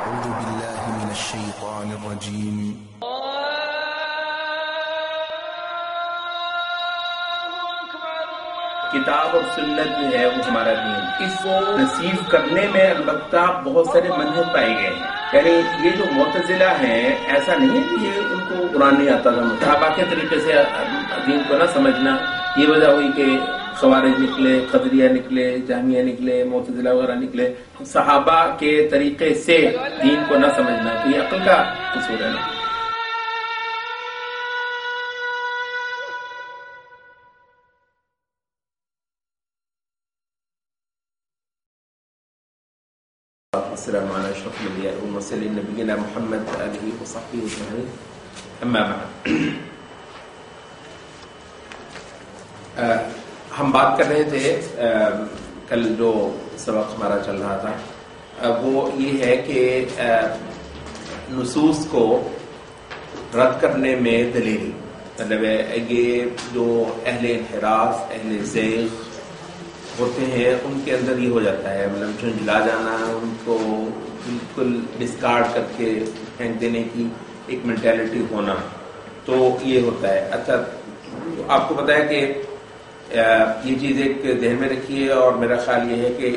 أعوذ بالله من الشيطان الرجيم کتاب اور سنت جو ہے وہ ہمارا دین، اس کو نصیب کرنے میں البتہ بہت سارے منہج پائے گئے ہیں. یعنی یہ جو معتزلہ ہیں، ایسا نہیں ہے کہ یہ ان کو قرآن نہیں آتا تھا. صحابہ کے طریقے سے دین کو نہ سمجھنا، یہ وجہ ہوئی کہ خوارج نکلے، قدریہ نکلے، جہمیہ نکلے، معتزلہ وغیرہ نکلے. صحابہ کے طریقے سے دین کو نہ سمجھنا تو یہ عقل کا قصور ہے نا. السلام علیکم اشرف الانبیاء والمرسلین نبینا محمد آلہ وصحبہ اجمعین. اما بعد، ہم بات کر رہے تھے کل جو سبق ہمارا چل رہا تھا وہ یہ ہے کہ نصوص کو رد کرنے میں دلیل، مطلب یہ جو اہل انحراف، اہل زیغ ہوتے ہیں ان کے اندر یہ ہو جاتا ہے، مطلب جھنجھلا جانا، ان کو بالکل ڈسکارڈ کر کے پھینک دینے کی ایک مینٹیلٹی ہونا، تو یہ ہوتا ہے. اچھا، آپ کو پتا ہے کہ یہ چیز ایک ذہن میں رکھیے، اور میرا خیال یہ ہے کہ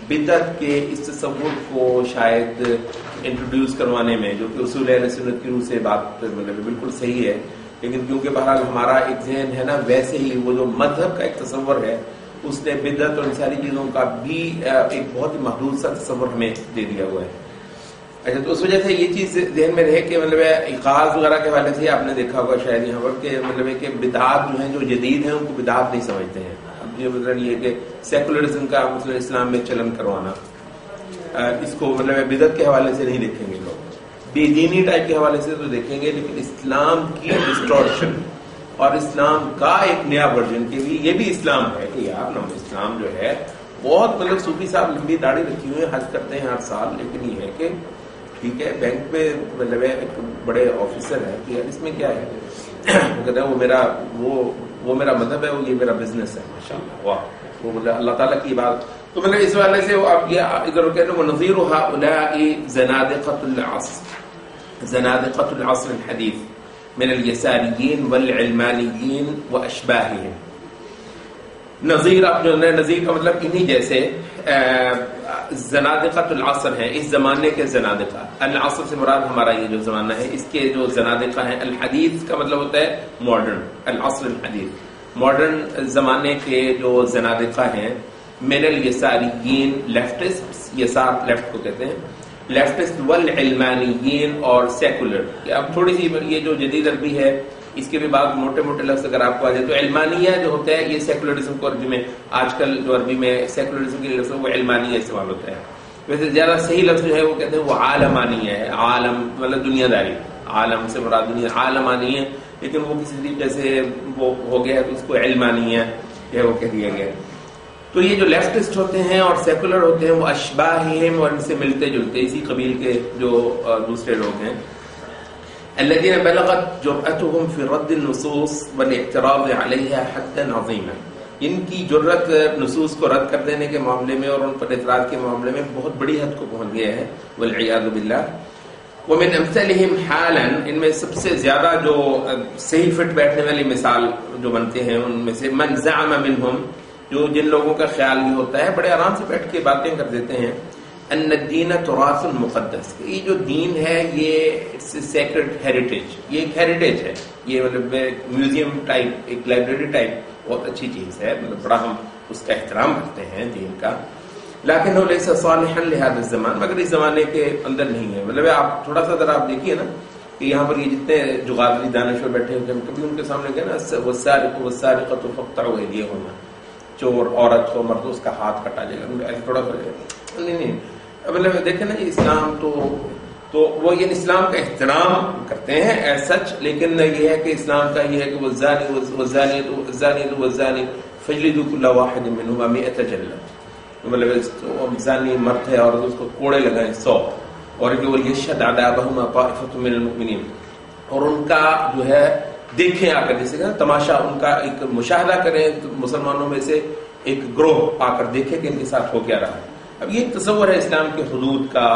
بدعت کے اس تصور کو شاید انٹروڈیوس کروانے میں، جو کہ اصول اہل سنت کی روح سے بات مطلب بالکل صحیح ہے، لیکن کیونکہ بہرحال ہمارا ایک ذہن ہے نا، ویسے ہی وہ جو مذہب کا ایک تصور ہے اس نے بدعت اور ان ساری چیزوں کا بھی ایک بہت ہی محدود سا تصور ہمیں دے دیا ہوا ہے. اچھا، تو اس وجہ سے یہ چیز ذہن میں رہے کہ مطلب اخاذ وغیرہ کے حوالے سے آپ نے دیکھا ہوگا شاید یہاں پر کہ مطلب کہ بدعات جو ہیں، جو جدید ہیں، ان کو بدعات نہیں سمجھتے ہیں. اب یہ مطلب یہ کہ سیکولرزم کا مطلب اسلام میں چلن کروانا، اس کو مطلب بدعت کے حوالے سے نہیں دیکھیں گے لوگ، بے دینی ٹائپ کے حوالے سے تو دیکھیں گے، لیکن اسلام کی ڈسٹورشن اور اسلام کا ایک نیا ورژن کے لیے یہ بھی اسلام ہے کہ یار نا، اسلام جو ہے بہت مطلب صوفی صاحب لمبی داڑھی رکھی ہوئی ہیں، حج کرتے ہیں ہر سال، لیکن یہ ہے کہ ٹھیک ہے بینک میں مطلب ایک بڑے آفیسر ہے کہ یار اس میں کیا ہے، وہ کہتے ہیں وہ میرا مذہب ہے، وہ یہ میرا بزنس ہے. ماشاءاللہ، واہ، وہ مطلب اللہ تعالیٰ کی بات. تو مطلب اس والے سے اب یہ ادھر کہتے ہیں ونظیر هؤلاء زنادقة العصر الحديث من اليساريين والعلمانيين واشباههم. نظیر، اب جو نظیر کا مطلب انہی جیسے زنادقۃ العصر ہیں، اس زمانے کے زنادقہ. العصر سے مراد ہمارا یہ جو زمانہ ہے، اس کے جو زنادقہ ہیں. الحدیث کا مطلب ہوتا ہے ماڈرن، العصر الحدیث، ماڈرن زمانے کے جو زنادقہ ہیں. من الیساریین، لیفٹسٹ، یسار لیفٹ کو کہتے ہیں، لیفٹسٹ، والعلمانیین اور سیکولر. اب تھوڑی سی یہ جو جدید عربی ہے اس کے بھی بعد موٹے موٹے لفظ اگر آپ کو آ جائے تو علمانیہ جو ہوتا ہے یہ سیکولرزم کو عربی میں آج کل جو عربی میں سیکولرزم کے لفظ وہ علمانیہ استعمال ہوتا ہے. ویسے زیادہ صحیح لفظ جو ہے وہ کہتے ہیں وہ عالمانیہ ہے. عالم مطلب دنیا داری، عالم سے مراد دنیا، عالمانیہ، لیکن وہ کسی طریقے سے وہ ہو گیا تو اس کو علمانیہ ہے وہ کہہ دیا گیا. تو یہ جو لیفٹسٹ ہوتے ہیں اور سیکولر ہوتے ہیں وہ اشباہہم، اور ان سے ملتے جلتے اسی قبیل کے جو دوسرے لوگ ہیں. الذين بلغت جرأتهم في رد النصوص والاعتراض عليها حدا عظيما. ان کی جرت نصوص کو رد کر دینے کے معاملے میں اور ان پر اعتراض کے معاملے میں بہت بڑی حد کو پہنچ گیا ہے، والعیاذ باللہ. ومن امثالهم حالا، ان میں سب سے زیادہ جو صحیح فٹ بیٹھنے والی مثال جو بنتے ہیں ان میں سے من زعم منهم، جو جن لوگوں کا خیال یہ ہوتا ہے، بڑے آرام سے بیٹھ کے باتیں کر دیتے ہیں، ان الدین تراث مقدس، یہ جو دین ہے یہ سیکرڈ ہیریٹیج، یہ ایک ہیریٹیج ہے، یہ مطلب میوزیم ٹائپ، ایک لائبریری ٹائپ بہت اچھی چیز ہے، مطلب بڑا ہم اس کا احترام کرتے ہیں دین کا. لیکن لیس صالحا لهذا الزمان، مگر اس زمانے کے اندر نہیں ہے. مطلب آپ تھوڑا سا ذرا آپ دیکھیے نا کہ یہاں پر یہ جتنے جغادری دانشور بیٹھے ہوتے ہیں، کبھی ان کے سامنے گئے نا والسارق والسارقۃ فاقطعوا ایدیہما، چور عورت ہو مرد اس کا ہاتھ کٹا جائے گا، ایسے تھوڑا سا نہیں. مطلب دیکھیں نا اسلام تو وہ یہ اسلام کا احترام کرتے ہیں ایز سچ، لیکن یہ ہے کہ اسلام کا یہ ہے کہ والزانی فجلدوا كل واحد منهما 100 جلدة، مطلب زانی مرد ہے اور اس کو کوڑے لگائیں 100، اور کہ وليشهد عذابهما طائفة من المؤمنين، اور ان کا جو ہے دیکھیں آ کر، جیسے کہ تماشا، ان کا ایک مشاہدہ کریں مسلمانوں میں سے ایک گروہ آ کر دیکھے کہ ان کے ساتھ ہو کیا رہا ہے. اب یہ تصور ہے اسلام کے حدود کا،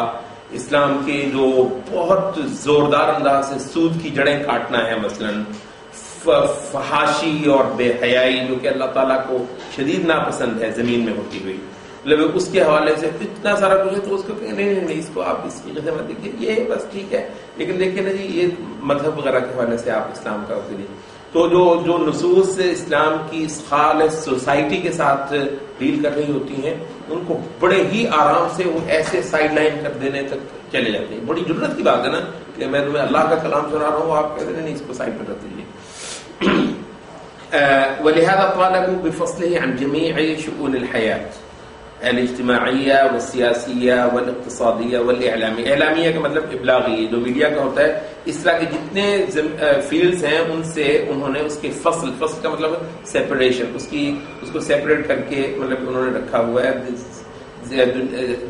اسلام کے جو بہت زوردار انداز سے سود کی جڑیں کاٹنا ہے، مثلاً فحاشی اور بے حیائی جو کہ اللہ تعالیٰ کو شدید ناپسند ہے زمین میں ہوتی ہوئی، مطلب اس کے حوالے سے اتنا سارا کچھ ہے، تو اس کو کہ نہیں اس کو آپ اس کی جگہ مت دیکھیے، یہ بس ٹھیک ہے، لیکن دیکھیں نا جی یہ مذہب وغیرہ کے حوالے سے آپ اسلام کا ہوتے نہیں. تو جو نصوص اسلام کی اس خالص سوسائٹی کے ساتھ ڈیل کر رہی ہوتی ہیں، ان کو بڑے ہی آرام سے وہ ایسے سائڈ لائن کر دینے تک چلے جاتے ہیں. بڑی ضرورت کی بات ہے نا کہ میں تمہیں اللہ کا کلام سنا رہا ہوں، آپ کہتے ہیں نہیں اس کو سائڈ پہ رکھ دیجیے. ولهذا طالبوا بفصله عن جميع شؤون الحياة الاجتماعية والسياسية والاقتصادية والإعلامية. اعلامیہ کا مطلب ابلاغی، جو میڈیا کا ہوتا ہے. اس طرح کے جتنے فیلڈز ہیں ان سے انہوں نے اس کے فصل کا مطلب سیپریشن، اس کو سیپریٹ کر کے مطلب انہوں نے رکھا ہوا ہے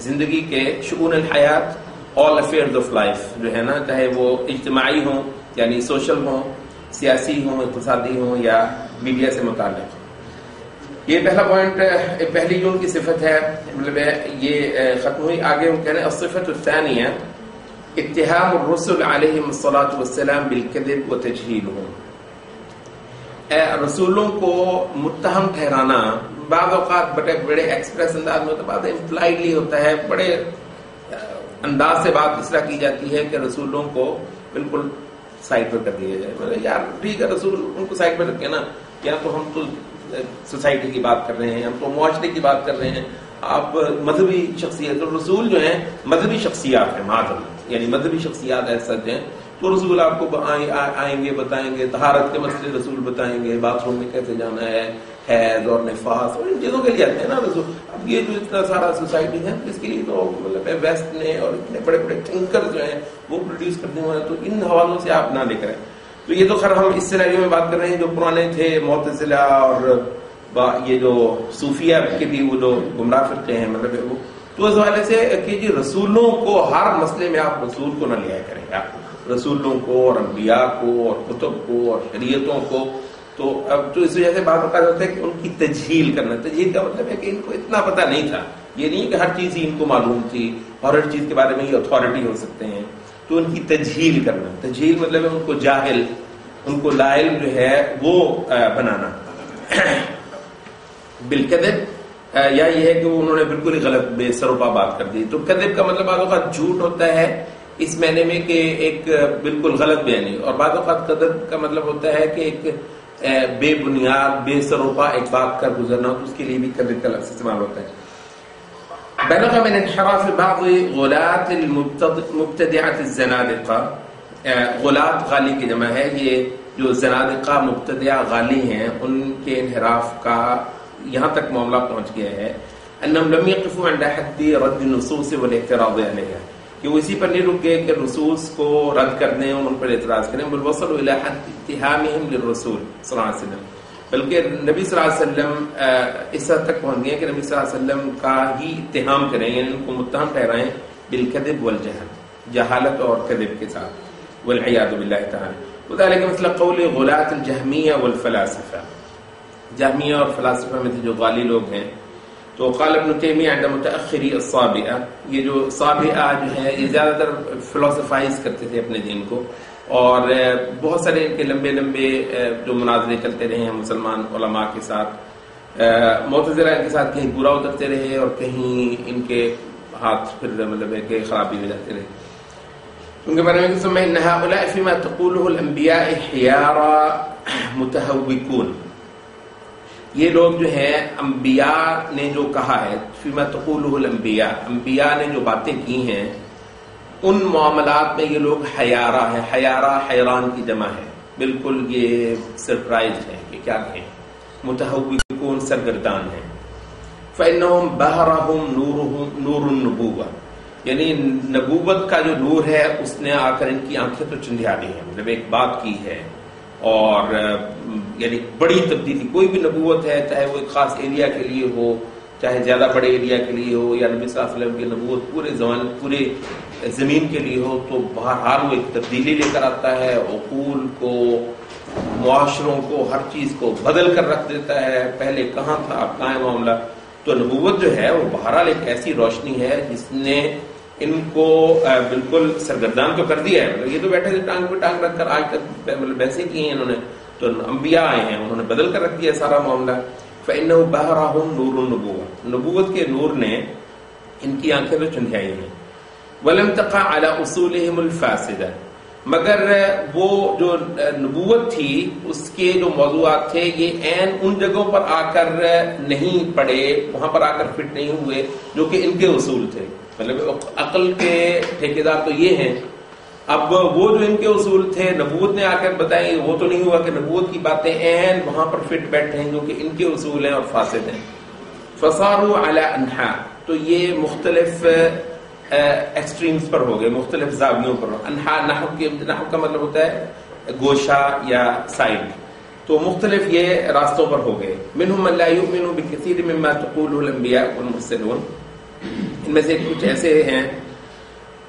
زندگی کے شؤون الحیات، آل افیئرز آف لائف جو ہے نا، چاہے وہ اجتماعی ہوں یعنی سوشل ہوں، سیاسی ہوں، اقتصادی ہوں یا میڈیا سے متعلق. یہ پہلا پوائنٹ، پہلی جو ان کی صفت ہے مطلب یہ ختم ہوئی. آگے وہ کہہ رہے ہیں الصفۃ الثانیہ اتہام الرسل علیہم الصلاۃ والسلام بالکذب وتجہیلہم. رسولوں کو متہم ٹھہرانا بعض اوقات بڑے ایکسپریس انداز میں ہوتا ہے، بعض امپلائڈلی ہوتا ہے، بڑے انداز سے بات اس طرح کی جاتی ہے کہ رسولوں کو بالکل سائڈ پہ کر دیا جائے. مطلب یار ٹھیک ہے رسول ان کو سائڈ پہ رکھے نا، یا تو ہم تو سوسائٹی کی بات کر رہے ہیں، ہم تو معاشرے کی بات کر رہے ہیں، آپ مذہبی شخصیت. تو رسول جو ہیں مذہبی شخصیات ہیں، معذرت یعنی مذہبی شخصیات ایسا ہیں. تو رسول آپ کو آئیں گے، بتائیں گے طہارت کے مسئلے، رسول بتائیں گے باتھ روم میں کیسے جانا ہے، حیض اور نفاس اور ان چیزوں کے لیے آتے ہیں نا رسول. اب یہ جو اتنا سارا سوسائٹی ہے اس کے لیے تو مطلب ویسٹ نے اور اتنے بڑے بڑے تھنکر جو ہیں وہ پروڈیوس کرتے ہوئے ہیں، تو ان حوالوں سے آپ نہ لے کریں. تو یہ تو خیر ہم اس سینیریو میں بات کر رہے ہیں جو پرانے تھے معتزلہ اور یہ جو صوفیہ کے بھی وہ جو گمراہ فرقے ہیں، مطلب وہ تو اس حوالے سے کہ جی رسولوں کو ہر مسئلے میں آپ رسول کو نہ لیا کریں، آپ رسولوں کو اور انبیاء کو اور کتب کو اور شریعتوں کو. تو اب تو اس وجہ سے بات ہوتا ہے کہ ان کی تجہیل کرنا. تجہیل کا مطلب ہے کہ ان کو اتنا پتہ نہیں تھا، یہ نہیں کہ ہر چیز ہی ان کو معلوم تھی اور ہر چیز کے بارے میں ہی اتھارٹی ہو سکتے ہیں. تو ان کی تجہیل کرنا، تجہیل مطلب ہے ان کو جاہل، ان کو لا علم جو ہے وہ بنانا. بالکذب یا یہ ہے کہ انہوں نے بالکل ہی غلط بے سروپا بات کر دی. تو کذب کا مطلب بعض اوقات جھوٹ ہوتا ہے اس معنی میں کہ ایک بالکل غلط بیانی، اور بعض اوقات کذب کا مطلب ہوتا ہے کہ ایک بے بنیاد بے سروپا ایک بات کر گزرنا، تو اس کے لیے بھی کذب کا لفظ استعمال ہوتا ہے. بلغ من انحراف بعض غلاة المبتدعة الزنادقة، غلاة غالی کی جمع ہے، یہ جو زنادقہ مبتدعہ غالی ہیں ان کے انحراف کا یہاں تک معاملہ پہنچ گیا ہے. انہم لم يقفوا عند حد رد النصوص والاعتراض علیہا، کہ وہ اسی پر نہیں رک گئے کہ نصوص کو رد کرنے اور ان پر اعتراض کریں، بل وصلوا الى حد اتهامهم للرسول صلی اللہ علیہ وسلم، بلکہ نبی صلی اللہ علیہ وسلم اس حد تک پہنچ گئے کہ نبی صلی اللہ علیہ وسلم کا ہی اتہام کریں، یعنی ان کو متہم ٹھہرائیں بالکذب والجہل، جہالت اور کذب کے ساتھ، والعیاذ باللہ تعالی. وذلك مثل قول غلاة الجہمیہ والفلاسفہ، جہمیہ اور فلاسفہ میں سے جو غالی لوگ ہیں. تو قال ابن تیمیہ عند متأخری الصابئہ، یہ جو صابئہ جو ہے یہ زیادہ تر فلسفائز کرتے تھے اپنے دین کو، اور بہت سارے ان کے لمبے لمبے جو مناظرے چلتے رہے ہیں مسلمان علماء کے ساتھ. معتزلہ ان کے ساتھ کہیں برا اترتے رہے اور کہیں ان کے ہاتھ پھر مطلب ہے کہ خرابی ہو جاتے رہے. ان کے بارے میں ثم ان هؤلاء فيما تقوله الانبیاء حیارى متہوکون، یہ لوگ جو ہیں انبیاء نے جو کہا ہے، فیما تقولہ الانبیاء، انبیاء نے جو باتیں کی ہیں ان معاملات میں یہ لوگ حیارہ ہے. حیارہ حیران کی جمع ہے، بالکل یہ سرپرائز ہے کہ کیا کہیں. متہوکون سرگردان ہیں. فإنہم بہرہم نور النبوہ، یعنی نبوت کا جو نور ہے اس نے آ کر ان کی آنکھیں تو چندھیا دی ہیں، مطلب ایک بات کی ہے. اور یعنی بڑی تبدیلی، کوئی بھی نبوت ہے چاہے وہ ایک خاص ایریا کے لیے ہو، چاہے زیادہ بڑے ایریا کے لیے ہو، یا نبی صلی اللہ علیہ وسلم کی نبوت پورے زمین کے لیے ہو، تو بہرحال وہ ایک تبدیلی لے کر آتا ہے، عقول کو، معاشروں کو، ہر چیز کو بدل کر رکھ دیتا ہے. پہلے کہاں تھا اب کہاں ہے معاملہ. تو نبوت جو ہے وہ بہرحال ایک ایسی روشنی ہے جس نے ان کو بالکل سرگردان تو کر دیا ہے. یہ تو بیٹھے تھے ٹانگ پہ ٹانگ رکھ کر آج تک ویسے کیے ہیں انہوں نے. تو انبیاء آئے ہیں, انہوں نے بدل کر رکھ دیا سارا معاملہ. فإنه بهرهم نور النبوة, نبوت کے نور نے ان کی آنکھیں تو چندھیائی ہیں. ولم تقع على اصولهم الفاسدة, مگر وہ جو نبوت تھی اس کے جو موضوعات تھے یہ عین ان جگہوں پر آ کر نہیں پڑے, وہاں پر آ کر فٹ نہیں ہوئے جو کہ ان کے اصول تھے. مطلب عقل کے ٹھیکیدار تو یہ ہیں, اب وہ جو ان کے اصول تھے نبوت نے آ کر بتائیں, وہ تو نہیں ہوا کہ نبوت کی باتیں عین وہاں پر فٹ بیٹھے ہیں جو کہ ان کے اصول ہیں اور فاسد ہیں. فصاروا على انحاء, تو یہ مختلف ایکسٹریمز پر ہو گئے, مختلف زاویوں پر. انحاء نحو کا مطلب ہوتا ہے گوشہ یا سائڈ, تو مختلف یہ راستوں پر ہو گئے. منهم من لا يؤمن بكثير مما تقوله الانبياء والمرسلون, ان میں سے کچھ ایسے ہیں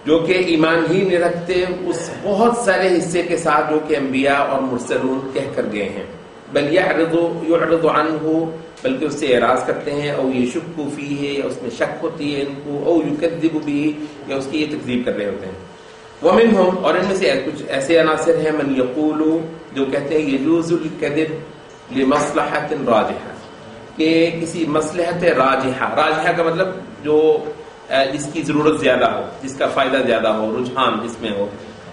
جو کہ ایمان ہی نہیں رکھتے اس بہت سارے حصے کے ساتھ جو کہ انبیاء اور مرسلون کہہ کر گئے ہیں. بل يعرض عنه, بلکہ اس سے اعراض کرتے ہیں. او يشك فيه, یا اس میں شک ہوتی ہے ان کو. او يكذب به, یا اس کی یہ تکذیب کر رہے ہوتے ہیں. ومنهم, اور ان میں سے کچھ ایسے عناصر ہیں, من يقول, جو کہتے ہیں يجوز الكذب لمصلحة راجحة, کہ کسی مصلحت راجحہ, راجحہ کا مطلب جو جس کی ضرورت زیادہ ہو, جس کا فائدہ زیادہ ہو, رجحان جس میں ہو,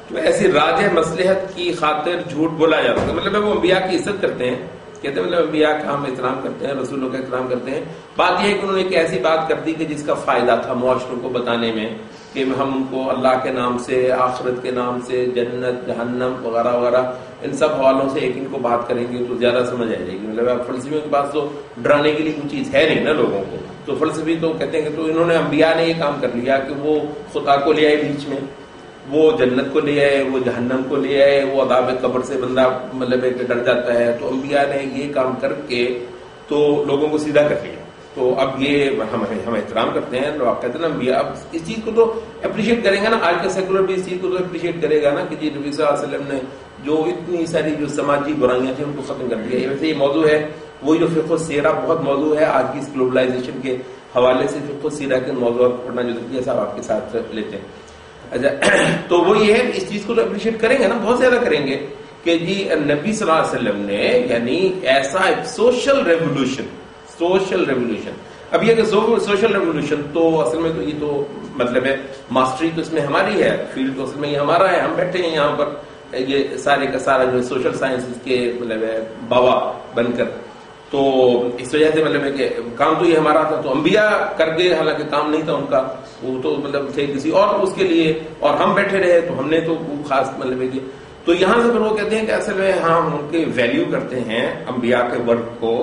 تو ایسی راجح مصلحت کی خاطر جھوٹ بولا جاتا ہے. مطلب وہ انبیاء کی عزت کرتے ہیں, کہتے ہیں مطلب انبیاء کا ہم احترام کرتے ہیں, رسولوں کا احترام کرتے ہیں. بات یہ ہے کہ انہوں نے ایک ایسی بات کر دی کہ جس کا فائدہ تھا معاشروں کو بتانے میں کہ ہم ان کو اللہ کے نام سے, آخرت کے نام سے, جنت جہنم وغیرہ وغیرہ ان سب حوالوں سے ایک ان کو بات کریں گے تو زیادہ سمجھ آ جائے گی. مطلب فلسفیوں کے پاس تو ڈرانے کے لیے کوئی چیز ہے نہیں نا لوگوں کو, تو فلسفی تو کہتے ہیں کہ تو انہوں نے انبیاء نے یہ کام کر لیا کہ وہ خدا کو لے آئے بیچ میں, وہ جنت کو لے آئے, وہ جہنم کو لے آئے, وہ عذاب قبر سے بندہ مطلب ہے کہ ڈر جاتا ہے. تو انبیاء نے یہ کام کر کے تو لوگوں کو سیدھا کر لیا. تو اب یہ ہم احترام کرتے ہیں, لوگ کہتے ہیں نا انبیاء, اب اس چیز کو تو اپریشیٹ کریں گے نا. آج کا سیکولر بھی اس چیز کو تو اپریشیٹ کرے گا نا کہ جی نبی صلی اللہ علیہ وسلم نے جو اتنی ساری جو سماجی برائیاں تھیں ان کو ختم کر دیا. ویسے یہ موضوع ہے, وہی جو فقہ السیرہ بہت موضوع ہے آج کی اس گلوبلائزیشن کے حوالے سے. فقہ السیرہ کے موضوعات پڑھنا جو تقیہ صاحب آپ کے ساتھ لیتے ہیں. اچھا, تو وہ یہ ہے اس چیز کو تو اپریشیٹ کریں گے نا, بہت زیادہ کریں گے کہ جی نبی صلی اللہ علیہ وسلم نے یعنی ایسا ایک سوشل ریولوشن. اب یہ کہ سوشل ریولوشن تو اصل میں تو یہ تو مطلب ہے ماسٹری تو اس میں ہماری ہے, فیلڈ تو اصل میں یہ ہمارا ہے. ہم بیٹھے ہیں یہاں پر یہ سارے کا سارا جو سوشل سائنسز کے مطلب ہے بابا بن کر, تو اس وجہ سے مطلب ہے کہ کام تو یہ ہمارا تھا. تو انبیاء کر گئے, حالانکہ کام نہیں تھا ان کا, وہ تو مطلب تھے کسی اور اس کے لیے, اور ہم بیٹھے رہے تو ہم نے تو خاص مطلب ہے کہ. تو یہاں سے پھر وہ کہتے ہیں کہ اصل میں ہم ان کے ویلیو کرتے ہیں, انبیاء کے ورک کو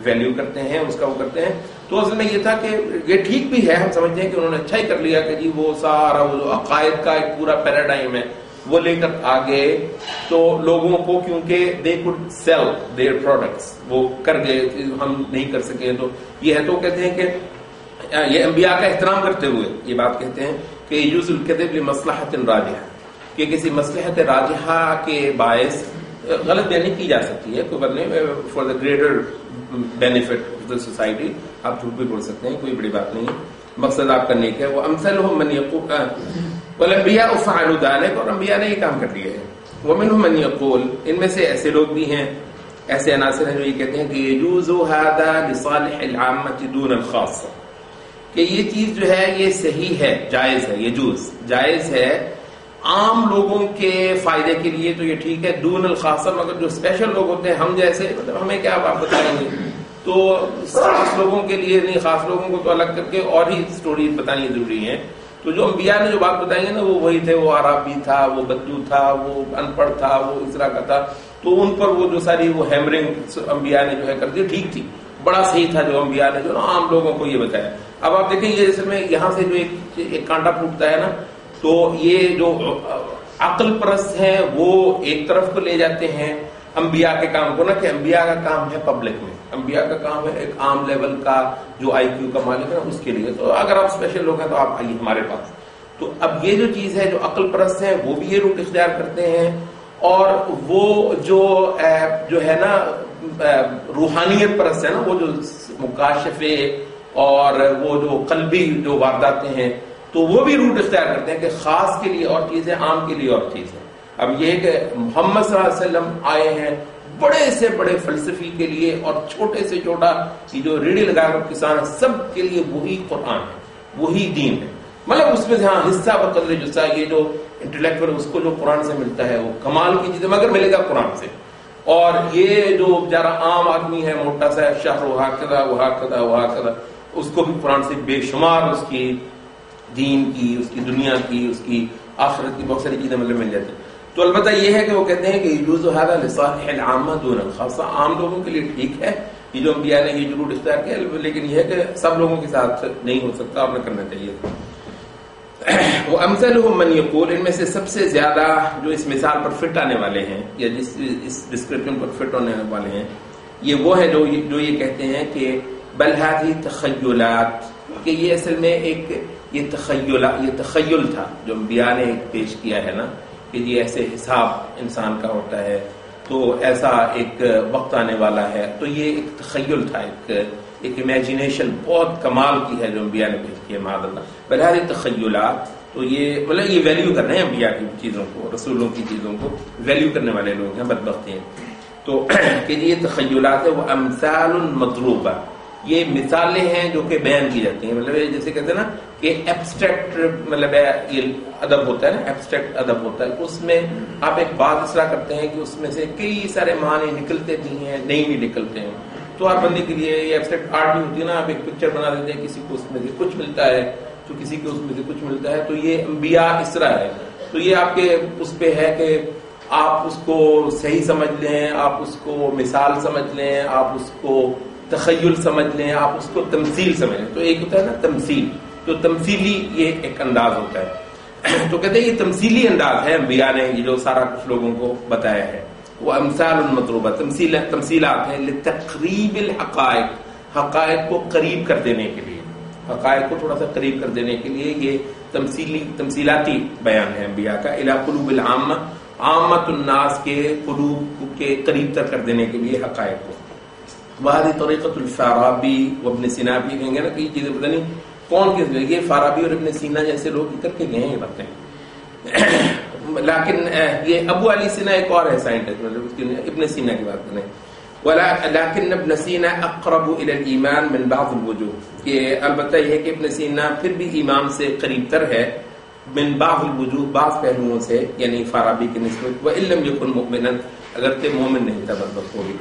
ویلیو کرتے ہیں, اس کا وہ کرتے ہیں. تو اصل میں یہ تھا کہ یہ ٹھیک بھی ہے, ہم سمجھتے ہیں کہ انہوں نے اچھا ہی کر لیا کہ جی وہ سارا وہ جو عقائد کا ایک پورا پیراڈائم ہے وہ لے کر آگے, تو لوگوں کو کیونکہ they could sell their products, وہ کر گئے, ہم نہیں کر سکے. تو یہ ہے, تو کہتے ہیں کہ یہ انبیاء کا احترام کرتے ہوئے یہ بات کہتے ہیں کہ یوز الکذب لمصلحۃ راجحہ, کہ کسی مصلحت راجحہ کے باعث غلط بیانی کی جا سکتی ہے, کوئی بات نہیں, for the greater benefit of the society آپ جھوٹ بھی بول سکتے ہیں, کوئی بڑی بات نہیں, مقصد آپ کا نیک ہے. وہ امثلهم من یقول والانبیاء فعلوا ذلك, اور انبیاء نے یہ کام کر لیا ہے. ومنهم من یقول, ان میں سے ایسے لوگ بھی ہیں, ایسے عناصر ہیں جو یہ کہتے ہیں کہ یجوز هذا لصالح العامة دون الخاصة, کہ یہ چیز جو ہے یہ صحیح ہے, جائز ہے, یجوز جائز ہے عام لوگوں کے فائدے کے لیے, تو یہ ٹھیک ہے. دون الخاصہ, مگر جو اسپیشل لوگ ہوتے ہیں ہم جیسے, مطلب ہمیں کیا آپ بتائیں گے, تو خاص لوگوں کے لیے نہیں, خاص لوگوں کو تو الگ کر کے اور ہی سٹوری بتانی ضروری ہے. تو جو انبیاء نے جو بات بتائیں گے نا وہ وہی تھے, وہ عربی تھا, وہ بدو تھا, وہ ان پڑھ تھا, وہ اس طرح کا تھا, تو ان پر وہ جو ساری وہ ہیمرنگ انبیاء نے جو ہے کر دی, ٹھیک تھی, بڑا صحیح تھا جو انبیاء نے جو عام لوگوں کو یہ بتایا. اب آپ دیکھیں یہ اصل میں یہاں سے جو ایک کانٹا پھوٹتا ہے نا, تو یہ جو عقل پرست ہیں وہ ایک طرف کو لے جاتے ہیں انبیاء کے کام کو نا, کہ انبیاء کا کام ہے پبلک میں, انبیاء کا کام ہے ایک عام لیول کا جو آئی کیو کا مالک ہے اس کے لیے, تو اگر آپ اسپیشل لوگ ہیں تو آپ آئیے ہمارے پاس. تو اب یہ جو چیز ہے جو عقل پرست ہیں وہ بھی یہ روٹ اختیار کرتے ہیں, اور وہ جو ہے نا روحانیت پرست ہے نا, وہ جو مکاشفے اور وہ جو قلبی جو وارداتیں ہیں, تو وہ بھی روٹ اختیار کرتے ہیں کہ خاص کے لیے اور چیز ہے، عام کے لیے اور چیز ہے. اب یہ کہ محمد صلی اللہ علیہ وسلم آئے ہیں بڑے سے بڑے فلسفی کے لیے اور چھوٹے سے چھوٹا جو ریڑھی لگا کر کسان سب کے لیے وہی قرآن ہے، وہی دین ہے. مطلب اس میں ہاں حصہ بقدر جزا، یہ جو انٹلیکچوئل اس کو جو قرآن سے ملتا ہے وہ کمال کی چیزیں مگر ملے گا قرآن سے. اور یہ جو بیچارہ عام آدمی ہے موٹا سا شہر وہاں کدا وہاں کدا وہاں کدا، اس کو بھی قرآن سے بے شمار اس کی دین کی، اس کی دنیا کی، اس کی آخرت کی بہت ساری چیزیں مطلب مل جاتی ہیں. تو البتہ یہ ہے کہ وہ کہتے ہیں کہ یجوز ھذا لصالح العامہ دون الخاصہ، عام لوگوں کے لیے ٹھیک ہے یہ جو انبیاء نے یہ ضرور اختیار کیا، لیکن یہ ہے کہ سب لوگوں کے ساتھ نہیں ہو سکتا اور نہ کرنا چاہیے. وَأَمْثَلُهُمْ مَنْ يَقُولُ، ان میں سے سب سے زیادہ جو اس مثال پر فٹ آنے والے ہیں یا جس اس ڈسکرپشن پر فٹ ہونے والے ہیں یہ وہ ہیں جو یہ کہتے ہیں کہ بل هذه تخیلات، کہ یہ اصل میں ایک یہ تخیل تھا جو انبیاء نے ایک پیش کیا ہے نا کہ یہ ایسے حساب انسان کا ہوتا ہے تو ایسا ایک وقت آنے والا ہے، تو یہ ایک تخیل تھا، ایک امیجنیشن بہت کمال کی ہے جو انبیاء نے پیش کی ہے معاذ اللہ. بلحاظ تخیلات، تو یہ مطلب یہ ویلیو کر رہے ہیں انبیاء کی چیزوں کو، رسولوں کی چیزوں کو ویلیو کرنے والے لوگ ہیں، بدبخت ہیں. تو کہ یہ تخیلات ہے، وہ امثال مضروبہ، یہ مثالیں ہیں جو کہ بیان کی جاتی ہیں. مطلب جیسے کہتے ہیں نا کہ ایبسٹریکٹ، مطلب یہ ادب ہوتا ہے نا، ایبسٹریکٹ ادب ہوتا ہے، اس میں آپ ایک بات اس طرح کرتے ہیں کہ اس میں سے کئی سارے معنی نکلتے بھی ہیں، نہیں بھی نکلتے ہیں. تو ہر بندے کے لیے یہ ایبسٹریکٹ آرٹ بھی ہوتی ہے نا، آپ ایک پکچر بنا دیتے ہیں، کسی کو اس میں سے کچھ ملتا ہے تو کسی کو اس میں سے کچھ ملتا ہے. تو یہ انبیاء اس طرح ہے. تو یہ آپ کے اس پہ ہے کہ آپ اس کو صحیح سمجھ لیں، آپ اس کو مثال سمجھ لیں، آپ اس کو تخیل سمجھ لیں، آپ اس کو تمثیل سمجھ لیں. تو ایک ہوتا ہے نا تمثیل، تو تمثیلی یہ ایک انداز ہوتا ہے. تو کہتے ہیں یہ تمثیلی انداز ہے انبیاء نے یہ جو سارا کچھ لوگوں کو بتایا ہے. وہ امثال مضروبہ، تمثیلات ہیں لتقریب الحقائق، حقائق کو قریب کر دینے کے لیے، حقائق کو تھوڑا سا قریب کر دینے کے لیے یہ تمثیلاتی بیان ہے انبیاء کا. الی قلوب العامہ، عامت الناس کے قلوب کے قریب تر کر دینے کے لیے حقائق کو. وہذی طریقۃ الفارابی وابن سینا، بھی کہیں گے نا کہ یہ چیزیں پتہ نہیں کون کس، یہ فارابی اور ابن سینا جیسے لوگ کر کے گئے ہیں باتیں. لیکن یہ ابو علی سینا ایک اور ہے سائنٹسٹ، مطلب ابن سینا کی بات کریں. لیکن ابن سینا اقرب الی الایمان من بعض الوجوہ، کہ البتہ یہ ہے کہ ابن سینا پھر بھی ایمان سے قریب تر ہے من بعض الوجوہ، بعض پہلوؤں سے، یعنی فارابی کی نسبت. وان لم یکن مؤمنا، اگرچہ مومن نہیں تھا بدبخت ہوگی.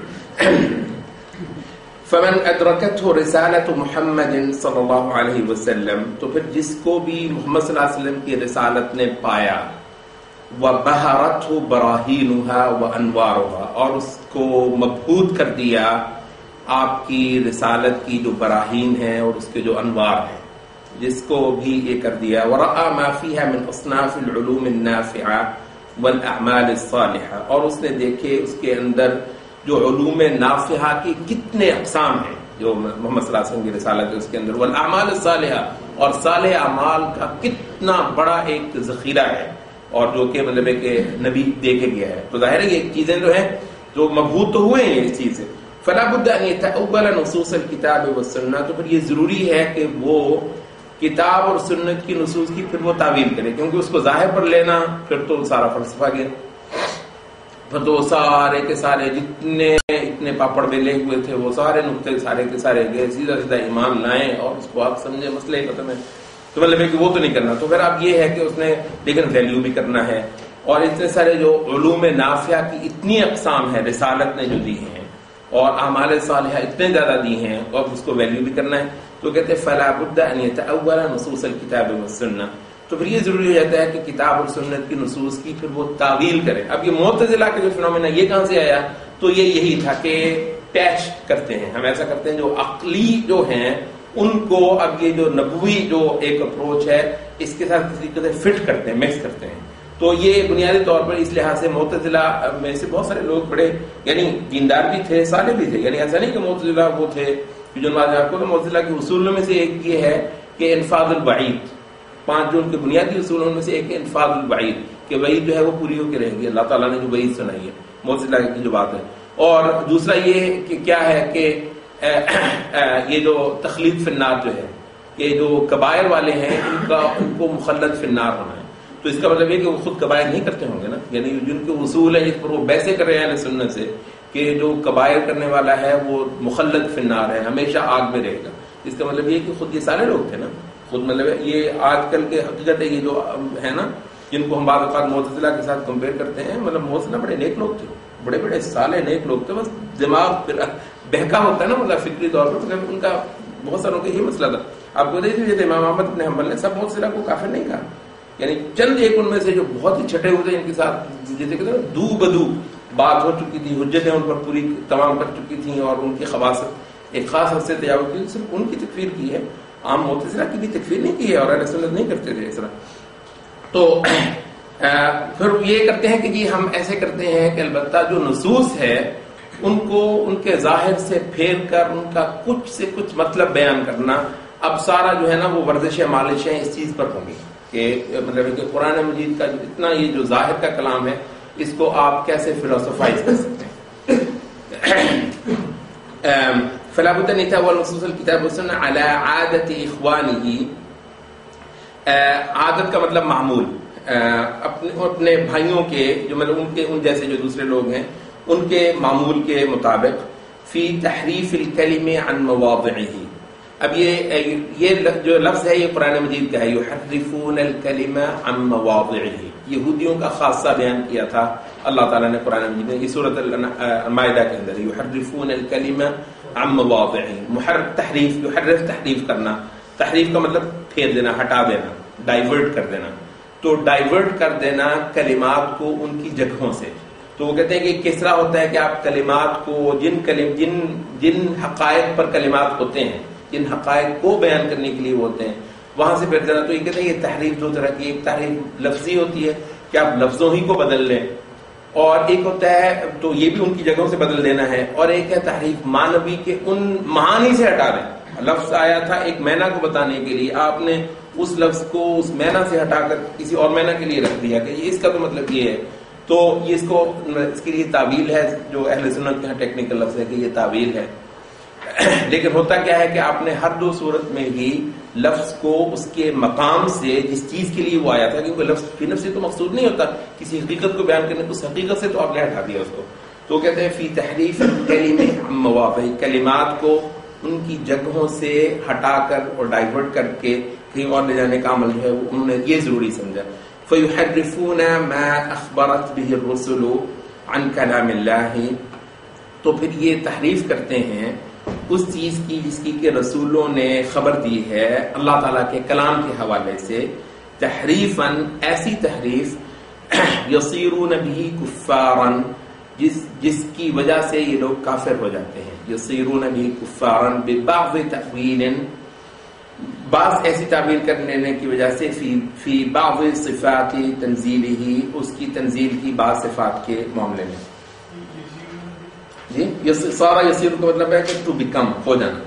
فمن ادرکته رسالت محمد صلی اللہ علیہ وسلم، تو پھر جس کو بھی محمد صلی اللہ علیہ وسلم کی رسالت نے پایا، وبہرته براہینها وانوارها، اور اس کو مبہوت کر دیا آپ کی رسالت کی جو براہین ہیں اور اس کے جو انوار ہیں، جس کو بھی یہ کر دیا. ورأى ما فيها من اصناف العلوم النافعة والاعمال الصالحة، اور اس نے دیکھے اس کے اندر جو علوم نافعہ کی کتنے اقسام ہیں جو محمد صلی اللہ علیہ وسلم کی رسالت ہے اس کے اندر، والاعمال الصالحہ، اور صالح اعمال کا کتنا بڑا ایک ذخیرہ ہے، اور جو کہ مطلب ہے کہ نبی دے کے گیا ہے. تو ظاہر ہے یہ چیزیں جو ہیں جو مبہوت تو ہوئے ہیں اس چیز سے. فلا بد ان يتأول نصوص الكتاب والسنہ، تو پھر یہ ضروری ہے کہ وہ کتاب اور سنت کی نصوص کی پھر وہ تعویل کرے، کیونکہ اس کو ظاہر پر لینا پھر تو سارا فلسفہ گیا. پھر تو سارے کے سارے جتنے اتنے پاپڑ بیلے ہوئے تھے وہ سارے نقطے سارے کے سارے گئے، سیدھا سیدھا ایمان لائیں اور اس کو آپ سمجھے مسئلے ختم ہے. تو مطلب ہے کہ وہ تو نہیں کرنا. تو پھر اب یہ ہے کہ اس نے لیکن ویلیو بھی کرنا ہے، اور اتنے سارے جو علوم نافعہ کی اتنی اقسام ہے رسالت نے جو دی ہیں، اور اعمال صالحہ اتنے زیادہ دی ہیں، اور اس کو ویلیو بھی کرنا ہے. تو کہتے ہیں فلا بد ان يتأول نصوص الكتاب والسنہ، تو پھر یہ ضروری ہو جاتا ہے کہ کتاب اور سنت کی نصوص کی پھر وہ تعویل کرے. اب یہ معتزلہ کا جو فنومینا یہ کہاں سے آیا؟ تو یہ یہی تھا کہ پیچ کرتے ہیں، ہم ایسا کرتے ہیں جو عقلی جو ہیں ان کو اب یہ جو نبوی جو ایک اپروچ ہے اس کے ساتھ کسی طرح فٹ کرتے ہیں، مکس کرتے ہیں. تو یہ بنیادی طور پر اس لحاظ سے معتزلہ میں سے بہت سارے لوگ بڑے یعنی دیندار بھی تھے، صالح بھی تھے، یعنی ایسا نہیں کہ معتزلہ وہ تھے جو آپ کو. معتزلہ کے اصولوں میں سے ایک یہ ہے کہ انفاذ الوعید، 5 جو ان کے بنیادی اصولوں میں سے ایک ہے انفاذ الوعید، کہ وعید جو ہے وہ پوری ہو کے رہے گی، اللہ تعالیٰ نے جو وعید سنائی ہے معتزلہ کی جو بات ہے. اور دوسرا یہ کہ کیا ہے کہ یہ جو تخلیق فی النار جو ہے، کہ جو کبائر والے ہیں ان کو مخلد فی النار ہونا ہے. تو اس کا مطلب یہ کہ وہ خود کبائر نہیں کرتے ہوں گے نا, یعنی جن کے اصول ہے جس پر وہ بحثیں کر رہے ہیں اہل سنت سے کہ جو کبائر کرنے والا ہے وہ مخلد فی النار ہے, ہمیشہ آگ میں رہے گا. اس کا مطلب یہ کہ خود یہ سارے لوگ تھے نا, خود مطلب یہ آج کل کے حقیقت ہے یہ جو ہے نا جن کو ہم بعض اوقات معتزلہ کے ساتھ کمپیئر کرتے ہیں, مطلب معتزلہ بڑے نیک لوگ تھے, بڑے بڑے صالح نیک لوگ تھے, بس دماغ بہکا ہوتا ہے نا مطلب فکری طور پر. مطلب ان کا بہت ساروں کا یہ مسئلہ تھا. آپ کو دیکھیے امام احمد بن حنبل نے سب معتزلہ کو کافر نہیں کہا, یعنی چند ایک ان میں سے جو بہت ہی چھٹے ہوئے تھے ان کے ساتھ جیسے کہ دو بدو بات ہو چکی تھی, حجتیں ان پر پوری تمام کر چکی تھیں اور ان کی خباثت ایک خاص حد سے تجاوز کی, صرف ان کی تکفیر کی ہے, عام معتزلہ کی بھی تکفیر نہیں کی ہے اور اہل سنت نہیں کرتے تھے اس طرح. تو پھر یہ کرتے ہیں کہ جی ہم ایسے کرتے ہیں کہ البتہ جو نصوص ہے ان کو ان کے ظاہر سے پھیر کر ان کا کچھ سے کچھ مطلب بیان کرنا, اب سارا جو ہے نا وہ ورزشیں مالشیں اس چیز پر ہوں گی کہ مطلب کہ قرآن مجید کا اتنا یہ جو ظاہر کا کلام ہے اس کو آپ کیسے فلسفائز کر سکتے ہیں. فلا بد ان يتأول نصوص الكتاب والسنة على عادة إخوانه. عادت کا مطلب معمول, اپنے بھائیوں کے جو مطلب ان جیسے جو دوسرے لوگ ہیں ان کے معمول کے مطابق فی تحریف الکلم عن مواضعه. اب یہ جو لفظ ہے یہ قرآن مجید کا ہے, یحرفون الکلم عن مواضعه. یہودیوں کا خاصہ بیان کیا تھا اللہ تعالیٰ نے قرآن مجید میں, یہ سورۃ المائدہ کے اندر یحرفون الکلم عن مواضعه. محرف تحریف, یحرف تحریف کرنا, تحریف کا مطلب پھیر دینا, ہٹا دینا, ڈائیورٹ کر دینا. تو ڈائیورٹ کر دینا کلمات کو ان کی جگہوں سے. تو وہ کہتے ہیں کہ کس طرح ہوتا ہے کہ آپ کلمات کو جن حقائق پر کلمات ہوتے ہیں, جن حقائق کو بیان کرنے کے لیے ہوتے ہیں وہاں سے پھر دینا. تو یہ کہتے ہیں یہ تحریف دو طرح کی, ایک تحریف لفظی ہوتی ہے کہ آپ لفظوں ہی کو بدل لیں, اور ایک ہوتا ہے تو یہ بھی ان کی جگہوں سے بدل دینا ہے, اور ایک ہے تحریف معنوی کے ان معانی سے ہٹا دیں. لفظ آیا تھا ایک معنی کو بتانے کے لیے, آپ نے اس لفظ کو اس معنی سے ہٹا کر کسی اور معنی کے لیے رکھ دیا کہ اس کا تو مطلب یہ ہے. تو یہ اس کے لیے تعویل ہے, جو اہل سنت کے ٹیکنیکل لفظ ہے کہ یہ تعویل ہے. لیکن ہوتا کیا ہے کہ آپ نے ہر دو صورت میں ہی لفظ کو اس کے مقام سے جس چیز کے لیے وہ آیا تھا, کیونکہ لفظ فی نفس سے تو مقصود نہیں ہوتا کسی حقیقت کو بیان کرنے, اس حقیقت سے تو آپ نے ہٹا دیا اس کو. تو کہتے ہیں فی تحریف الکلم عن مواضعہ, کلمات کو ان کی جگہوں سے ہٹا کر اور ڈائیورٹ کر کے کہیں اور لے جانے کا عمل جو ہے انہوں نے یہ ضروری سمجھا. فَيُحَرِّفُونَ مَا أَخْبَرَتْ بِهِ الرُّسُلُ عَنْ كَلَامِ اللَّهِ. تو پھر یہ تحریف کرتے ہیں اس چیز کی جس کی کہ رسولوں نے خبر دی ہے اللہ تعالیٰ کے کلام کے حوالے سے. تحریفاً, ایسی تحریف یصیرون به کفاراً, جس کی وجہ سے یہ لوگ کافر ہو جاتے ہیں. یصیرون به کفاراً ببعض تأویل, بعض ایسی تعبیر کرنے کی وجہ سے فی بعض صفات تنزیلہ, اس کی تنزیل کی بعض صفات کے معاملے میں. جی سارا یسیر کا مطلب ہے کہ ٹو بیکم, ہو جانا,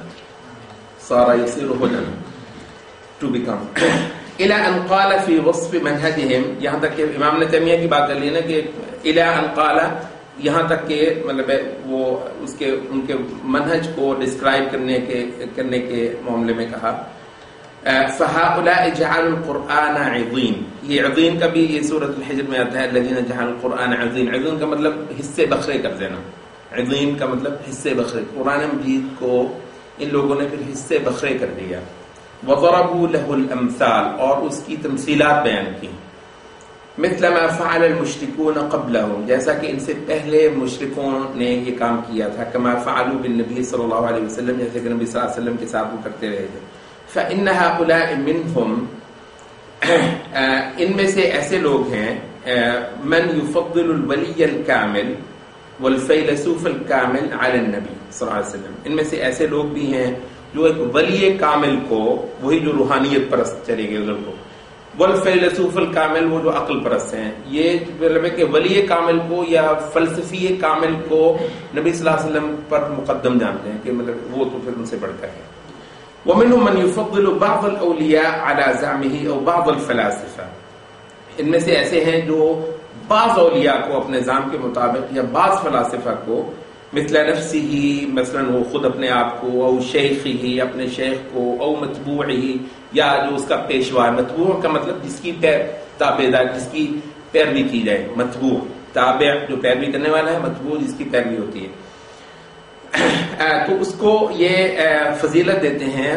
سارا یسیر ہو جانا, ٹو بیکم. الی ان قال فی وصف منہجہم, یہاں تک کہ امام ابن تیمیہ کی بات کر لی نا کہ الی ان قال, یہاں تک کہ مطلب وہ اس کے ان کے منہج کو ڈسکرائب کرنے کے معاملے میں کہا. فَهَؤُلَاءِ جَعَلُوا الْقُرْآنَ عِضِينَ, یہ عظیم کا بھی یہ سورۃ الحجر میں آتا ہے, الَّذِينَ جَعَلُوا الْقُرْآنَ عِضِينَ. عظیم کا مطلب حصے بخرے کر دینا, عظیم کا مطلب حصے بخرے. قرآن مجید کو ان لوگوں نے پھر حصے بخرے کر دیا. وَضَرَبُوا لَهُ الْأَمْثَالَ, اور اس کی تمثیلات بیان کی. مثل ما فعل المشركون قبلهم, جیسا کہ ان سے پہلے مشرکوں نے یہ کام کیا تھا. كما فعلوا بالنبي صلی اللہ علیہ وسلم, جیسے کہ نبی صلی اللہ علیہ وسلم کے ساتھ وہ کرتے رہے تھے. فإن هؤلاء منهم, ان میں سے ایسے لوگ ہیں من يفضل الولی الكامل والفیلسوف الكامل على النبی صلی اللہ علیہ وسلم. ان میں سے ایسے لوگ بھی ہیں جو ایک ولی کامل کو, وہی جو روحانیت پرست چلے گئے ادھر کو, والفیلسوف الکامل وہ جو عقل پرست ہیں. یہ مطلب ہے کہ ولی کامل کو یا فلسفی کامل کو نبی صلی اللہ علیہ وسلم پر مقدم جانتے ہیں کہ مطلب وہ تو پھر ان سے بڑھ کر ہے. ومنهم من يفضل بعض الاولیاء على زعمه او بعض الفلاسفہ, ان میں سے ایسے ہیں جو بعض اولیاء کو اپنے زعم کے مطابق یا بعض فلاسفہ کو مثل نفسه مثلا وہ خود اپنے آپ کو، او شیخه اپنے شیخ کو، او متبوعه یا جو اس کا پیشوا ہے. متبوع کا مطلب جس کی تابعدار، جس کی پیروی کی جائے. متبوع تابع جو پیروی کرنے والا ہے، متبوع جس کی پیروی ہوتی ہے. تو اس کو یہ فضیلت دیتے ہیں،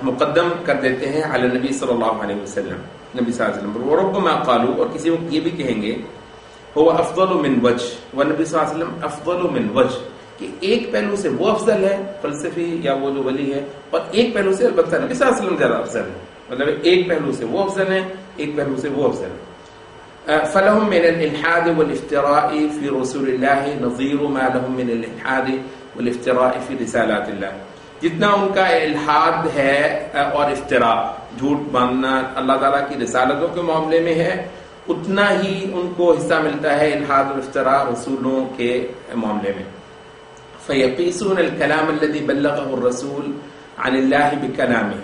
مقدم کر دیتے ہیں علی نبی صلی اللہ علیہ وسلم، نبی صلی اللہ علیہ وسلم. وربما قالوا، اور کسی وقت یہ بھی کہیں گے هو افضل من وجه، ونبی صلی اللہ علیہ وسلم افضل من وجه، کہ ایک پہلو سے وہ افضل ہے فلسفی یا وہ جو ولی ہے، اور ایک پہلو سے البتہ نبی صلی اللہ علیہ وسلم زیادہ افضل ہے. مطلب ایک پہلو سے وہ افضل ہے، ایک پہلو سے وہ افضل ہے. فلهم من الالحاد والافتراء في رسول الله نظير ما لهم من الالحاد والافتراء في رسالات الله. جتنا ان کا الحاد ہے اور افتراء، جھوٹ باندھنا اللہ تعالیٰ کی رسالتوں کے معاملے میں ہے، اتنا ہی ان کو حصہ ملتا ہے الحاد اور افتراء رسولوں کے معاملے میں. فیقیسون الکلام الذي بلغه الرسول عن الله بکلامه،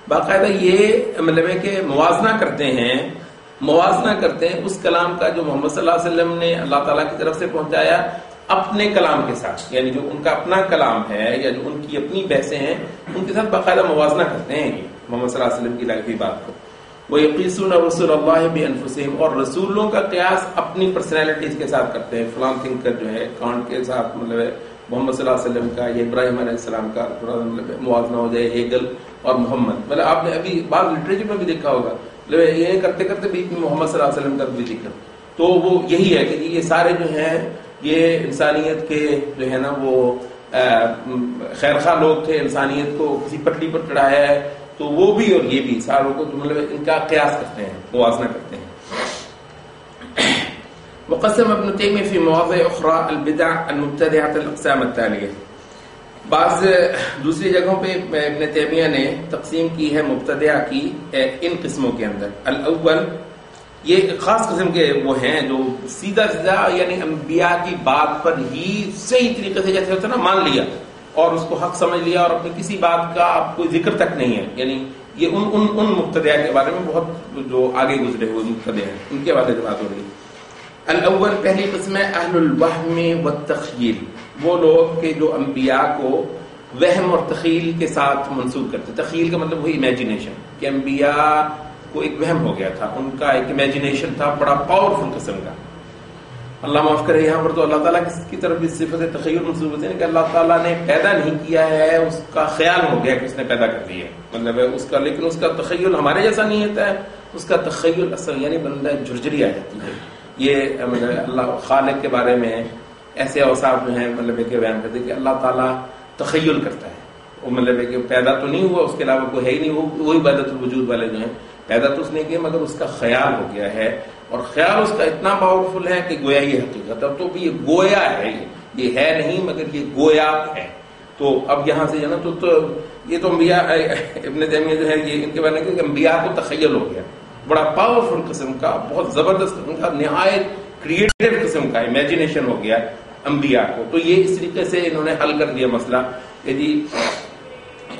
باقاعدہ یہ مطلب ہے کہ موازنہ کرتے ہیں اس کلام کا جو محمد صلی اللہ علیہ وسلم نے اللہ تعالیٰ کی طرف سے پہنچایا اپنے کلام کے ساتھ، یعنی جو ان کا اپنا کلام ہے یا جو ان کی اپنی بحثیں ہیں ان کے ساتھ باقاعدہ موازنہ کرتے ہیں یہ محمد صلی اللہ علیہ وسلم کی لائی ہوئی بات کو. وَيَقِيسُونَ رُسُولَ اللَّهِ بِأَنفُسِهِمْ، اور رسولوں کا قیاس اپنی پرسنالٹیز کے ساتھ کرتے ہیں. فلان تھنکر جو ہے کانٹ کے ساتھ مطلب ہے محمد صلی اللہ علیہ وسلم کا یا ابراہیم علیہ السلام کا تھوڑا مطلب موازنہ ہو جائے. ہیگل اور محمد، مطلب آپ نے ابھی بعض لٹریچر میں بھی دیکھا ہوگا یہ کرتے کرتے بیچ میں محمد صلی اللہ علیہ وسلم کا بھی ذکر. تو وہ یہی ہے کہ یہ سارے جو ہیں یہ انسانیت کے جو ہے نا وہ خیرخواہ لوگ تھے، انسانیت کو کسی پٹڑی پر چڑھایا ہے، تو وہ بھی اور یہ بھی ساروں کو مطلب ان کا قیاس کرتے ہیں، موازنہ کرتے ہیں. وقسم ابن تیمیہ فی مواضع اخرى البدع المبتدعة الاقسام التالیہ. بعض دوسری جگہوں پہ ابن تیمیہ نے تقسیم کی ہے مبتدعہ کی ان قسموں کے اندر. الاول، یہ ایک خاص قسم کے وہ ہیں جو سیدھا یعنی انبیاء کی بات پر ہی صحیح طریقے سے جیسے ہوتا ہے نا مان لیا اور اس کو حق سمجھ لیا اور اپنی کسی بات کا آپ کوئی ذکر تک نہیں ہے. یعنی یہ ان مبتدعہ کے بارے میں بہت جو آگے گزرے ہوئے مبتدع ہیں ان کے بارے میں بات ہو رہی ہے. الاول، پہلی قسم ہے اہل الوہم والتخیل، وہ لوگ کہ جو انبیاء کو وہم اور تخیل کے ساتھ منسوب کرتے. تخیل کا مطلب وہی امیجنیشن، کہ انبیاء کو ایک وہم ہو گیا تھا، ان کا ایک امیجنیشن تھا بڑا پاورفل قسم کا. اللہ معاف کرے یہاں پر تو اللہ تعالیٰ کی طرف بھی صفت تخیل منسوب ہوتے ہیں کہ اللہ تعالیٰ نے پیدا نہیں کیا ہے، اس کا خیال ہو گیا کہ اس نے پیدا کر دیا ہے، مطلب ہے اس کا، لیکن اس کا تخیل ہمارے جیسا نہیں ہوتا ہے. اس کا تخیل اصل یعنی بندہ جھرجھری آ جاتی ہے. یہ اللہ خالق کے بارے میں ایسے اوصاف جو ہیں مطلب کہ بیان کرتے ہیں کہ اللہ تعالیٰ تخیل کرتا ہے. وہ مطلب ہے کہ پیدا تو نہیں ہوا، اس کے علاوہ کوئی ہے ہی نہیں، وہی وحدت الوجود والے جو ہیں پیدا تو اس نے کیا مگر اس کا خیال ہو گیا ہے، اور خیال اس کا اتنا پاورفل ہے کہ گویا یہ حقیقت. اب تو بھی یہ گویا ہے، یہ ہے نہیں مگر یہ گویا ہے. تو اب یہاں سے جو ہے نا تو یہ تو انبیاء ابن تیمیہ جو ہے یہ ان کے بارے میں کہ انبیاء کو تخیل ہو گیا، بڑا پاورفل قسم کا، بہت زبردست قسم کا، نہایت کریٹو قسم کا امیجنیشن ہو گیا انبیاء کو. تو یہ اس طریقے سے انہوں نے حل کر دیا مسئلہ کہ جی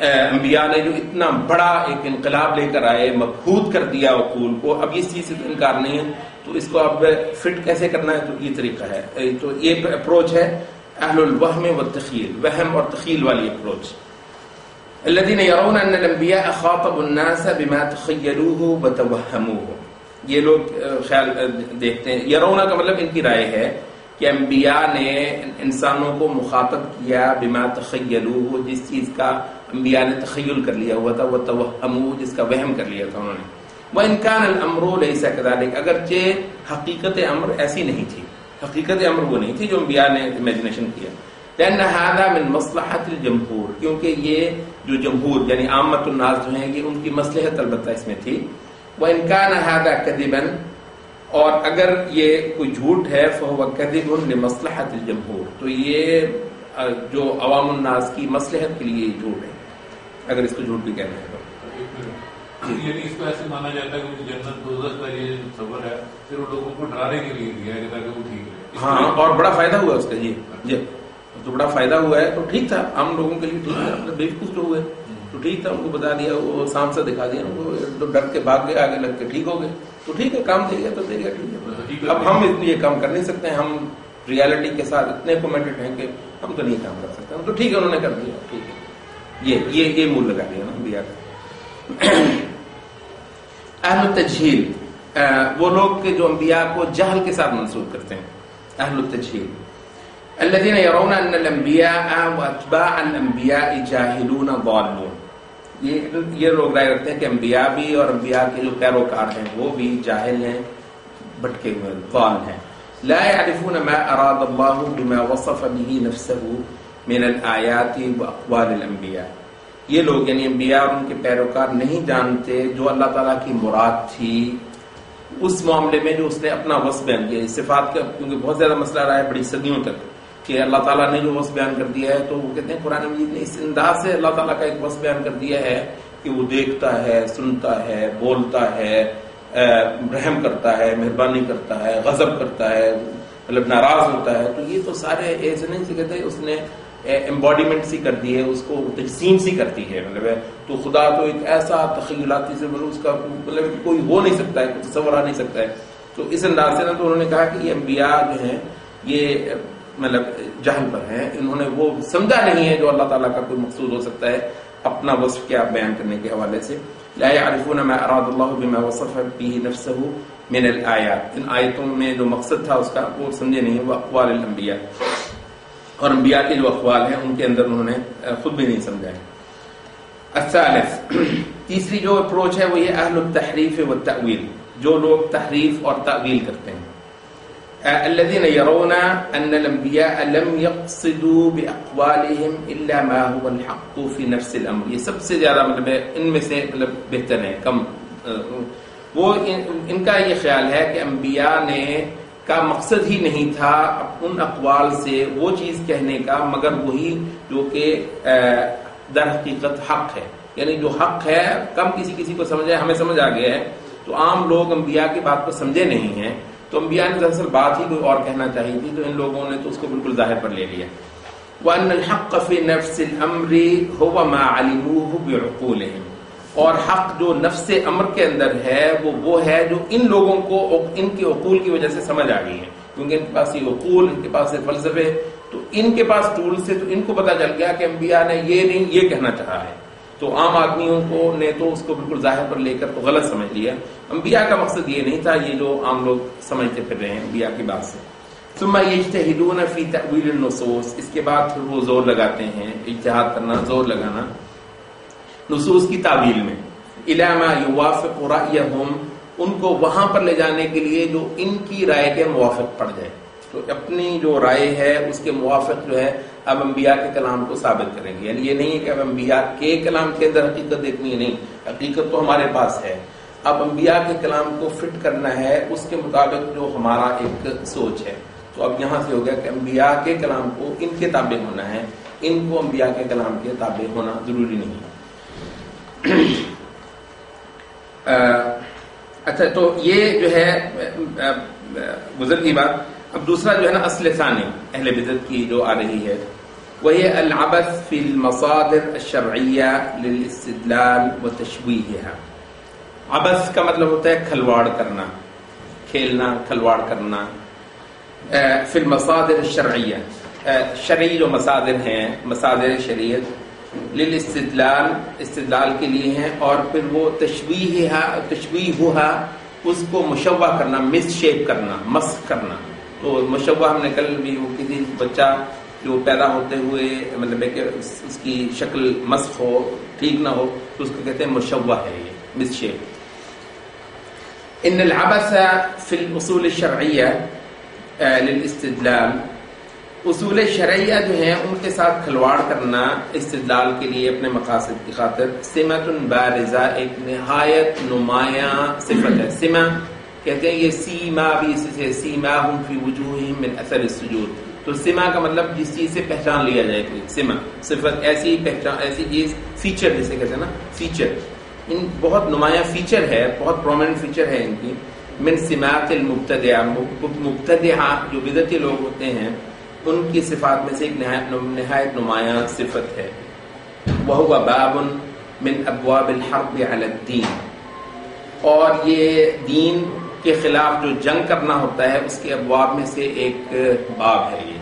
انبیاء نے جو اتنا بڑا ایک انقلاب لے کر آئے، مبہوت کر دیا عقول کو، اب اس چیز سے انکار نہیں ہے، تو اس کو اب فٹ کیسے کرنا ہے، تو یہ طریقہ ہے. تو یہ اپروچ ہے اہل الوہم والتخیل، وہم اور تخیل والی اپروچ. الذين يرون ان الانبياء خاطبوا الناس بما تخيلوه وتوهموه، یہ لوگ خیال دیکھتے ہیں. یرون کا مطلب ان کی رائے ہے کہ انبیاء نے انسانوں کو مخاطب کیا بما تخیلوه، جس چیز کا انبیاء نے تخیل کر لیا ہوا تھا، وتوهموه جس کا وہم کر لیا تھا انہوں نے. وان كان الامر ليس كذلك، اگرچہ حقیقت امر ایسی نہیں تھی، حقیقت امر وہ نہیں تھی جو انبیاء نے امیجنیشن کیا. لأن هذا من مصلحة الجمهور، کیونکہ یہ جو جمہور یعنی عامت الناس جو ہیں یہ ان کی مصلحت البتہ اس میں تھی. وإن كان هذا كذبا، اور اگر یہ کوئی جھوٹ ہے فهو كذب لمصلحة الجمهور، تو یہ جو عوام الناس کی مصلحت کے لیے جھوٹ ہے اگر اس کو جھوٹ بھی کہنا ہے تو. یعنی اس کو ایسے مانا جاتا ہے کہ جنت دوزخ کا یہ سفر ہے صرف لوگوں کو ڈرانے کے لیے دیا ہے تاکہ وہ ٹھیک رہے. ہاں، اور بڑا فائدہ ہوا اس کا. جی تو بڑا فائدہ ہوا ہے، تو ٹھیک تھا عام لوگوں کے لیے، ٹھیک تھا. مطلب بیوقوف جو ہوئے تو ٹھیک تھا، ان کو بتا دیا، وہ سانپ سے دکھا دیا، وہ ڈر کے بھاگ گئے، آگے لگ کے ٹھیک ہو گئے. تو ٹھیک ہے، کام دے گیا تو دے گیا، ٹھیک ہے. اب ہم یہ کام کر نہیں سکتے، ہم ریالٹی کے ساتھ اتنے کمیٹڈ ہیں کہ ہم تو نہیں کام کر سکتے، ہم تو ٹھیک ہے انہوں نے کر دیا، ٹھیک ہے، یہ مول لگا دیا نا انبیاء کا۔ اہل التجہیل، وہ لوگ کہ جو انبیاء کو جہل کے ساتھ منسوب کرتے ہیں، اہل التجہیل۔ الذين يرون ان الانبياء واتباع الانبياء جاهلون ضالون، یہ لوگ رائے رکھتے ہیں کہ انبیاء بھی اور انبیاء کے جو پیروکار ہیں وہ بھی جاہل ہیں، بھٹکے ہوئے ضال ہیں۔ لا يعرفون ما اراد الله بما وصف به نفسه من الآيات واقوال الانبیاء، یہ لوگ یعنی انبیاء اور ان کے پیروکار نہیں جانتے جو اللہ تعالیٰ کی مراد تھی اس معاملے میں جو اس نے اپنا وصف بیان کیا۔ صفات کا کیونکہ بہت زیادہ مسئلہ رہا ہے بڑی صدیوں تک کہ اللہ تعالیٰ نے جو وصف بیان کر دیا ہے، تو وہ کہتے ہیں قرآن مجید نے اس انداز سے اللہ تعالیٰ کا ایک وصف بیان کر دیا ہے کہ وہ دیکھتا ہے، سنتا ہے، بولتا ہے، رحم کرتا ہے، مہربانی کرتا ہے، غضب کرتا ہے، مطلب ناراض ہوتا ہے۔ تو یہ تو سارے ایسے نہیں سے کہتے اس نے امباڈیمنٹ سی کر دی ہے، اس کو تجسیم سی کرتی ہے، مطلب تو خدا تو ایک ایسا تخیلاتی سے مطلب اس کا مطلب کوئی ہو نہیں سکتا ہے، کوئی تصور آ نہیں سکتا ہے۔ تو اس انداز سے نا تو انہوں نے کہا کہ یہ انبیاء جو ہیں یہ مطلب جہل پر ہیں، انہوں نے وہ سمجھا نہیں ہے جو اللہ تعالیٰ کا کوئی مقصود ہو سکتا ہے اپنا وصف کیا بیان کرنے کے حوالے سے۔ لا يعرفون ما اراد الله بما وصف به نفسه من الآیات، ان آیتوں میں جو مقصد تھا اس کا وہ سمجھے نہیں، وہ اقوال الانبیاء، اور انبیاء کے جو اقوال ہیں ان کے اندر انہوں نے خود بھی نہیں سمجھا ہے۔ الثالث، تیسری جو اپروچ ہے وہ یہ اہل التحریف والتأویل، جو لوگ تحریف اور تعویل کرتے ہیں۔ الذين يرون ان الانبياء لم يقصدوا باقوالهم الا ما هو الحق في نفس الامر، یہ سب سے زیادہ مطلب ان میں سے مطلب بہتر ہے، کم وہ ان کا یہ خیال ہے کہ انبیاء نے کا مقصد ہی نہیں تھا ان اقوال سے وہ چیز کہنے کا مگر وہی جو کہ در حقیقت حق ہے، یعنی جو حق ہے کم کسی کو سمجھ ہے، ہمیں سمجھ آ گیا ہے، تو عام لوگ انبیاء کی بات کو سمجھے نہیں ہیں، تو انبیاء نے دراصل بات ہی کوئی اور کہنا چاہیے تھی، تو ان لوگوں نے تو اس کو بالکل ظاہر پر لے لیا۔ وَأَنَّ الْحَقَّ فِي نَفْسِ الْأَمْرِ هُوَ مَا عَلِمُوهُ بِعُقُولِهِمْ، اور حق جو نفس امر کے اندر ہے وہ ہے جو ان لوگوں کو ان کے عقول کی وجہ سے سمجھ آ گئی ہے، کیونکہ ان کے پاس یہ عقول، ان کے پاس یہ فلسفے، تو ان کے پاس ٹول سے تو ان کو پتہ چل گیا کہ انبیاء نے یہ نہیں یہ کہنا چاہا ہے، تو عام آدمیوں کو نے تو اس کو بالکل ظاہر پر لے کر تو غلط سمجھ لیا۔ انبیاء کا مقصد یہ نہیں تھا، یہ جو عام لوگ سمجھتے پھر رہے ہیں انبیاء کی بات سے۔ ثم یجتہدون فی تأویل النصوص، اس کے بعد پھر وہ زور لگاتے ہیں، اجتہاد کرنا، زور لگانا نصوص کی تعویل میں، الی ما یوافق رأیہم، ان کو وہاں پر لے جانے کے لیے جو ان کی رائے کے موافق پڑ جائے، تو اپنی جو رائے ہے اس کے موافق جو ہے اب انبیاء کے کلام کو ثابت کریں گے، یعنی یہ نہیں ہے کہ اب انبیاء کے کلام کے اندر حقیقت دیکھنی ہے، نہیں، حقیقت تو ہمارے پاس ہے، اب انبیاء کے کلام کو فٹ کرنا ہے اس کے مطابق جو ہمارا ایک سوچ ہے۔ تو اب یہاں سے ہو گیا کہ انبیاء کے کلام کو ان کے تابع ہونا ہے، ان کو انبیاء کے کلام کے تابع ہونا ضروری نہیں۔ اچھا، تو یہ جو ہے گزر کی بات۔ اب دوسرا جو ہے نا اصل ثانی اہل بدعت کی جو آ رہی ہے وہ یہ العبث فی المصادر الشرعیہ للاستدلال وتشبیہها۔ عبث کا مطلب ہوتا ہے کھلواڑ کرنا، کھیلنا، کھلواڑ کرنا۔ فی المصادر الشرعیہ، شرعی جو مصادر ہیں، مصادر شریعت، للاستدلال، استدلال کے لیے ہیں، اور پھر وہ تشبیہها، اس کو مشوہ کرنا، مس شیپ کرنا، مسخ کرنا۔ تو مشوہ ہم نے کل بھی وہ کسی بچہ جو پیدا ہوتے ہوئے مطلب ہے کہ اس کی شکل مسخ ہو، ٹھیک نہ ہو، تو اس کو کہتے ہیں مشوہ ہے، یہ مس شیپ۔ ان العبث فی الاصول الشرعیہ للاستدلال، اصول شرعیہ جو ہیں ان کے ساتھ کھلواڑ کرنا استدلال کے لیے اپنے مقاصد کی خاطر، سمت بارزہ، ایک نہایت نمایاں صفت ہے۔ سمہ کہتے ہیں یہ سیما بھی اسی سے، سیماہم فی وجوہہم من اثر السجود، تو سمہ کا مطلب جس چیز سے پہچان لیا جائے کوئی، سمہ صفت، ایسی پہچان، ایسی چیز، فیچر جسے کہتے ہیں نا، فیچر، ان بہت نمایاں فیچر ہے، بہت پرومیننٹ فیچر ہے ان کی۔ من سمات المبتدعہ، مبتدعہ جو بدعتی لوگ ہوتے ہیں ان کی صفات میں سے ایک نہایت نمایاں صفت ہے۔ وَهُوَ بَابٌ مِّنْ أَبْوَابِ الْحَرْبِ عَلَى الدِّينِ، اور یہ دین کے خلاف جو جنگ کرنا ہوتا ہے اس کے ابواب میں سے ایک باب ہے یہ۔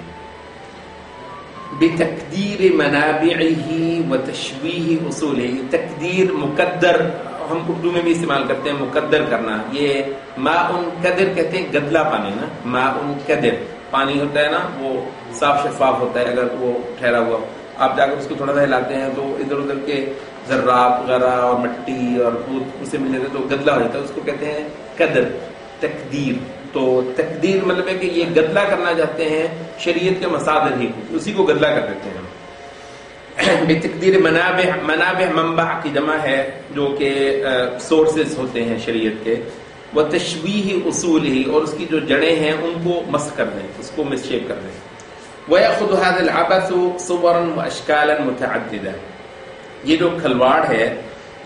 بتقدیر منابعه وتشویہ اصولہ. تقدیر مقدر ہم اردو میں بھی استعمال کرتے ہیں، مقدر کرنا. یہ ماء قدر کہتے ہیں گدلا پانی نا. ماء قدر پانی ہوتا ہے نا، وہ صاف شفاف ہوتا ہے. اگر وہ ٹھہرا ہوا آپ جا کر اس کو تھوڑا سا ہلاتے ہیں تو ادھر ادھر کے ذرات وغیرہ اور مٹی اور اسے مل جاتے ہیں تو گدلا ہو جاتا ہے. اس کو کہتے ہیں قدر. تقدیر تو تقدیر مطلب ہے کہ یہ گدلا کرنا چاہتے ہیں شریعت کے مصادر ہی، اسی کو گدلا کر دیتے ہیں. بتقدیر منابع، منابع منبع کی جمع ہے جو کہ سورسز ہوتے ہیں شریعت کے. وہ تشویہ اصول ہی، اور اس کی جو جڑیں ہیں ان کو مسح کر دیں، اس کو مس شیپ کر دیں. وَيَأْخُذُ هَذَا الْعَبَثُ صُوَرًا وَأَشْكَالًا مُتَعَدِّدًا. یہ جو کھلواڑ ہے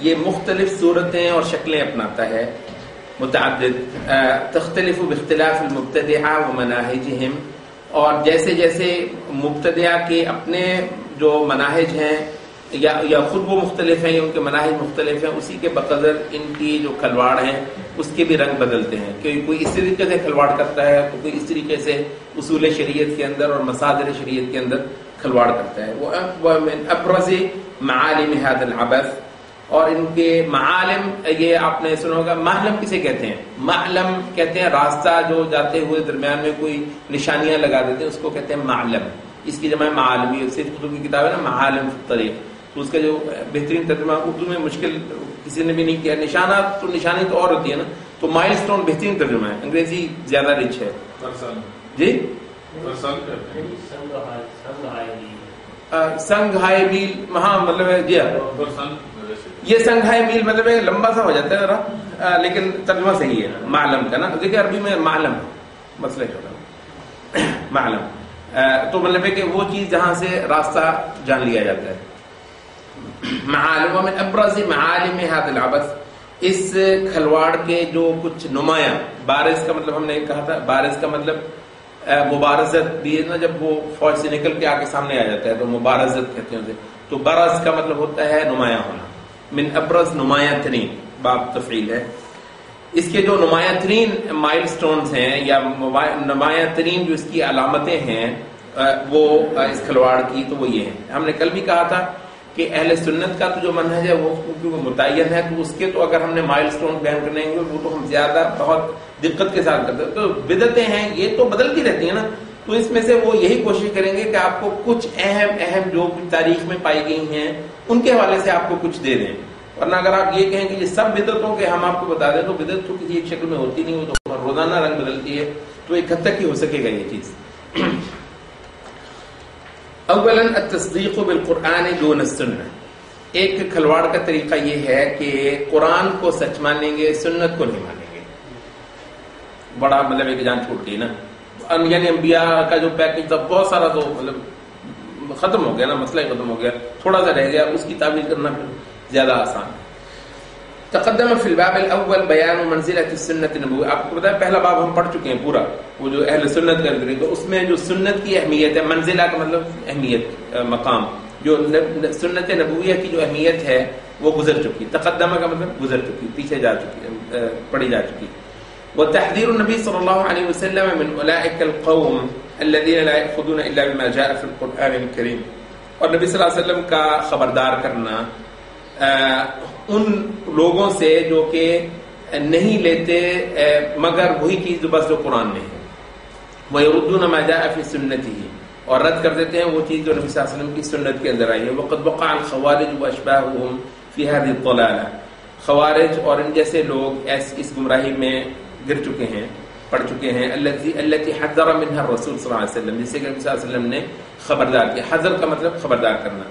یہ مختلف صورتیں اور شکلیں اپناتا ہے. متعدد تختلف باختلاف المبتدعہ ومناہجہم، اور جیسے جیسے مبتدعہ کے اپنے جو مناہج ہیں یا خود وہ مختلف ہیں یا ان کے مناہج مختلف ہیں، اسی کے بقدر ان کی جو کھلواڑ ہیں اس کے بھی رنگ بدلتے ہیں. کہ کوئی اس طریقے سے کھلواڑ کرتا ہے تو کوئی اس طریقے سے اصول شریعت کے اندر اور مصادر شریعت کے اندر کھلواڑ کرتا ہے. وہ من ابرز معالم هذا العبث، اور ان کے معالم یہ آپ نے سنا ہوگا. معلم کسے کہتے ہیں؟ معلم کہتے ہیں راستہ جو جاتے ہوئے درمیان میں کوئی نشانیاں لگا دیتے ہیں، اس کو کہتے ہیں معلم. اس کی جمع معالمی. سید قطب کی کتاب ہے نا معالم فی الطریق، تو اس کا جو بہترین ترجمہ اردو میں مشکل کسی نے بھی نہیں کیا. نشانات تو نشانی تو اور ہوتی ہے نا، تو مائل سٹون بہترین ترجمہ ہے. انگریزی زیادہ رچ ہے. جی سنگ ہائی میل، ہاں مطلب ہے جی یہ سنگ ہائی میل مطلب ہے لمبا سا ہو جاتا ہے ذرا، لیکن ترجمہ صحیح ہے معلم کا نا. دیکھیں عربی میں معلم مسئلہ چھوٹا معلم تو مطلب ہے کہ وہ چیز جہاں سے راستہ جان لیا جاتا ہے. معالم من ابرز معالم هذا العبث، اس کھلواڑ کے جو کچھ نمایاں. بارز کا مطلب ہم نے کہا تھا، بارز کا مطلب مبارزت بھی ہے نا، جب وہ فوج سے نکل کے آگے سامنے آ جاتا ہے تو مبارزت کہتے ہیں اسے. تو برز کا مطلب ہوتا ہے نمایاں ہونا. من ابرز نمایاں ترین، باب تفعیل ہے. اس کے جو نمایاں ترین مائل سٹونز ہیں یا نمایاں ترین جو اس کی علامتیں ہیں وہ اس کھلواڑ کی، تو وہ یہ ہیں. ہم نے کل بھی کہا تھا کہ اہل سنت کا تو جو منہج ہے وہ کیونکہ متعین ہے، تو اس کے تو اگر ہم نے مائل سٹون بیان کرنے ہیں وہ تو ہم زیادہ بہت دقت کے ساتھ کرتے ہیں. تو بدعتیں ہیں یہ تو بدلتی رہتی ہیں نا، تو اس میں سے وہ یہی کوشش کریں گے کہ آپ کو کچھ اہم جو تاریخ میں پائی گئی ہیں ان کے حوالے سے آپ کو کچھ دے دیں. ورنہ اگر آپ یہ کہیں کہ یہ سب بدعتوں کے ہم آپ کو بتا دیں تو بدعت تو کسی ایک شکل میں ہوتی نہیں، وہ تو روزانہ رنگ بدلتی ہے، تو ایک حد تک ہی ہو سکے گا یہ چیز. اولا التصدیق بالقرآن دون السنہ. ایک کھلواڑ کا طریقہ یہ ہے کہ قرآن کو سچ مانیں گے، سنت کو نہیں مانیں گے. بڑا مطلب ایک جان چھوٹ گئی نا، یعنی انبیاء کا جو پیکج تھا بہت سارا تو مطلب ختم ہو گیا نا، مسئلہ ختم ہو گیا، تھوڑا سا رہ گیا، اس کی تعبیر کرنا زیادہ آسان ہے. تقدم فی الباب الاول بیان منزلۃ السنت النبوی. آپ کو پتا ہے پہلا باب ہم پڑھ چکے ہیں پورا، وہ جو اہل سنت کا ذکر ہے، تو اس میں جو سنت کی اہمیت ہے، منزلہ کا مطلب اہمیت، مقام، جو سنت نبویہ کی جو اہمیت ہے وہ گزر چکی. تقدمہ کا مطلب گزر چکی، پیچھے جا چکی، پڑھی جا چکی. وتحذير النبي صلى الله عليه وسلم من اولئك القوم الذين لا يأخذون الا بما جاء في القرآن الكريم. اور نبی صلی اللہ علیہ وسلم کا خبردار کرنا ان لوگوں سے جو کہ نہیں لیتے مگر وہی چیز جو بس جو قرآن میں ہے. ويردون ما جاء في سنته، اور رد کر دیتے ہیں وہ چیز جو نبی صلی اللہ علیہ وسلم کی سنت کے اندر آئی ہے. وقد وقع الخوارج واشباههم في هذه الضلاله. خوارج اور ان جیسے لوگ اس گمراہی میں گر چکے ہیں، پڑ چکے ہیں. التي حذر منها الرسول صلی اللہ علیہ وسلم، جس سے کہ نبی صلی اللہ علیہ وسلم نے خبردار کیا. حذر کا مطلب خبردار کرنا.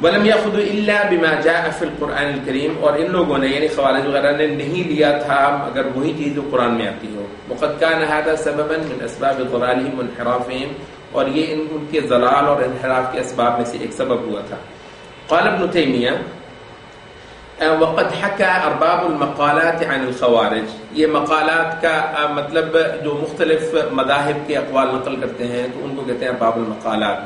ولم يأخذوا الا بما جاء في القرآن الكريم، اور ان لوگوں نے یعنی خوارج وغیرہ نے نہیں لیا تھا مگر وہی چیز جو قرآن میں آتی ہو. وقد كان هذا سببا من اسباب ضلالهم وانحرافهم، اور یہ ان کے ضلال اور انحراف کے اسباب میں سے ایک سبب ہوا تھا. قال ابن تیمیہ وقد حكى ارباب المقالات عن الخوارج. یہ مقالات کا مطلب جو مختلف مذاہب کے اقوال نقل کرتے ہیں تو ان کو کہتے ہیں ارباب المقالات.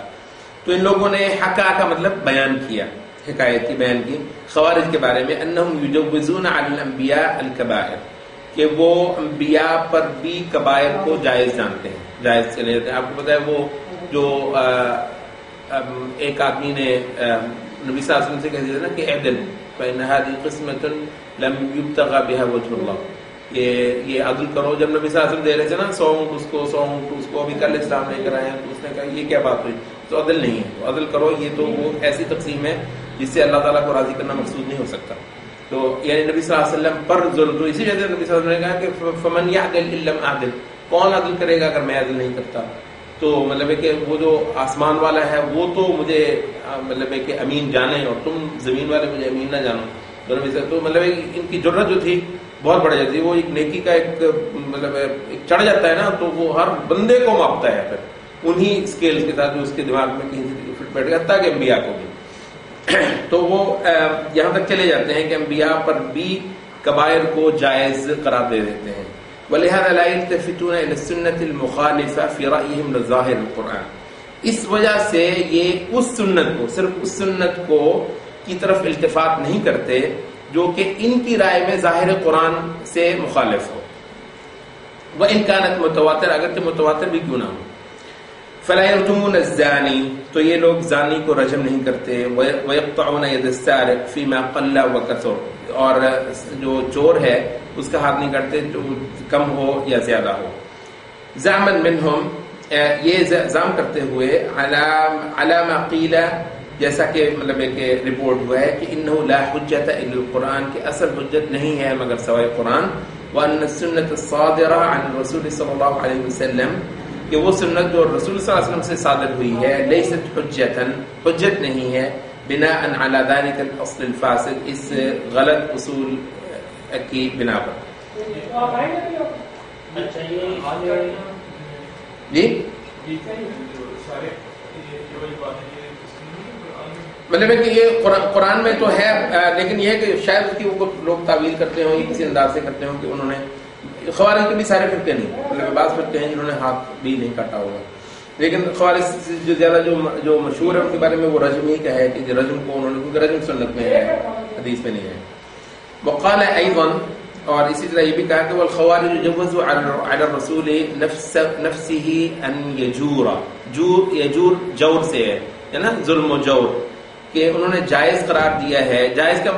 تو ان لوگوں نے حکا کا مطلب بیان کیا، حکایت کی بیان کی خوارج کے بارے میں. انہم یجوزون علی الانبیاء الکبائر، کہ وہ انبیاء پر بھی کبائر کو جائز جانتے ہیں، جائز چلے جاتے ہیں. آپ کو پتہ ہے وہ جو ایک آدمی نے نبی صلی اللہ علیہ وسلم سے کہہ دیا نا کہ اعدل فإن هذه قسمة لم يبتغى بها وجه الله، یہ عدل کرو. جب نبی صلی اللہ علیہ وسلم دے رہے تھے نا 100 اونٹ اس کو 100 اونٹ اس کو، ابھی کل اسلام نہیں کرائے ہیں، تو اس نے کہا یہ کیا بات ہوئی، تو عدل نہیں ہے، تو عدل کرو. یہ تو وہ ایسی تقسیم ہے جس سے اللہ تعالیٰ کو راضی کرنا مقصود نہیں ہو سکتا. تو یعنی نبی صلی اللہ علیہ وسلم پر ظلم، تو اسی وجہ سے نبی صلی اللہ علیہ وسلم نے کہا کہ فمن یعدل ان لم اعدل، کون عدل کرے گا اگر میں عدل نہیں کرتا. تو مطلب ہے کہ وہ جو آسمان والا ہے وہ تو مجھے مطلب ہے کہ امین جانے، اور تم زمین والے مجھے امین نہ جانو. تو نبی صلی اللہ علیہ وسلم تو مطلب ان کی جرت جو تھی بہت بڑھ جاتی ہے. وہ ایک نیکی کا ایک مطلب ایک چڑھ جاتا ہے نا، تو وہ ہر بندے کو ماپتا ہے پھر انہی اسکیل کے ساتھ جو اس کے دماغ میں کہیں سے فٹ بیٹھ گیا، حتیٰ کہ انبیاء کو بھی. تو وہ یہاں تک چلے جاتے ہیں کہ انبیاء پر بھی کبائر کو جائز قرار دے دیتے ہیں. وَلِهَذَا لَا يَلْتَفِتُونَ إِلَى السُّنَّةِ الْمُخَالِفَةِ فِي رَأْيِهِمْ لِظَاهِرِ الْقُرْآنِ، اس وجہ سے یہ اس سنت کو، صرف اس سنت کو کی طرف التفات نہیں کرتے جو کہ ان کی رائے میں ظاہر قرآن سے مخالف ہو. وَإِنْ كَانَتْ مُتَوَاتِرَ، اگرچہ متواتر بھی کیوں نہ ہو. فَلَا يَرْجُمُونَ الزَّانِي، تو یہ لوگ زانی کو رجم نہیں کرتے. وَيَقْطَعُونَ يَدَ السَّارِقِ فِيمَا قَلَّ وَكَثُرَ، اور جو چور ہے اس کا ہاتھ نہیں کاٹتے جو کم ہو یا زیادہ ہو. زعما منہم، یہ زعم کرتے ہوئے علی ما قیل، جیسا کہ مطلب کہ رپورٹ ہوا ہے کہ انہ لا حجت الا القرآن، کہ اصل حجت نہیں ہے مگر سوائے قرآن. وان السنت الصادرہ عن الرسول صلی اللہ علیہ وسلم، کہ وہ سنت جو رسول صلی اللہ علیہ وسلم سے صادر ہوئی ہے، لیست حجتا، حجت نہیں ہے، بناء علی ذلك الاصل الفاسد، اس غلط اصول کی بنا پر. جی مطلب ہے کہ یہ قرآن میں تو ہے، لیکن یہ ہے کہ شاید اس کی وہ لوگ تعویل کرتے ہوں، کسی انداز سے کرتے ہوں کہ انہوں نے، خوارج کے بھی سارے فرقے نہیں، مطلب بعض فرقے ہیں جنہوں نے ہاتھ بھی نہیں کاٹا ہوگا، لیکن خوارج جو زیادہ جو مشہور ہے ان کے بارے میں وہ رجم ہی کا ہے کہ رجم کو انہوں نے، کیونکہ رجم سنت میں ہے، حدیث میں نہیں ہے. وقال ایضا، اور اسی طرح یہ بھی کہا کہ والخوارج جوزوا علی الرسول نفسه ان یجور، یجور جور سے ہے نا، ظلم و جور، کہ انہوں نے جائز قرار دیا ہے. جائز کا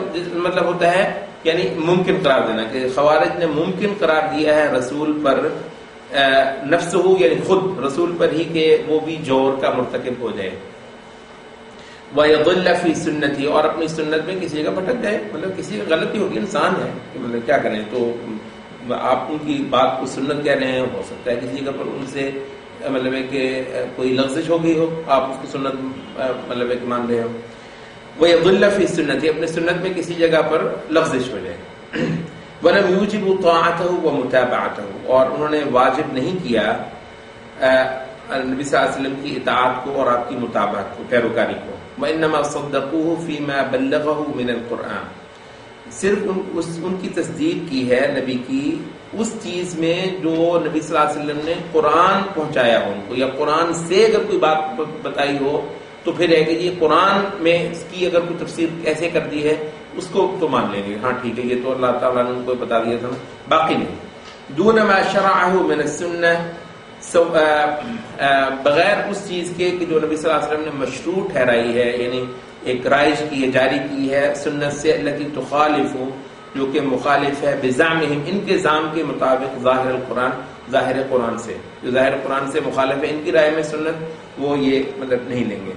مطلب ہوتا ہے یعنی ممکن قرار دینا، کہ خوارج نے ممکن قرار دیا ہے رسول پر نفسہ، یعنی خود رسول پر ہی، کہ وہ بھی جور کا مرتکب ہو جائے. وَيَضِلَّ فِي سُنَّتِهِ، اور اپنی سنت میں کسی جگہ بھٹک جائے، مطلب کسی کی غلطی ہوگی، انسان ہے، مطلب کیا کریں. تو آپ ان کی بات کو سنت کہہ رہے ہیں، ہو سکتا ہے کسی جگہ پر ان سے مطلب ہے کہ کوئی لغزش ہو گئی ہو، آپ اس کو سنت مطلب ہے کہ مان رہے ہو. وَيَضِلَّ فِي سُنَّتِهِ، اپنے سنت میں کسی جگہ پر لغزش ہو جائے. وَلَمْ يُوجِبُ طَاعَتَهُ وَمُتَابَعَتَهُ، اور انہوں نے واجب نہیں کیا نبی صلی اللہ علیہ وسلم کی اطاعت کو اور آپ کی مطابقت کو، پیروکاری کو. وَإِنَّمَا صَدَّقُوهُ فِي مَا بَلَّغَهُ مِنَ الْقُرْآنِ، صرف ان کی تصدیق کی ہے نبی کی اس چیز میں جو نبی صلی اللہ علیہ وسلم نے قرآن پہنچایا ہو ان کو، یا قرآن سے اگر کوئی بات بتائی ہو تو پھر ہے کہ یہ قرآن میں اس کی اگر کوئی تفسیر ایسے کر دی ہے اس کو تو مان لیں گے، ہاں ٹھیک ہے یہ تو اللہ تعالیٰ نے ان کو بتا دیا تھا، باقی نہیں. دون ما شرعه من السنہ، بغیر اس چیز کے کہ جو نبی صلی اللہ علیہ وسلم نے مشروع ٹھہرائی ہے، یعنی ایک رائج کی ہے، جاری کی ہے، سنت سے، التي تخالف، جو کہ مخالف ہے، بزعمہم، ان کے زعم کے مطابق، ظاہر القرآن، ظاہر قرآن سے، جو ظاہر قرآن سے مخالف ہے ان کی رائے میں سنت، وہ یہ مطلب نہیں لیں گے.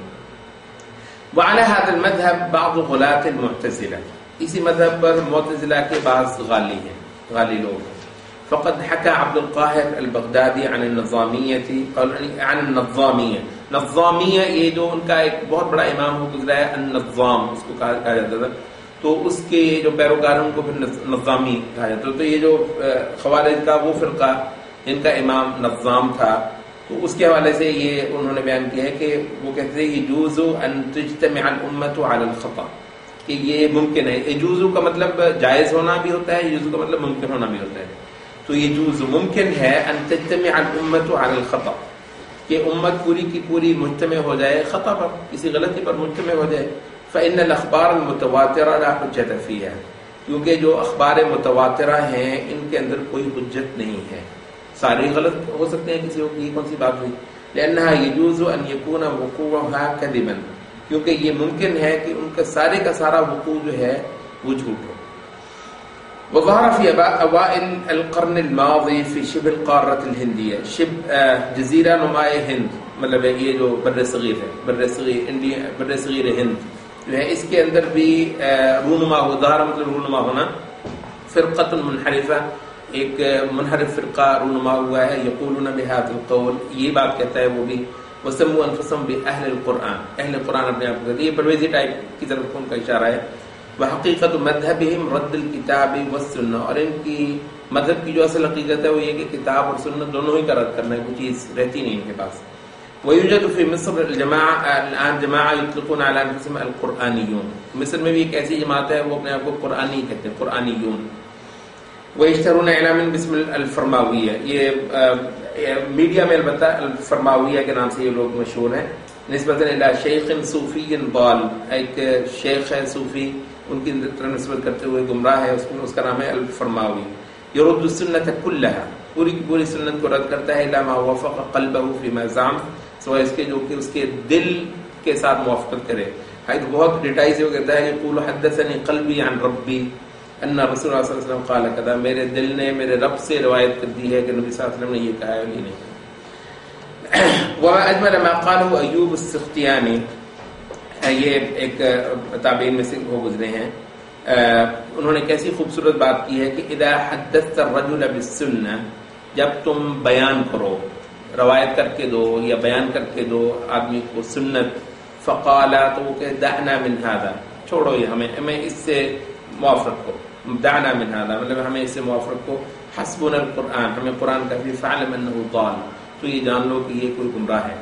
وعلى هذا المذهب بعض غلاة المعتزلة، اسی مذہب پر معتزلہ کے بعض غالی ہیں، غالی لوگ ہیں. فقد حكى عبد القاهر البغدادي عن النظامیة، عن النظامیة، نظامیہ یہ جو ان کا ایک بہت بڑا امام ہو گزرا ہے، النظام اس کو کہا جاتا تھا، تو اس کے جو پیروکار ہیں ان کو پھر نظامی کہا جاتا ہے. تو یہ جو خوارج کا وہ فرقہ جن کا امام نظام تھا، تو اس کے حوالے سے یہ انہوں نے بیان کیا ہے کہ وہ کہتے ہیں یجوز ان تجتمع الامۃ علی الخطا، کہ یہ ممکن ہے. یجوز کا مطلب جائز ہونا بھی ہوتا ہے، یجوز کا مطلب ممکن ہونا بھی ہوتا ہے. تو یجوز ممکن ہے، ان تجتمع الامۃ علی الخطا، کہ امت پوری کی پوری مجتمع ہو جائے خطا پر، کسی غلطی پر مجتمع ہو جائے. فإن الأخبار المتواترة لا حجت فيها، کیونکہ جو اخبار متواترہ ہیں ان کے اندر کوئی حجت نہیں ہے، سارے غلط ہو سکتے ہیں کسی کو، یہ کون سی بات ہوئی. لأنها يجوز أن يكون وقوعها كذبا، کیونکہ یہ ممکن ہے کہ ان کا سارے کا سارا وقوع جو ہے وہ جھوٹ ہو. وظهر في أوائل القرن الماضي في شبه القارة الهندية، جزیرہ نما ہند، مطلب یہ جو بر صغیر ہے، بر صغیر ہند جو ہے، اس کے اندر بھی رونما ہو، ظاہر مطلب رونما ہونا، فرقۃ منحرفہ، ایک منحرف فرقہ رونما ہوا ہے، یقولون بهذا القول، یہ بات کہتا ہے وہ بھی، وسموا انفسهم باهل القرآن، اہل قرآن اپنے آپ کو کہتے ہیں. یہ پرویزی ٹائپ کی طرف ان کا اشارہ ہے. وحقیقت مذہبہم رد الکتاب والسنہ، اور ان کی مذہب کی جو اصل حقیقت ہے وہ یہ کہ کتاب اور سنت دونوں ہی کا رد کرنا ہے، کوئی چیز رہتی نہیں ان کے پاس. ويوجد في مصر الان جماعة يطلقون على انفسهم القرآنيون، مصر میں بھی ایک ایسی جماعت ہے وہ اپنے آپ کو قرآنی کہتے ہیں، قرآنیون. ويشترون اعلاما باسم الفرماویہ، یہ میڈیا میں البتہ الفرماویہ کے نام سے یہ لوگ مشہور ہیں، نسبت الى شیخ صوفی ضال، ایک شیخ ہے صوفی، ان کی طرف نسبت کرتے ہوئے گمراہ ہے، اس کا نام ہے الفرماوی. يرد السنة كلها، پوری کی پوری سنت کو رد کرتا ہے، الا ما وافق قلبه فيما زعم، سوائے اس کے جو کہ اس کے دل کے ساتھ موافقت کرے. حید بہت ڈیٹائی سے وہ کہتا ہے، يقول حدثني قلبي عن ربي ان رسول اللہ صلی اللہ علیہ وسلم قال كذا، میرے دل نے میرے رب سے روایت کر دی ہے کہ نبی صلی اللہ علیہ وسلم نے یہ کہا ہے اور یہ نہیں کہا. وما اجمل ما قاله ایوب السختیانی، یہ ایک تابعین میں سے وہ گزرے ہیں، انہوں نے کیسی خوبصورت بات کی ہے کہ اذا حدثت الرجل بالسنہ، جب تم بیان کرو، روایت کر کے دو یا بیان کر کے دو آدمی کو سنت، فقالا، تو وہ کہ دعنا من هذا، چھوڑو یہ ہمیں اس سے موافق کو، دعنا من هذا مطلب ہمیں اس سے موافق کو، حسبنا القرآن، ہمیں قرآن کا بھی، فعلم انه ضال، تو یہ جان لو کہ یہ کوئی گمراہ ہے.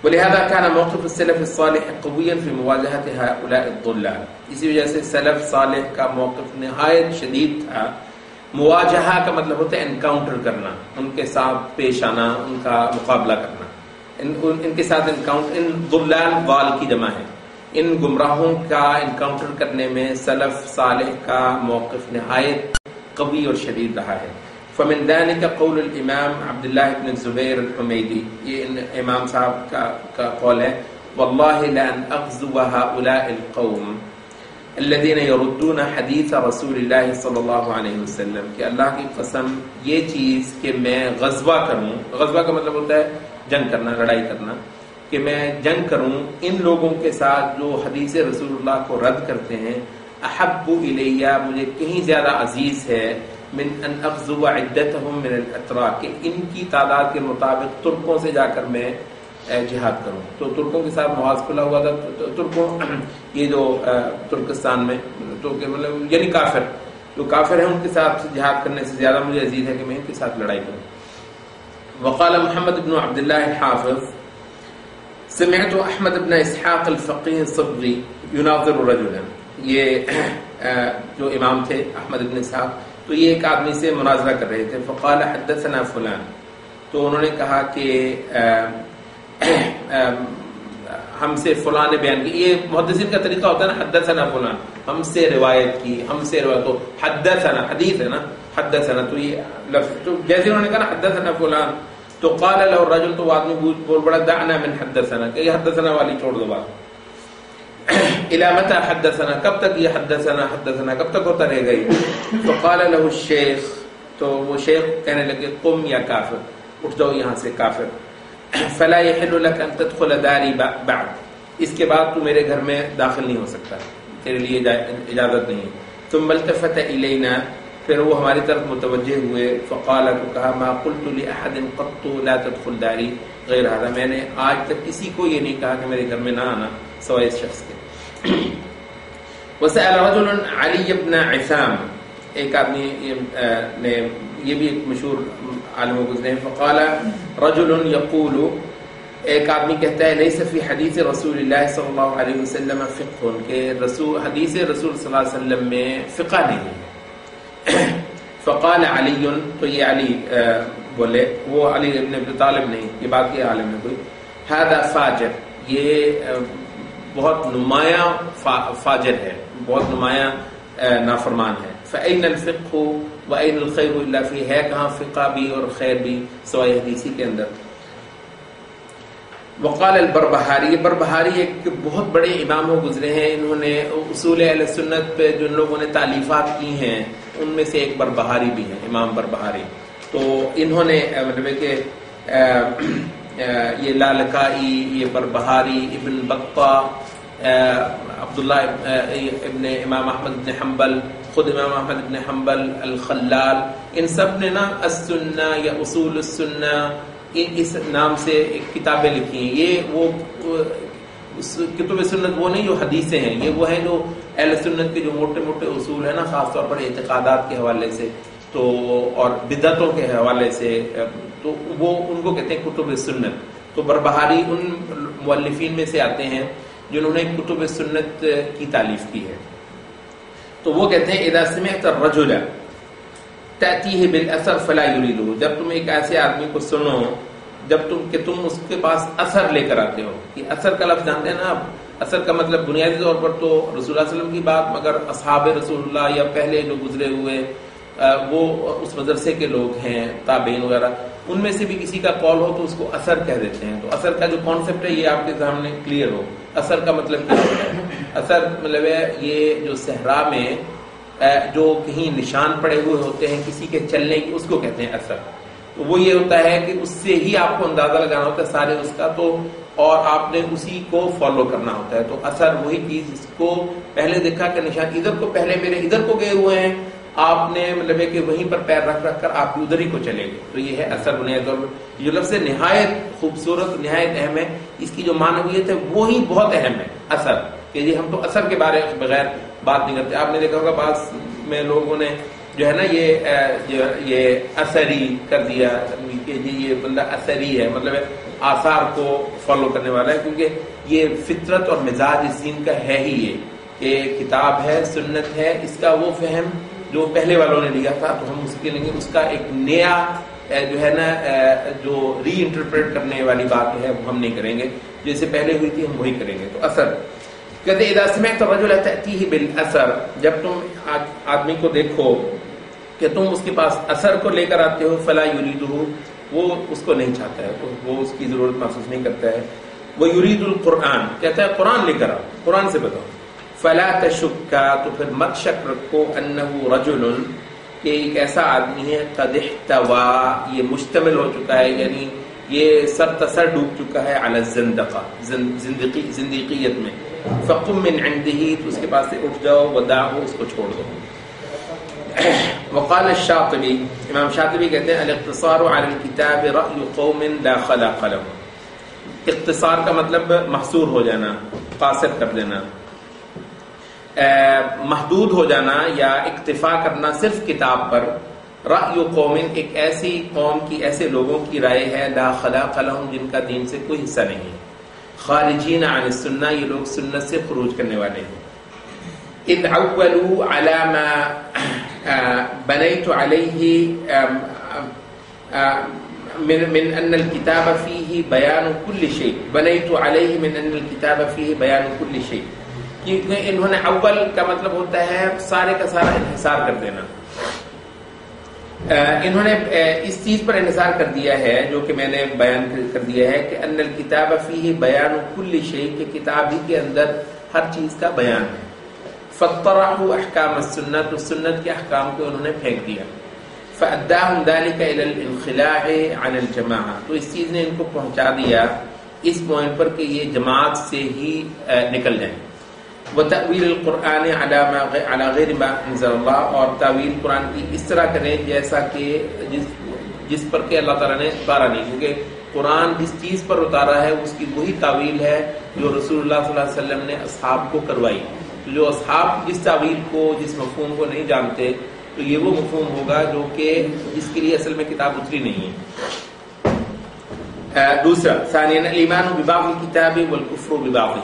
ولهذا كان موقف السلف الصالح قويا في مواجهة هؤلاء الضلال، اسی وجہ سے سلف صالح کا موقف نہایت شدید تھا. مواجہہ کا مطلب ہوتا ہے انکاؤنٹر کرنا، ان کے ساتھ پیش آنا، ان کا مقابلہ کرنا، ان کے ساتھ انکاؤنٹر. ان ضلال ضال کی جمع ہے، ان گمراہوں کا انکاؤنٹر کرنے میں سلف صالح کا موقف نہایت قوی اور شدید رہا ہے. فمن ذلك قول الامام عبداللہ بن الزبیر الحمیدی، یہ امام صاحب کا قول ہے، واللہ لان اغزو هؤلاء القوم الذين يردون حدیث رسول اللہ صلی اللہ علیہ وسلم، کہ اللہ کی قسم یہ چیز کہ میں غزوہ کروں، غزوہ کا مطلب ہوتا ہے جنگ کرنا، لڑائی کرنا، کہ میں جنگ کروں ان لوگوں کے ساتھ جو حدیث رسول اللہ کو رد کرتے ہیں، احب الیہ، مجھے کہیں زیادہ عزیز ہے، من ان اغزو عدتهم من الاتراک، کہ ان کی تعداد کے مطابق ترکوں سے جا کر میں جہاد کروں. تو ترکوں کے ساتھ محاذ کھلا ہوا تھا، ترکوں یہ جو ترکستان میں تو مطلب یعنی کافر، جو کافر ہیں ان کے ساتھ جہاد کرنے سے زیادہ مجھے عزیز ہے کہ میں ان کے ساتھ لڑائی کروں. وقال محمد بن عبد الله الحافظ، سمعت احمد بن اسحاق الفقيه الصبغي يناظر رجلا، یہ جو امام تھے احمد بن اسحاق، تو یہ ایک آدمی سے مناظرہ کر رہے تھے. فقال حدثنا فلان، تو انہوں نے کہا کہ ہم سے فلان نے بیان کی. یہ محدثین کا طریقہ ہوتا ہے نا، حدثنا فلان، ہم سے روایت کی، ہم سے روایت، تو حدثنا حدیث ہے نا، حدثنا، تو یہ لفظ تو جیسے انہوں نے کہا نا حدثنا فلان، تو قال له الرجل، تو آدمی بول پڑا دعنا من حدثنا، کہ یہ حدثنا والی چھوڑ دو بات. الى متى حدثنا، کب تک یہ حدثنا حدثنا کب تک ہوتا رہے گا یہ. تو قال له الشیخ، تو وہ شیخ کہنے لگے قم یا کافر، اٹھ جاؤ یہاں سے کافر. فلا يحل لك ان تدخل داري بعد، اس کے بعد تو میرے گھر میں داخل نہیں ہو سکتا، تیرے لیے اجازت نہیں. ثم التفت الينا، پھر وہ ہماری طرف متوجہ ہوئے. فقال، تو کہا ما قلت لاحد قط لا تدخل داري غیر هذا، میں نے آج تک کسی کو یہ نہیں کہا کہ میرے گھر میں نہ آنا سوائے اس شخص کے. وسأل رجل علی بن عثام، ایک آدمی نے، یہ بھی ایک مشہور عالم گزرے ہیں. فقال رجل یقول، ایک آدمی کہتا ہے لیس فی حدیث رسول اللہ صلی اللہ علیہ وسلم فقہ، کہ حدیث رسول صلی اللہ علیہ وسلم میں فقہ نہیں ہے. فقال علی، تو یہ علی بولے، وہ علی ابن ابی طالب نہیں، یہ باقی عالم ہے کوئی. هذا فاجر، یہ بہت نمایاں فاجر ہے، بہت نمایاں نافرمان ہے. فأين الفقه وأين الخير إلا فيه، ہے کہاں فقہ بھی اور خیر بھی سوائے حدیثی کے اندر. وقال البربہاری، بربہاری ایک بہت بڑے امام ہو گزرے ہیں، انہوں نے اصول اہل سنت پہ جن لوگوں نے تالیفات کی ہیں ان میں سے ایک بربہاری بھی ہیں، امام بربہاری. تو انہوں نے مطلب کہ یہ لالکائی، یہ بربہاری، ابن بطہ، عبداللہ ابن امام احمد بن حنبل، خود امام احمد بن حنبل، الخلال، ان سب نے نا السنہ یا اصول السنہ اس نام سے ایک کتابیں لکھی ہیں. یہ وہ کتب سنت وہ نہیں جو حدیثیں ہیں، یہ وہ ہیں جو اہل سنت کے جو موٹے موٹے اصول ہیں نا، خاص طور پر اعتقادات کے حوالے سے تو اور بدعتوں کے حوالے سے، تو وہ ان کو کہتے ہیں کتب سنت. تو بربہاری ان مؤلفین میں سے آتے ہیں جنہوں نے کتب سنت کی تالیف کی ہے. تو وہ کہتے ہیں اذا سمعت الرجل تأتیہ بالاثر فلا یریدہ، جب تم ایک ایسے آدمی کو سنو جب تم اس کے پاس اثر لے کر آتے ہو. کہ اثر کا لفظ جانتے ہیں نا آپ، اثر کا مطلب بنیادی طور پر تو رسول اللہ صلی اللہ علیہ وسلم کی بات، مگر اصحاب رسول اللہ یا پہلے جو گزرے ہوئے وہ اس مدرسے کے لوگ ہیں، تابعین وغیرہ، ان میں سے بھی کسی کا قول ہو تو اس کو اثر کہہ دیتے ہیں. تو اثر کا جو کانسیپٹ ہے یہ آپ کے سامنے کلیئر ہو. اثر کا مطلب کیا ہوتا ہے؟ اثر مطلب ہے یہ جو صحرا میں جو کہیں نشان پڑے ہوئے ہوتے ہیں کسی کے چلنے کی، اس کو کہتے ہیں اثر. تو وہ یہ ہوتا ہے کہ اس سے ہی آپ کو اندازہ لگانا ہوتا ہے سارے اس کا، تو اور آپ نے اسی کو فالو کرنا ہوتا ہے. تو اثر وہی چیز جس کو پہلے دیکھا کہ نشان ادھر کو، پہلے میرے ادھر کو گئے ہوئے ہیں، آپ نے مطلب ہے کہ وہیں پر پیر رکھ رکھ کر آپ ادھر ہی کو چلے گئے. تو یہ ہے اثر بنیادی طور پر. یہ لفظ نہایت خوبصورت، نہایت اہم ہے. اس کی جو معنویت ہے وہی بہت اہم ہے، اثر. کہ یہ ہم تو اثر کے بارے میں بغیر بات نہیں کرتے. آپ نے دیکھا ہوگا بعض میں لوگوں نے جو ہے نا یہ اثری کر دیا کہ جی یہ بندہ اثری ہے، مطلب آثار کو فالو کرنے والا ہے. کیونکہ یہ فطرت اور مزاج اس دین کا ہے ہی یہ کہ کتاب ہے، سنت ہے، اس کا وہ فہم جو پہلے والوں نے لیا تھا تو ہم اس کے لیں، اس کا ایک نیا جو ہے نا جو ری انٹرپریٹ کرنے والی بات ہے وہ ہم نہیں کریں گے، جیسے پہلے ہوئی تھی ہم وہی کریں گے. تو اثر کہتے اذا سمعت الرجل تأتیہ بالاثر، جب تم آدمی کو دیکھو کہ تم اس کے پاس اثر کو لے کر آتے ہو، فلا یریدہ، وہ اس کو نہیں چاہتا ہے، وہ اس کی ضرورت محسوس نہیں کرتا ہے. وہ یرید القرآن، کہتا ہے قرآن لے کر آؤ، قرآن سے بتاؤ. فلا تشکا، تو پھر مت شک رکھو، انہ رجل، کہ ایک ایسا آدمی ہے، قد احتوی، یہ مشتمل ہو چکا ہے، یعنی یہ سر تسر ڈوب چکا ہے، علی الزندقہ، زندیقیت میں. فقم من عنده، تو اس کے پاس سے اٹھ جاؤ، ودعه، اس کو چھوڑ دو. وقال الشاطبی، امام شاطبی کہتے ہیں الاقتصار علی الکتاب رأی قوم لا خلاق لهم. اختصار کا مطلب محصور ہو جانا، قاصر کر دینا، محدود ہو جانا یا اکتفا کرنا صرف کتاب پر. رأی قوم، ایک ایسی قوم کی، ایسے لوگوں کی رائے ہے، لا خلاق لهم، جن کا دین سے کوئی حصہ نہیں ہے. خارجین عن السنہ، یہ لوگ سنت سے خروج کرنے والے ہیں. اذ اولوا علی ما بنیت علیہ من ان الکتاب فیہ بیان کل شیء، بنیت علیہ من ان الکتاب فیہ بیان کل شیء. کیونکہ انہوں نے اول کا مطلب ہوتا ہے سارے کا سارا انحصار کر دینا. انہوں نے اس چیز پر انحصار کر دیا ہے جو کہ میں نے بیان کر دیا ہے کہ ان الکتاب فیہ بیان کل شیء، کہ کتاب ہی کے اندر ہر چیز کا بیان ہے. فاطرحوا احکام السنت، سنت کے احکام کو انہوں نے پھینک دیا. فاداهم ذلك الى الانخلاع عن الجماعہ، تو اس چیز نے ان کو پہنچا دیا اس پوائنٹ پر کہ یہ جماعت سے ہی نکل جائیں. وتأویل القرآن علی غیر ما انزل اللہ، اور تعویل قرآن کی اس طرح کریں جیسا کہ جس پر کہ اللہ تعالیٰ نے اتارا نہیں. کیونکہ قرآن جس چیز پر اتارا ہے اس کی وہی تعویل ہے جو رسول اللہ صلی اللہ علیہ وسلم نے اصحاب کو کروائی. جو اصحاب جس تعویل کو، جس مفہوم کو نہیں جانتے، تو یہ وہ مفہوم ہوگا جو کہ جس کے لیے اصل میں کتاب اتری نہیں ہے. دوسرا، ثانیاً الایمان ببعض الکتاب والکفر ببعضہ.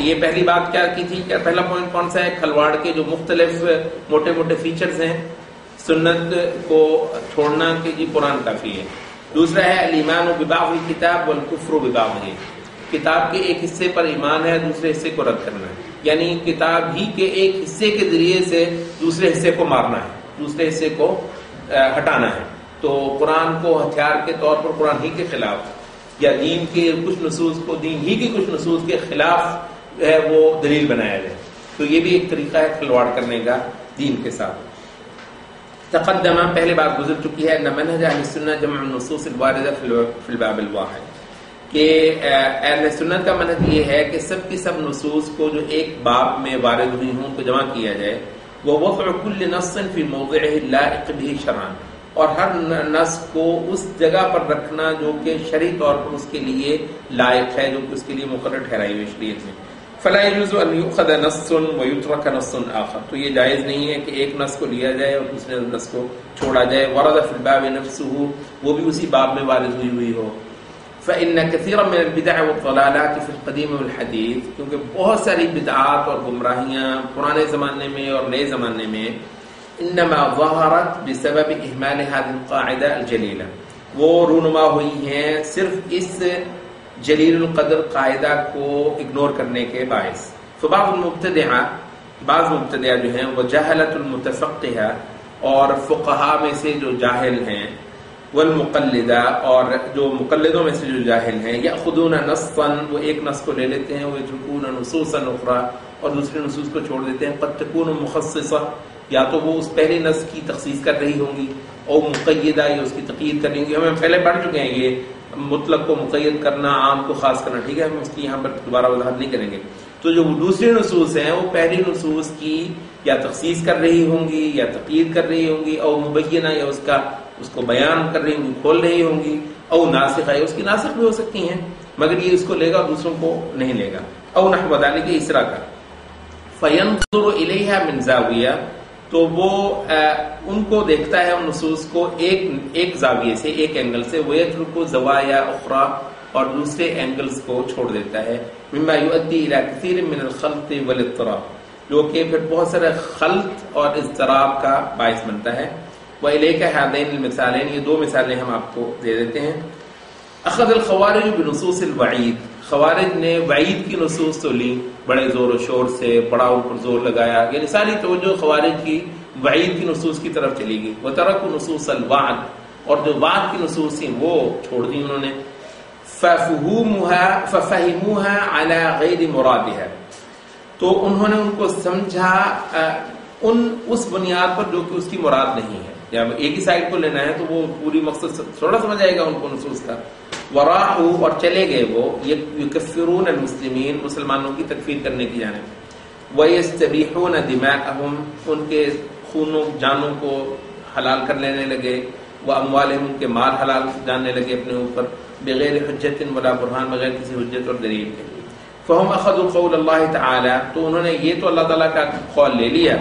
یہ پہلی بات کیا کی تھی؟ کیا پہلا پوائنٹ کون سا ہے؟ کھلواڑ کے جو مختلف موٹے موٹے فیچرز ہیں، سنت کو چھوڑنا کہ جی قرآن کافی ہے. دوسرا ہے الایمان ببعض الکتاب والکفر ببعضہ، کتاب کے ایک حصے پر ایمان ہے، دوسرے حصے کو رد کرنا ہے. یعنی کتاب ہی کے ایک حصے کے ذریعے سے دوسرے حصے کو مارنا ہے، دوسرے حصے کو ہٹانا ہے. تو قرآن کو ہتھیار کے طور پر قرآن ہی کے خلاف یا دین کے کچھ نصوص کو دین ہی کے کچھ نصوص کے خلاف ہے وہ دلیل بنایا جائے. تو یہ بھی ایک طریقہ ہے کھلواڑ کرنے کا دین کے ساتھ. تقدمہ پہلے بات گزر چکی ہے ان منہج اہل سنت جمع النصوص الواردہ فی الباب الواحد کہ اہل سنت کا منہج یہ ہے کہ سب کی سب نصوص کو جو ایک باب میں وارد ہوئی ہوں کو جمع کیا جائے. وہ وضع کل نص فی موضعہ اللائق به شرعا اور ہر نص کو اس جگہ پر رکھنا جو کہ شرعی طور پر اس کے لیے لائق ہے جو کہ اس کے لیے مقرر ٹھہرائی ہوئی شریعت میں. فلا يجوز ان يؤخذ نص ويترك نص آخر تو یہ جائز نہیں ہے کہ ایک نص کو لیا جائے اور دوسرے نص کو چھوڑا جائے. ورد فی الباب نفسه وہ بھی اسی باب میں وارد ہوئی ہو. فإن كثيرا من البدع والضلالات في القديم والحديث کیونکہ بہت ساری بدعات اور گمراہیاں پرانے زمانے میں اور نئے زمانے میں انما ظهرت بسبب اهمال هذه القاعده الجليله وہ رونما ہوئی ہیں صرف اس جلیل القدر قاعدہ کو اگنور کرنے کے باعث. فبعض المبتدعہ بعض مبتدعہ جو ہیں وہ جہلت المتفقہہ اور فقہاء میں سے جو جاہل ہیں والمقلدہ اور جو مقلدوں میں سے جو جاہل ہیں یأخذون نصا وہ ایک نص کو لے لیتے ہیں ویترکون نصوصا اخرى اور دوسرے نصوص کو چھوڑ دیتے ہیں. قد تکون مخصصہ یا تو وہ اس پہلے نص کی تخصیص کر رہی ہوں گی اور مقیدہ یا اس کی تقیید کر رہی ہوں گی. ہمیں پہلے پڑھ چکے ہیں یہ مطلق کو مقید کرنا عام کو خاص کرنا ٹھیک ہے ہم اس کی یہاں پر دوبارہ وضاحت نہیں کریں گے. تو جو دوسرے نصوص ہیں وہ پہلی نصوص کی یا تخصیص کر رہی ہوں گی یا تقیید کر رہی ہوں گی اور مبینہ یا اس کو بیان کر رہی ہوں گی کھول رہی ہوں گی. او ناسخہ ہے اس کی ناسخ بھی ہو سکتی ہیں مگر یہ اس کو لے گا اور دوسروں کو نہیں لے گا. او نحو ذلک اس طرح کا. فینظر الیہا من زاویہ تو وہ ان کو دیکھتا ہے ان نصوص کو ایک زاویے سے ایک اینگل سے. ویترک زوایا اخرى اور دوسرے اینگلز کو چھوڑ دیتا ہے. مما یؤدی الی کثیر من الخلط والاضطراب جو کہ پھر بہت سارے خلط اور اضطراب کا باعث بنتا ہے. وإلیک ہذین المثالین یہ دو مثالیں ہم آپ کو دے دیتے ہیں. اخذ الخوارج بنصوص الوعید خوارج نے وعید کی نصوص تو لی بڑے زور و شور سے بڑا اوپر زور لگایا یعنی ساری توجہ خوارج کی وعید کی نصوص کی طرف چلی گئی. وترکوا نصوص الوعد اور جو وعد کی نصوص تھیں وہ چھوڑ دی انہوں نے. ففهموها على غیر مرادها تو انہوں نے ان کو سمجھا اس بنیاد پر جو کہ اس کی مراد نہیں ہے. جب ایک ہی سائڈ کو لینا ہے تو وہ پوری مقصد تھوڑا سمجھ آئے گا ان کو نصوص کا. وراحوا اور چلے گئے وہ یکفرون المسلمین مسلمانوں کی تکفیر کرنے کی جانب. ویستبیحون دماءهم ان کے خونوں جانوں کو حلال کر لینے لگے. واموالهم ان کے مال حلال جاننے لگے اپنے اوپر بغیر حجت ولا برہان بغیر کسی حجت اور دلیل کے. فهم اخذوا قول اللہ تعالی تو انہوں نے یہ تو اللہ تعالیٰ کا قول لے لیا.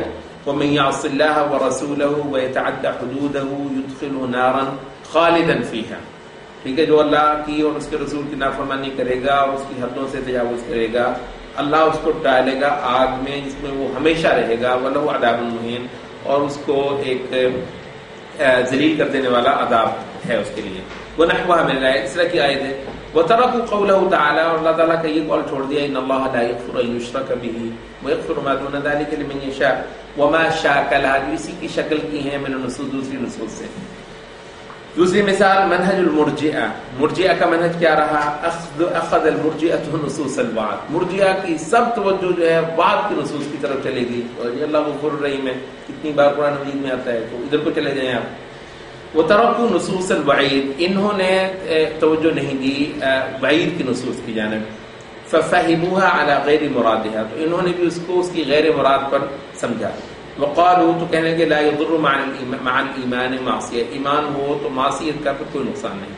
ومن يعص الله ورسوله ويتعدى حدوده يدخله نارا خالدا فيها ٹھیک ہے جو اللہ کی اور اس کے رسول کی نافرمانی کرے گا اور اس کی حدوں سے تجاوز کرے گا اللہ اس کو ڈالے گا آگ میں جس میں وہ ہمیشہ رہے گا. وله عذاب مہین اور اس کو ایک ذلیل کر دینے والا عذاب ہے اس کے لیے. ونحوها من الآیات اس طرح کی آیت ہے. وترکوا قوله تعالی اور اللہ تعالیٰ کا یہ قول چھوڑ دیا ان اللہ لا یغفر ان یشرک به ویغفر ما دون ذلك لمن یشاء وما شاکل اسی کی شکل کی ہیں من النصوص دوسری نصوص سے. دوسری مثال منہج المرجئہ مرجئہ کا منہج کیا رہا. اخذ المرجئہ نصوص الوعد مرجئہ کی سب توجہ جو ہے وعد کی نصوص کی طرف چلے گی. اور یہ اللہ غفور الرحیم ہے کتنی بار قرآن مجید میں آتا ہے تو ادھر کو چلے جائیں آپ. وترکوا نصوص الوعید انہوں نے توجہ نہیں دی وعید کی نصوص کی جانب. ففهموها على غیر مرادها تو انہوں نے بھی اس کو اس کی غیر مراد پر سمجھا. وقالوا تو کہنے لگے لا يضر مع الايمان معصیہ ایمان ہو تو معصیت کا کوئی نقصان نہیں.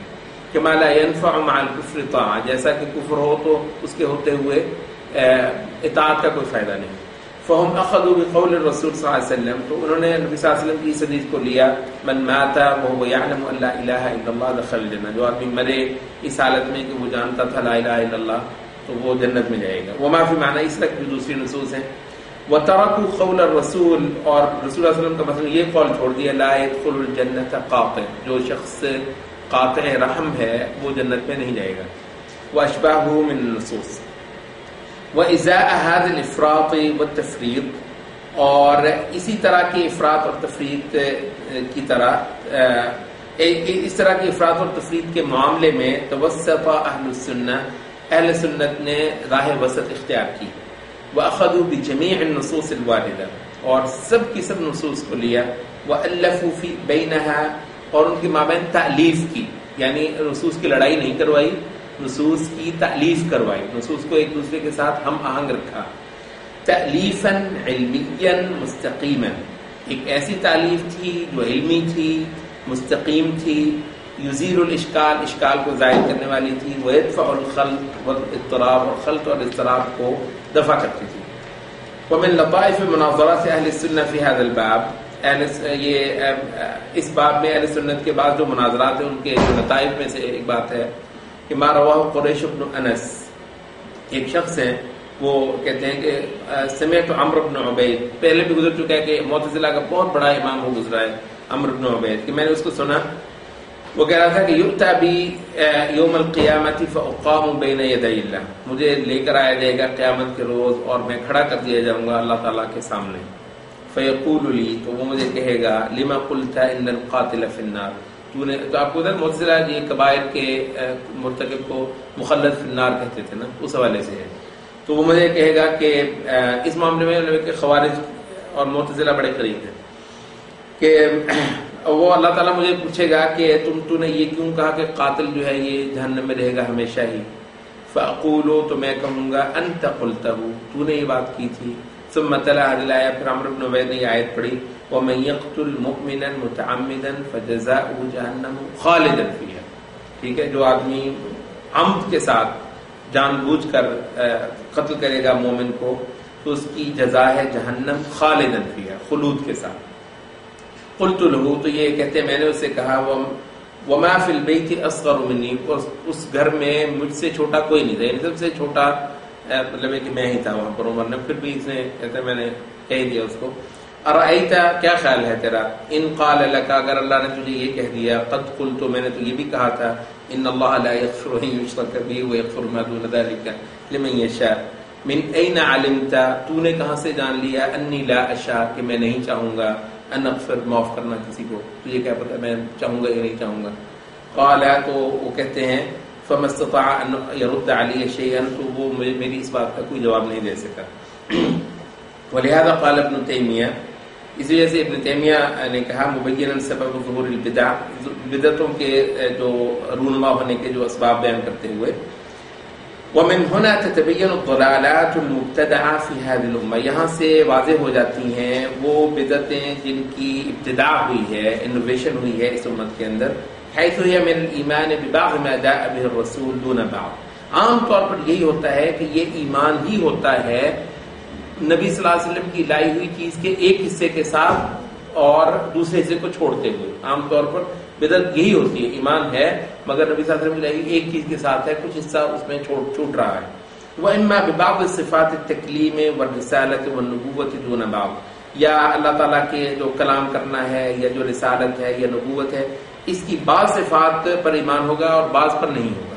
كما لا ينفع مع الكفر طاعہ جیسا کہ کفر ہو تو اس کے ہوتے ہوئے اطاعت کا کوئی فائدہ نہیں. فهم اخذوا بقول الرسول صلی اللہ علیہ وسلم تو انہوں نے نبی صلی اللہ علیہ وسلم کی اس حدیث کو لیا. من مات وهو يعلم ان لا اله الا الله دخل الجنہ جو آدمی مرے اس حالت میں کہ وہ جانتا تھا لا الہ الا اللہ تو وہ جنت میں جائے گا. وما فی معنی اس طرح کی دوسری نصوص ہیں. وترکوا قول الرسول اور رسول اللہ علیہ وسلم کا مثلا یہ قول چھوڑ دیا لا يدخل الجنة قاطع جو شخص قاطع رحم ہے وہ جنت میں نہیں جائے گا. واشباهه من النصوص. وإزاء هذا الافراط والتفريط اور اسی طرح کے افراط اور تفریط کی طرح اس طرح کی افراد اور تفرید کے معاملے میں توسط اہل السنہ، اہل سنت نے راہ وسط اختیار کی، وَأَخَذُوا بِجَمِيعِ النُّصُوصِ الْوَارِدَةِ، اور سب کی سب نصوص کو لیا، وَأَلَّفُوا فِي بَيْنَهَا، اور ان کے مابین تألیف کی، یعنی نصوص کی لڑائی نہیں کروائی، نصوص کی تألیف کروائی، نصوص کو ایک دوسرے کے ساتھ ہم آہنگ رکھا، تألیفاً علمیاً مستقیما، ایک ایسی تألیف تھی جو علمی تھی، مستقیم تھی، یزیل الاشکال، اشکال کو ظاہر کرنے والی تھی، ویدفع الخلط والاضطراب، اور خلط اور اضطراب کو دفع کرتی تھی۔ ومن لطائف مناظرات اہل السنہ فی هذا الباب، یہ اس باب میں اہل سنت کے بعض جو مناظرات ہیں ان کے جو لطائف میں سے ایک بات ہے کہ ما رواہ قریش بن انس، ایک شخص ہیں وہ کہتے ہیں کہ سمعت عمرو بن عبید، پہلے بھی گزر چکا ہے کہ معتزلہ کا بہت بڑا امام وہ گزرا ہے عمرو بن عبید، کہ میں نے اس کو سنا، وہ کہہ رہا تھا کہ یؤتی بی یوم القیامت فاقام بین یدی اللہ، مجھے لے کر آیا جائے گا قیامت کے روز اور میں کھڑا کر دیا جاؤں گا اللہ تعالیٰ کے سامنے، فیقول لی، تو وہ مجھے کہے گا لما قلت ان القاتل فی النار، تو نے، تو آپ کو ادھر معتزلہ یہ کبائر کے مرتکب کو مخلد فی النار کہتے تھے نا، اس حوالے سے ہے، تو وہ مجھے کہے گا کہ اس معاملے میں کہ خوارج اور معتزلہ بڑے قریب ہیں، کہ وہ اللہ تعالیٰ مجھے پوچھے گا کہ تو نے یہ کیوں کہا کہ قاتل جو ہے یہ جہنم میں رہے گا ہمیشہ ہی، فاقولو، تو میں کہوں گا انت قلتہ، تو نے یہ بات کی تھی، ثم تلا هذه الآية، پھر عمرو بن عبید نے یہ آیت پڑھی، ومن يقتل مؤمنا متعمدا فجزاؤه جہنم خالدا فيها، ٹھیک ہے، جو آدمی عمد کے ساتھ جان بوجھ کر قتل کرے گا مومن کو تو اس کی جزا ہے جہنم خالدا فيها، خلود کے ساتھ۔ قلت له، تو یہ کہتے ہیں میں نے اس سے کہا، وما فی البیت اصغر منی، اس گھر میں مجھ سے چھوٹا کوئی نہیں تھا، یعنی سب سے چھوٹا مطلب ہے کہ میں ہی تھا وہاں پر عمر نے، پھر بھی اس نے کہتے میں نے کہہ دیا اس کو، ارأیتا، کیا خیال ہے تیرا، ان قال لك، اگر اللہ نے تجھے یہ کہہ دیا، قد قلت، میں نے تو یہ بھی کہا تھا، ان اللہ لا یغفر ان یشرک به ویغفر ما دون ذلك لمن یشاء، من این علمت، تو نے کہاں سے جان لیا، انی لا اشاء، کہ میں نہیں چاہوں گا، ان اغفر، معاف کرنا کسی کو، تجھے کیا پتا میں چاہوں گا یا نہیں چاہوں گا، قال، تو وہ کہتے ہیں فما استطاع ان يرد علی شیئا، تو وہ میری اس بات کا کوئی جواب نہیں دے سکا، ولہذا قال ابن تیمیہ، اس وجہ سے ابن تیمیہ نے کہا، مبینا سبب ظہور البدع، بدعتوں کے جو رونما ہونے کے جو اسباب بیان کرتے ہوئے، ومن هنا تتبين الضلالات المبتدعة في هذه الامه، یہاں سے واضح ہو جاتی ہیں وہ بدعتیں جن کی ابتداء ہوئی ہے، انوویشن ہوئی ہے اس امت کے اندر، حيث هي من الايمان ببعض ما جاء به الرسول دون بعض، عام طور پر یہی ہوتا ہے کہ یہ ایمان ہی ہوتا ہے نبی صلی اللہ علیہ وسلم کی لائی ہوئی چیز کے ایک حصے کے ساتھ اور دوسرے حصے کو چھوڑتے ہوئے، عام طور پر بدعت یہی ہوتی ہے، ایمان ہے مگر نبی صلی اللہ علیہ وسلم کی لائی ایک چیز کے ساتھ ہے، کچھ حصہ اس میں چھوٹ رہا ہے، وَإِمَّا بِبَعْضِ صِفَاتِ التَّكْلِيمِ وَالرِّسَالَةِ وَالنُّبُوَّةِ دُونَ بَعْضٍ، یا اللہ تعالیٰ کے جو کلام کرنا ہے یا جو رسالت ہے یا نبوت ہے، اس کی بعض صفات پر ایمان ہوگا اور بعض پر نہیں ہوگا،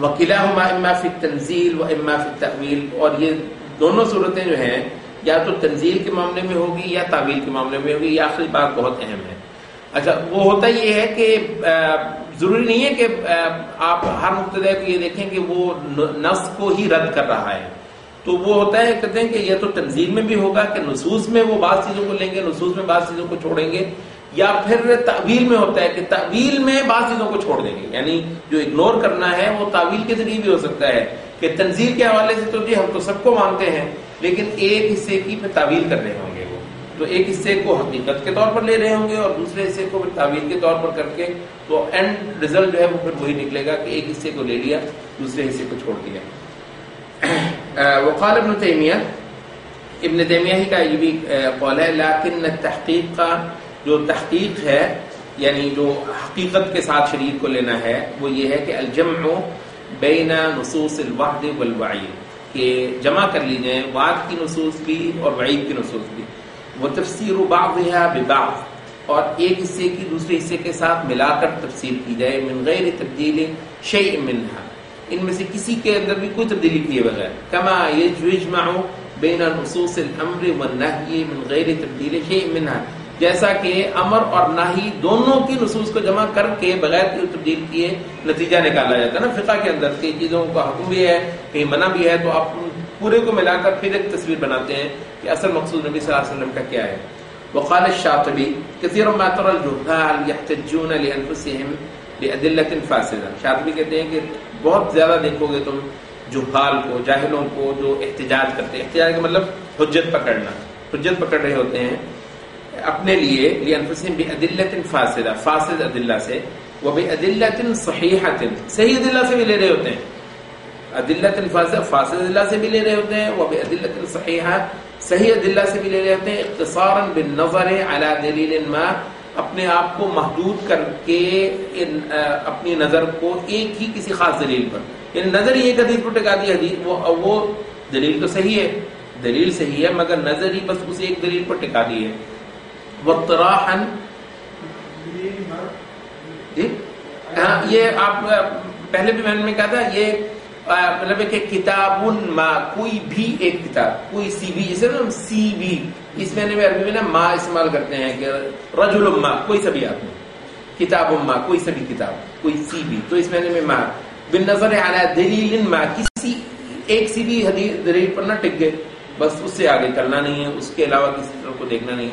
وَكِلَاهُمَا إِمَّا فِي التَّنزِيلِ وَإِمَّا فِي التَّأْوِيلِ، اور یہ دونوں صورتیں جو ہیں یا تو تنزیل کے معاملے میں ہوگی یا تعویل کے معاملے میں ہوگی، یہ آخری بات بہت اہم ہے۔ اچھا، وہ ہوتا یہ ہے کہ ضروری نہیں ہے کہ آپ ہر مبتدع کو یہ دیکھیں کہ وہ نص کو ہی رد کر رہا ہے، تو وہ ہوتا ہے کہتے ہیں کہ یہ تو تنزیل میں بھی ہوگا کہ نصوص میں وہ بعض چیزوں کو لیں گے، نصوص میں بعض چیزوں کو چھوڑیں گے، یا پھر تعویل میں ہوتا ہے کہ تعویل میں بعض چیزوں کو چھوڑ دیں گے، یعنی جو اگنور کرنا ہے وہ تعویل کے ذریعے بھی ہو سکتا ہے کہ تنزیل کے حوالے سے تو جی ہم تو سب کو مانتے ہیں، لیکن ایک حصے کی پھر تعویل کر رہے ہوں گے، وہ تو ایک حصے کو حقیقت کے طور پر لے رہے ہوں گے اور دوسرے حصے کو پھر تعویل کے طور پر کر کے، تو اینڈ رزلٹ جو ہے وہ پھر وہی نکلے گا کہ ایک حصے کو لے لیا دوسرے حصے کو چھوڑ دیا۔ وقال ابن تیمیہ، ابن تیمیہ ہی کا یہ بھی قول ہے، لیکن التحقیق کا جو تحقیق ہے یعنی جو حقیقت کے ساتھ شریعت کو لینا ہے وہ یہ ہے کہ الجمع بین نصوص الوعد والوعید، کہ جمع کر لی جائیں وعد کی نصوص بھی اور وعید کی نصوص بھی، وتفسیر بعضها ببعض، اور ایک حصے کی دوسرے حصے کے ساتھ ملا کر تفسیر کی جائے، من غیر تبدیل شیء منها، ان میں سے کسی کے اندر بھی کوئی تبدیلی کیے بغیر، کما یجمع بین نصوص الامر والنهی من غیر تبدیل شیء منها، جیسا کہ امر اور نہی دونوں کی نصوص کو جمع کر کے بغیر تبدیل کیے نتیجہ نکالا جاتا ہے نا فقہ کے اندر کئی چیزوں کا حکم بھی ہے کہیں منع بھی ہے تو آپ پورے کو ملا کر پھر ایک تصویر بناتے ہیں کہ اصل مقصود نبی صلی اللہ علیہ وسلم کا کیا ہے. وقال الشاطبی كثيرا ما ترى الجهال يحتجون لانفسهم بأدلة فاسدة. شاطبی کہتے ہیں کہ بہت زیادہ دیکھو گے تم جہال کو جاہلوں کو جو احتجاج کرتے ہیں. احتجاج کا مطلب حجت پکڑنا, حجت پکڑ رہے ہوتے ہیں اپنے لیے لانفسهم بأدلة فاسدة, فاسد ادلہ سے, وبأدلة صحیحة, صحیح ادلہ سے بھی لے رہے ہوتے ہیں. ادلة فاسدة فاسد ادلہ سے بھی لے رہے ہوتے ہیں, وبأدلة صحیحة صحیح ادلہ سے بھی لے رہے ہوتے ہیں. اختصارا بالنظر على دلیل ما, اپنے آپ کو محدود کر کے اپنی نظر کو ایک ہی کسی خاص دلیل پر, یعنی نظر ہی ایک حدیث پر ٹکا دی, حدیث وہ دلیل تو صحیح ہے, دلیل صحیح ہے مگر نظر ہی بس اسے ایک دلیل پر ٹکا دی ہے. واطراحا جی ہاں یہ آپ پہلے بھی میں نے کہا تھا یہ مطلب ہے کہ کتاب ما, کوئی بھی ایک کتاب, کوئی سی بھی, جیسے نا سی بھی اس میں عربی میں نا ما استعمال کرتے ہیں کہ رجل ما, کوئی سبھی آدمی, کتاب ما کوئی سبھی کتاب, کوئی سی بھی, تو اس میں ما بالنظر علی دلیل ما, کسی ایک سی بھی حدیث دلیل پر نہ ٹک گئے بس اس سے آگے چلنا نہیں ہے, اس کے علاوہ کسی طرف کو دیکھنا نہیں.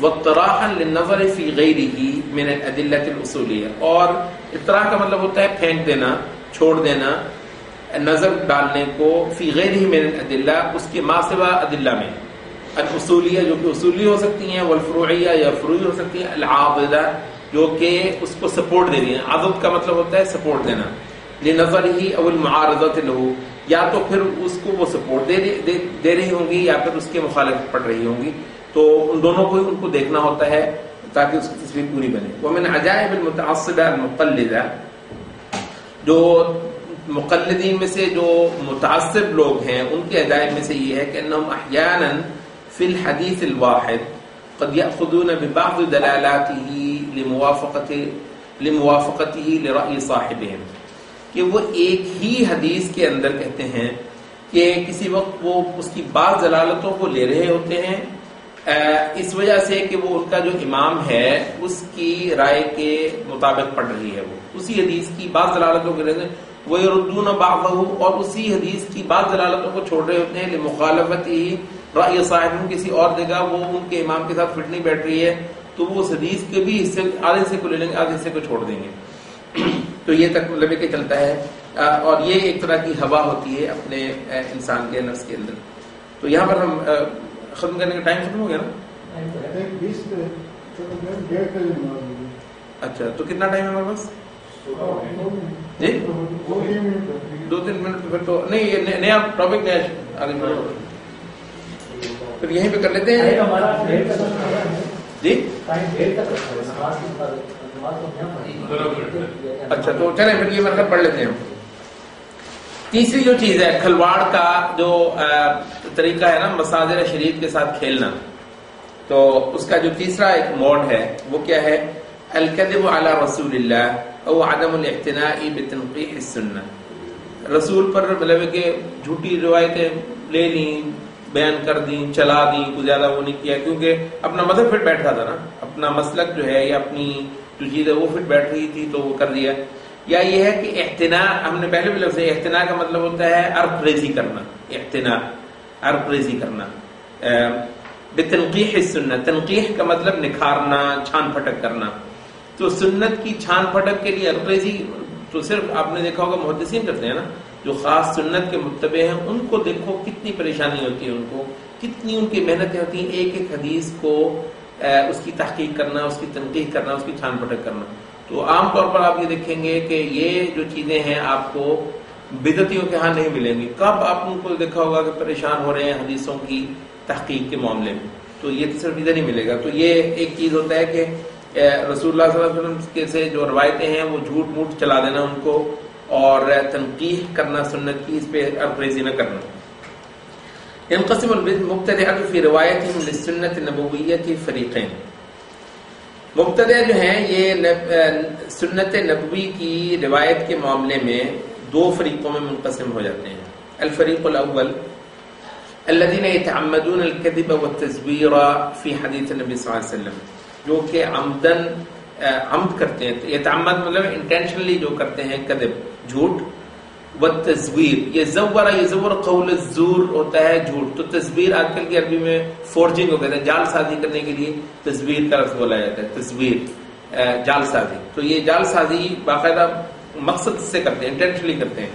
واطراحا للنظر فی غیرہ من الادلة الاصولیہ, اور اطراح کا مطلب ہوتا ہے پھینک دینا, چھوڑ دینا, نظر ڈالنے کو فی غیرہ من الادلہ, اس کے ما سوا ادلہ میں, الاصولیہ جو کہ اصولی ہو سکتی ہیں, والفروعیہ یا فروعی ہو سکتی ہیں, العاضدہ جو کہ اس کو سپورٹ دے رہی ہیں. عضد کا مطلب ہوتا ہے سپورٹ دینا, لنظرہ او المعارضۃ له, یا تو پھر اس کو وہ سپورٹ دے رہی ہوں گی یا پھر اس کے مخالفت پڑھ رہی ہوں گی, تو ان دونوں کو ان کو دیکھنا ہوتا ہے تاکہ اس کی تصویر پوری بنے. ومن عجائب المتعصبہ المقلدہ, جو مقلدین میں سے جو متعصب لوگ ہیں ان کے عجائب میں سے یہ ہے کہ انہم احیانا فی الحدیث الواحد قد یأخذون ببعض دلالاته لموافقته لرأی صاحبهم, کہ وہ ایک ہی حدیث کے اندر کہتے ہیں کہ کسی وقت وہ اس کی بعض دلالتوں کو لے رہے ہوتے ہیں اس وجہ سے کہ وہ ان کا جو امام ہے اس کی رائے کے مطابق پڑھ رہی ہے, وہ اسی حدیث کی بعض دلالتوں کو لیتے ہیں, وَيَرُدُّونَ بَعْضَهُ, اور اسی حدیث کی بعض دلالتوں کو چھوڑ رہے ہوتے ہیں لِمُخَالَفَتِهِ رَأْيِ صاحب, کسی اور جگہ وہ ان کے امام کے ساتھ فٹ نہیں بیٹھ رہی ہے تو وہ اس حدیث کے بھی حصے, آدھے حصے کو لے لیں گے, آدھے حصے کو چھوڑ دیں گے. تو یہ تک مطلب کہ چلتا ہے, اور یہ ایک طرح کی ہوا ہوتی ہے اپنے انسان کے نفس کے اندر. تو یہاں پر ہم ختم کرنے کا ٹائم ختم ہو گیا نا, اچھا تو کتنا ٹائم ہے ہمارے پاس جی 2-3 منٹ, پھر تو نہیں یہ نیا ٹاپک نیا آگے بڑھو, پھر یہیں پہ کر لیتے ہیں جی. اچھا تو چلیں پھر یہ مرکب پڑھ لیتے ہیں. تیسری جو چیز ہے کھلواڑ کا جو طریقہ ہے نا مصادر شریعت کے ساتھ کھیلنا, تو اس کا جو تیسرا ایک موڈ ہے وہ کیا ہے, الکذب علی رسول اللہ او عدم الاعتناء بتنقیح السنہ, رسول پر مطلب کہ جھوٹی روایتیں لے لیں, بیان کر دیں, چلا دیں, کچھ زیادہ وہ نہیں کیا کیونکہ اپنا مذہب پھر بیٹھ رہا تھا نا, اپنا مسلک جو ہے یا اپنی جو چیز ہے وہ پھر بیٹھ رہی تھی تو وہ کر دیا. یا یہ ہے کہ اعتناء, ہم نے پہلے بھی لفظ ہے, اعتناء کا مطلب ہوتا ہے عرب ریزی کرنا, اعتناء عرب ریزی کرنا. بتنقیح السنہ, تنقیح کا مطلب نکھارنا, چھان پھٹک کرنا. تو سنت کی چھان پھٹک کے لیے عرب ریزی تو صرف آپ نے دیکھا ہوگا محدثین کرتے ہیں نا, جو خاص سنت کے متبع ہیں ان کو دیکھو کتنی پریشانی ہوتی ہے, ان کو کتنی ان کی محنتیں ہوتی ہیں, ایک ایک حدیث کو اس کی تحقیق کرنا, اس کی تنقیح کرنا, اس کی چھان پھٹک کرنا. تو عام طور پر آپ یہ دیکھیں گے کہ یہ جو چیزیں ہیں آپ کو بدعتیوں کے ہاں نہیں ملیں گی. کب آپ ان کو دیکھا ہوگا کہ پریشان ہو رہے ہیں حدیثوں کی تحقیق کے معاملے میں, تو یہ تو صرف ادھر ہی ملے گا. تو یہ ایک چیز ہوتا ہے کہ رسول اللہ صلی اللہ علیہ وسلم کے سے جو روایتیں ہیں وہ جھوٹ موٹ چلا دینا ان کو, اور تنقیح کرنا سنت کی, اس پہ ارفریزی نہ کرنا. ينقسم المبتدعة في روایتهم للسنة النبوية فریقین, مبتدع جو ہیں یہ سنت نبوی کی روایت کے معاملے میں دو فریقوں میں منقسم ہو جاتے ہیں. الفریق الاول الذين يتعمدون الكذب والتزوير في حديث النبي صلى الله عليه وسلم, جو کہ عمدن عمد کرتے ہیں. یتعمد مطلب انٹینشنلی جو کرتے ہیں کذب جھوٹ. والتزویر یہ زور قول الزور ہوتا ہے جھوٹ. تو تزویر آج کل کی عربی میں فورجنگ کو کہتے ہیں, جال سازی کرنے کے لیے تزویر کا لفظ بولا جاتا ہے. تزویر جال سازی. تو یہ جال سازی باقاعدہ مقصد سے کرتے ہیں, انٹینشنلی کرتے ہیں.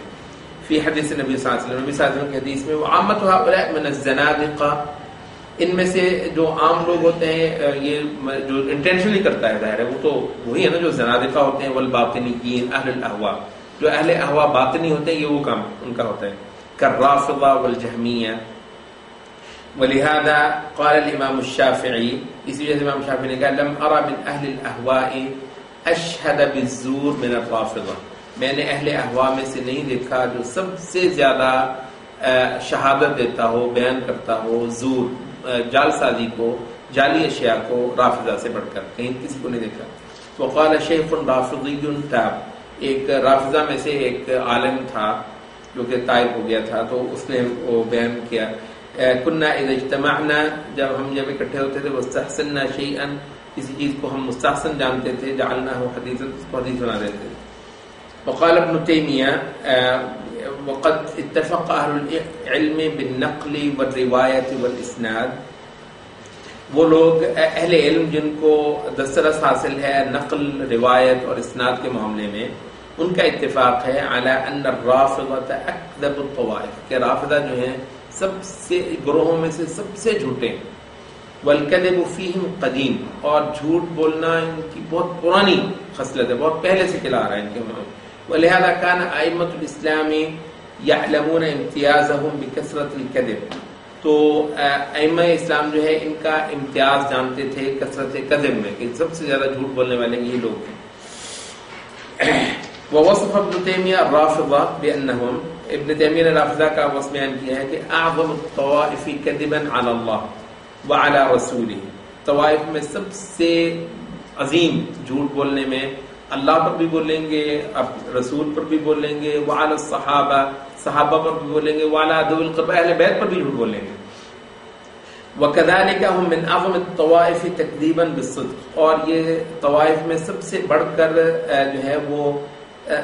فی حدیث نبی صلی اللہ علیہ وسلم, نبی صلی اللہ علیہ وسلم کی حدیث میں وعامت هؤلاء من الزنادقہ, ان میں سے جو عام لوگ ہوتے ہیں یہ جو انٹینشنلی کرتا ہے ظاہر ہے وہ تو وہی ہے نا جو زنادقہ ہوتے ہیں. والباطنیین اہل الاہواء, جو اہل اہواء باطنی ہوتے ہیں یہ وہ کام ان کا ہوتا ہے. کالرافضہ والجہمیہ. ولہذا قال الامام الشافعی, اسی وجہ سے امام شافعی نے کہا لم ارى من اہل الاہواء اشہد بالزور من الرافضہ, میں نے اہل اہواء میں سے نہیں دیکھا جو سب سے زیادہ شہادت دیتا ہو, بیان کرتا ہو زور, جال سازی کو, جعلی اشیاء کو رافضہ سے بڑھ کر, کہیں کسی کو نہیں دیکھا. وقال شیخ رافضی تاب, ایک رافضہ میں سے ایک عالم تھا جو کہ طائب ہو گیا تھا, تو اس نے وہ بیان کیا کننا اذا اجتمعنا, جب اکٹھے ہوتے تھے, واستحسننا شیئا, کسی چیز کو ہم مستحسن جانتے تھے, جعلناہ حدیثا, اس کو حدیث بنا دیتے تھے. وقال ابن تیمیہ وقد اتفق اہل العلم بالنقل والروایت والاسناد, وہ لوگ اہل علم جن کو دسترس حاصل ہے نقل, روایت اور اسناد کے معاملے میں, ان کا اتفاق ہے علی ان الرافضہ اکذب الطوائف, کہ رافضہ جو ہیں سب سے گروہوں میں سے سب سے جھوٹے ہیں. والکذب فیہم قدیم, اور جھوٹ بولنا ان کی بہت پرانی خصلت ہے, بہت پہلے سے چلا آ رہا ہے ان کے معاملے. ولہذا کان ائمۃ الاسلام یعلمون امتیازهم بکثرۃ الکذب, تو ائمہ اسلام جو ہے ان کا امتیاز جانتے تھے کثرت کذب میں, کہ سب سے زیادہ جھوٹ بولنے والے یہ لوگ ہیں. ووصف ابن تیمیہ الرافضہ بانہم, ابن تیمیہ نے رافضہ کا وصف بیان کیا ہے کہ اعظم الطوائف کذبا علی اللہ وعلی رسولہ, طوائف میں سب سے عظیم جھوٹ بولنے میں اللہ پر بھی بولیں گے, اب رسول پر بھی بولیں گے, وعلی الصحابہ, صحابہ پر بھی بولیں گے, وعلی ذوی القربہ, اہل بیت پر بھی جھوٹ بولیں گے. وکذالک ہم من اعظم الطوائف تکذیبا بالصدق, اور یہ طوائف میں سب سے بڑھ کر جو ہے وہ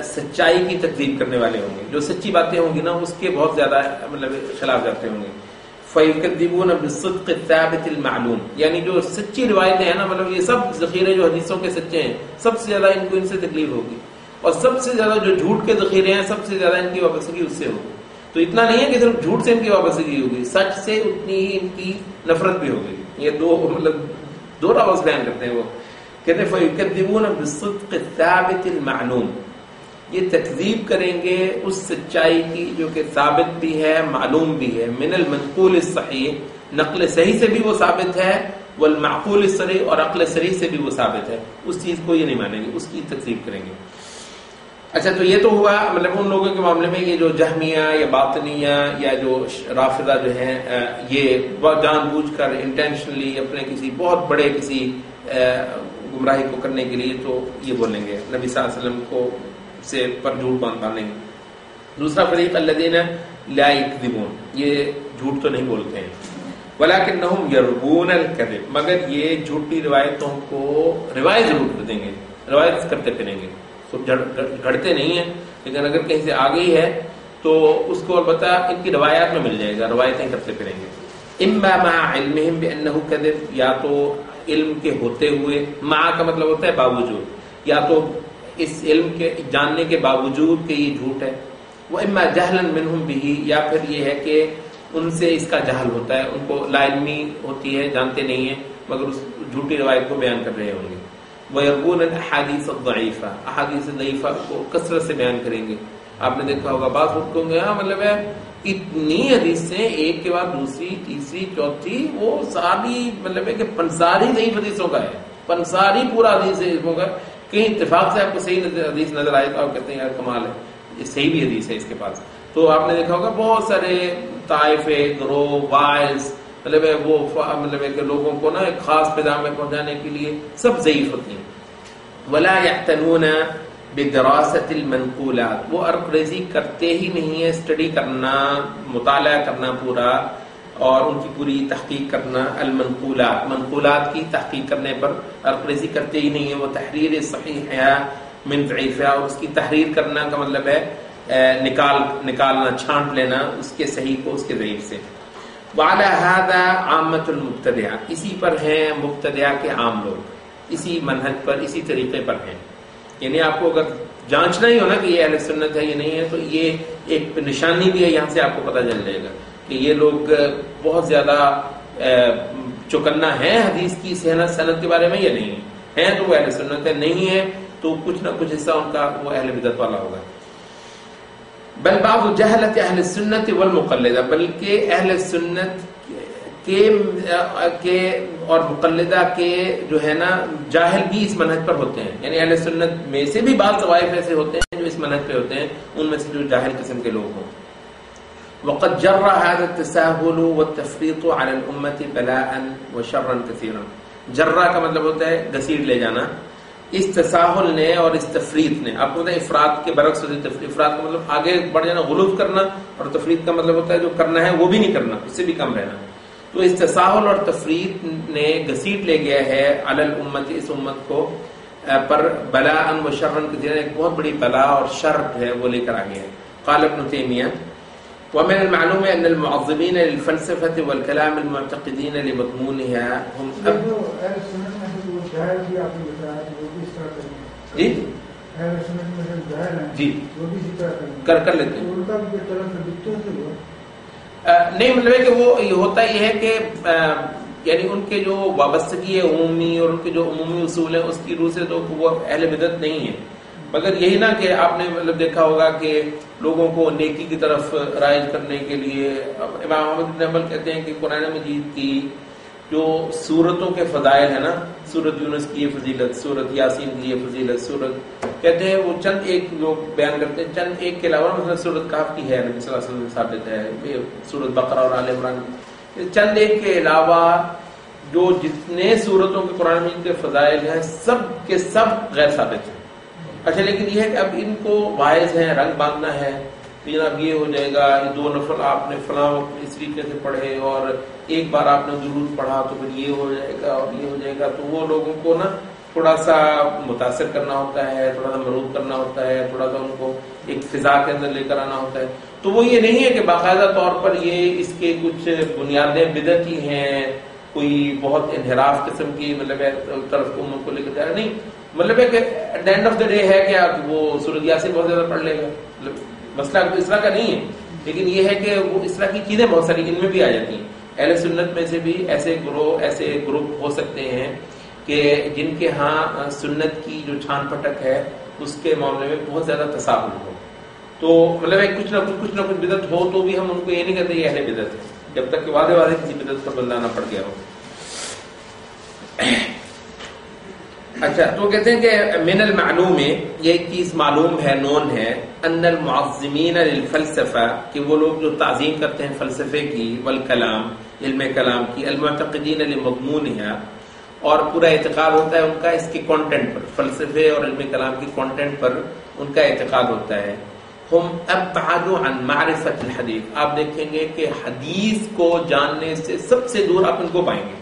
سچائی کی تکذیب کرنے والے ہوں گے, جو سچی باتیں ہوں گی نا اس کے بہت زیادہ مطلب خلاف کرتے ہوں گے. فیکذبون بالصدق الثابت المعلوم, یعنی جو سچی روایتیں ہیں نا, مطلب یہ سب ذخیرے جو حدیثوں کے سچے ہیں, سب سے زیادہ ان کو ان سے تکلیف ہوگی, اور سب سے زیادہ جو جھوٹ کے ذخیرے ہیں سب سے زیادہ ان کی وابستگی اس سے ہوگی. تو اتنا نہیں ہے کہ صرف جھوٹ سے ان کی وابستگی ہوگی, سچ سے اتنی ہی ان کی نفرت بھی ہوگی. یہ دو مطلب دو لفظ بیان کرتے ہیں. وہ کہتے ہیں فیکذبون بالصدق الثابت المعلوم, یہ تکذیب کریں گے اس سچائی کی جو کہ ثابت بھی ہے, معلوم بھی ہے. من المنقول الصحیح, نقل صحیح سے بھی وہ ثابت ہے, والمعقول الصریح, اور عقل صریح سے بھی وہ ثابت ہے. اس چیز کو یہ نہیں مانیں گے, اس کی تکذیب کریں گے. اچھا, تو یہ تو ہوا مطلب ان لوگوں کے معاملے میں. یہ جو جہمیہ یا باطنیہ یا جو رافضہ جو ہیں, یہ جان بوجھ کر انٹینشنلی اپنے کسی بہت بڑے کسی گمراہی کو کرنے کے لیے تو یہ بولیں گے نبی صلی اللہ علیہ وسلم کو سے پر جھوٹ باندھنے. دوسرا فریق الذین لا یکذبون, یہ جھوٹ تو نہیں بولتے ہیں. ولکنہم یربون الکذب, مگر یہ جھوٹی روایتوں کو روایت ضرور کر دیں گے, روایت کرتے پھریں گے, خود گھڑتے نہیں ہیں, لیکن اگر کہیں سے آ گئی ہے تو اس کو البتہ ان کی روایات میں مل جائے گا, روایتیں کرتے پھریں گے. اما مع علمہم بانہ کذب, یا تو علم کے ہوتے ہوئے, مع کا مطلب ہوتا ہے باوجود, یا تو اس علم کے جاننے کے باوجود کہ یہ جھوٹ ہے. وہ اما جہلا منہم بھی, یا پھر یہ ہے کہ ان سے اس کا جہل ہوتا ہے, ان کو لا علمی ہوتی ہے, جانتے نہیں ہیں, مگر اس جھوٹی روایت کو بیان کر رہے ہوں گے. وَيَرْبُونَ الْأَحَادِيثَ الضَّعِيفَةَ, احادیث ضعیفہ کو کثرت سے بیان کریں گے. آپ نے دیکھا ہوگا بعض خود کو گے, مطلب ہے اتنی حدیثیں ایک کے بعد دوسری تیسری چوتھی, وہ ساری مطلب ہے کہ پنساری ضعیف حدیثوں کا ہے, پنساری پورا حدیث ہوگا. کہیں اتفاق سے آپ کو صحیح حدیث نظر آئے تو آپ کہتے ہیں یار کمال ہے, یہ صحیح بھی حدیث ہے اس کے پاس. تو آپ نے دیکھا ہوگا بہت سارے طائفے, گروہ, وائز, مطلب ہے وہ مطلب ہے کہ لوگوں کو نا ایک خاص پیغام میں پہنچانے کے لیے سب ضعیف ہوتی ہیں. ولا یعتنون بدراست المنقولات, وہ عرب ریزی کرتے ہی نہیں ہے, اسٹڈی کرنا, مطالعہ کرنا پورا اور ان کی پوری تحقیق کرنا. المنقولات، منقولات کی تحقیق کرنے پر القریزی کرتے ہی نہیں ہے، وہ تحریر صحیح ہے من ضعیفہ، اور اس کی تحریر کرنا کا مطلب ہے نکالنا، چھانٹ لینا اس کے صحیح کو اس کے ضعیف سے. وعلى هذا عامة المبتدعہ، اسی پر ہیں مبتدعہ کے عام لوگ، اسی منہج پر، اسی طریقے پر ہیں. یعنی آپ کو اگر جانچنا ہی ہونا کہ یہ اہل سنت ہے یہ نہیں ہے، تو یہ ایک نشانی بھی ہے، یہاں سے آپ کو پتہ چل جائے گا کہ یہ لوگ بہت زیادہ چوکنا ہیں حدیث کی سند کے بارے میں یا نہیں ہیں. تو وہ اہل سنت ہے، نہیں ہے تو کچھ نہ کچھ حصہ ان کا وہ اہل بدعت والا ہوگا. بل بعض جہلت اہل سنت والمقلدہ، بلکہ اہل سنت کے اور مقلدہ کے جو ہے نا جاہل بھی اس منہج پر ہوتے ہیں. یعنی اہل سنت میں سے بھی بعض طوائف ایسے ہوتے ہیں جو اس منہج پہ ہوتے ہیں، ان میں سے جو جاہل قسم کے لوگ ہوں. وقد جر هذا التساهل والتفريط على الامه بلاء وشرا كثيرا. جرہ کا مطلب ہوتا ہے گھسیٹ لے جانا. اس تساہل نے اور اس تفریط نے، آپ کو پتہ ہے افراط کے برعکس ہوتی ہے تفریط. افراط کا مطلب آگے بڑھ جانا، غلو کرنا، اور تفریط کا مطلب ہوتا ہے جو کرنا ہے وہ بھی نہیں کرنا، اس سے بھی کم رہنا. تو اس تساہل اور تفریط نے گھسیٹ لے گیا ہے علی الامت، اس امت کو پر بلاء و شرا کثیرا، ایک بہت بڑی بلا اور شر ہے وہ لے کر آ گیا ہے. قال ابن تیمیہ ومن المعلوم ان المعظمين للفلسفه والكلام المعتقدين لمضمونها هم جی جی کر لیتے ہیں. نہیں مطلب ہے کہ وہ یہ ہوتا یہ ہے کہ یعنی ان کے جو وابستگی ہے عمومی اور ان کے جو عمومی اصول ہیں اس کی روح سے تو وہ اہل بدعت نہیں ہے. مگر یہی نا کہ آپ نے مطلب دیکھا ہوگا کہ لوگوں کو نیکی کی طرف رائج کرنے کے لیے امام احمد بن حنبل کہتے ہیں کہ قرآن مجید کی جو سورتوں کے فضائل ہیں نا، سورت یونس کی یہ فضیلت، سورت یاسین کی یہ فضیلت، سورت کہتے ہیں وہ چند ایک لوگ بیان کرتے ہیں، چند ایک کے علاوہ مثلا سورت کہف کی ہے، نبی صلی اللہ علیہ وسلم ثابت ہے، سورت بقرہ اور آل عمران کی، چند ایک کے علاوہ جو جتنے سورتوں کے قرآن مجید کے فضائل ہیں سب کے سب غیر ثابت ہیں. اچھا لیکن یہ ہے کہ اب ان کو واعظ ہیں، رنگ باندھنا ہے کہ جناب یہ ہو جائے گا، یہ 2 نفل آپ نے فلاں وقت اس طریقے سے پڑھے اور ایک بار آپ نے درود پڑھا تو پھر یہ ہو جائے گا اور یہ ہو جائے گا. تو وہ لوگوں کو نا تھوڑا سا متاثر کرنا ہوتا ہے، تھوڑا سا مرعوب کرنا ہوتا ہے، تھوڑا سا ان کو ایک فضا کے اندر لے کر آنا ہوتا ہے. تو وہ یہ نہیں ہے کہ باقاعدہ طور پر یہ اس کے کچھ بنیادیں بدعتی ہیں، کوئی بہت انحراف قسم کی مطلب ہے طرف کو کو لے کر جا رہا نہیں. مطلب ہے کہ at the end of the day ہے کہ وہ سورۃ یاسین بہت زیادہ پڑھ لے گا، مسئلہ اس طرح کا نہیں ہے. لیکن یہ ہے کہ وہ اس طرح کی چیزیں بہت ساری ان میں بھی آ جاتی ہیں. اہل سنت میں سے بھی ایسے گروپ ہو سکتے ہیں کہ جن کے ہاں سنت کی جو چھان پھٹک ہے اس کے معاملے میں بہت زیادہ تساہل ہو. تو مطلب ہے کچھ نہ کچھ بدعت ہو تو بھی ہم ان کو یہ نہیں کہتے یہ اہل بدعت ہے جب تک کہ واضح کسی بدعت پر بندہ نہ پڑ گیا ہو. اچھا تو کہتے ہیں کہ من المعلوم، یہ ایک چیز معلوم ہے، نون ہے، ان المعظمین للفلسفہ، کہ وہ لوگ جو تعظیم کرتے ہیں فلسفے کی، والکلام، علم کلام کی، المعتقدین لمضمونها، اور پورا اعتقاد ہوتا ہے ان کا اس کے کانٹینٹ پر، فلسفے اور علم کلام کی کانٹینٹ پر ان کا اعتقاد ہوتا ہے. ہم ابعد عن معرفت الحدیث، آپ دیکھیں گے کہ حدیث کو جاننے سے سب سے دور آپ ان کو پائیں گے.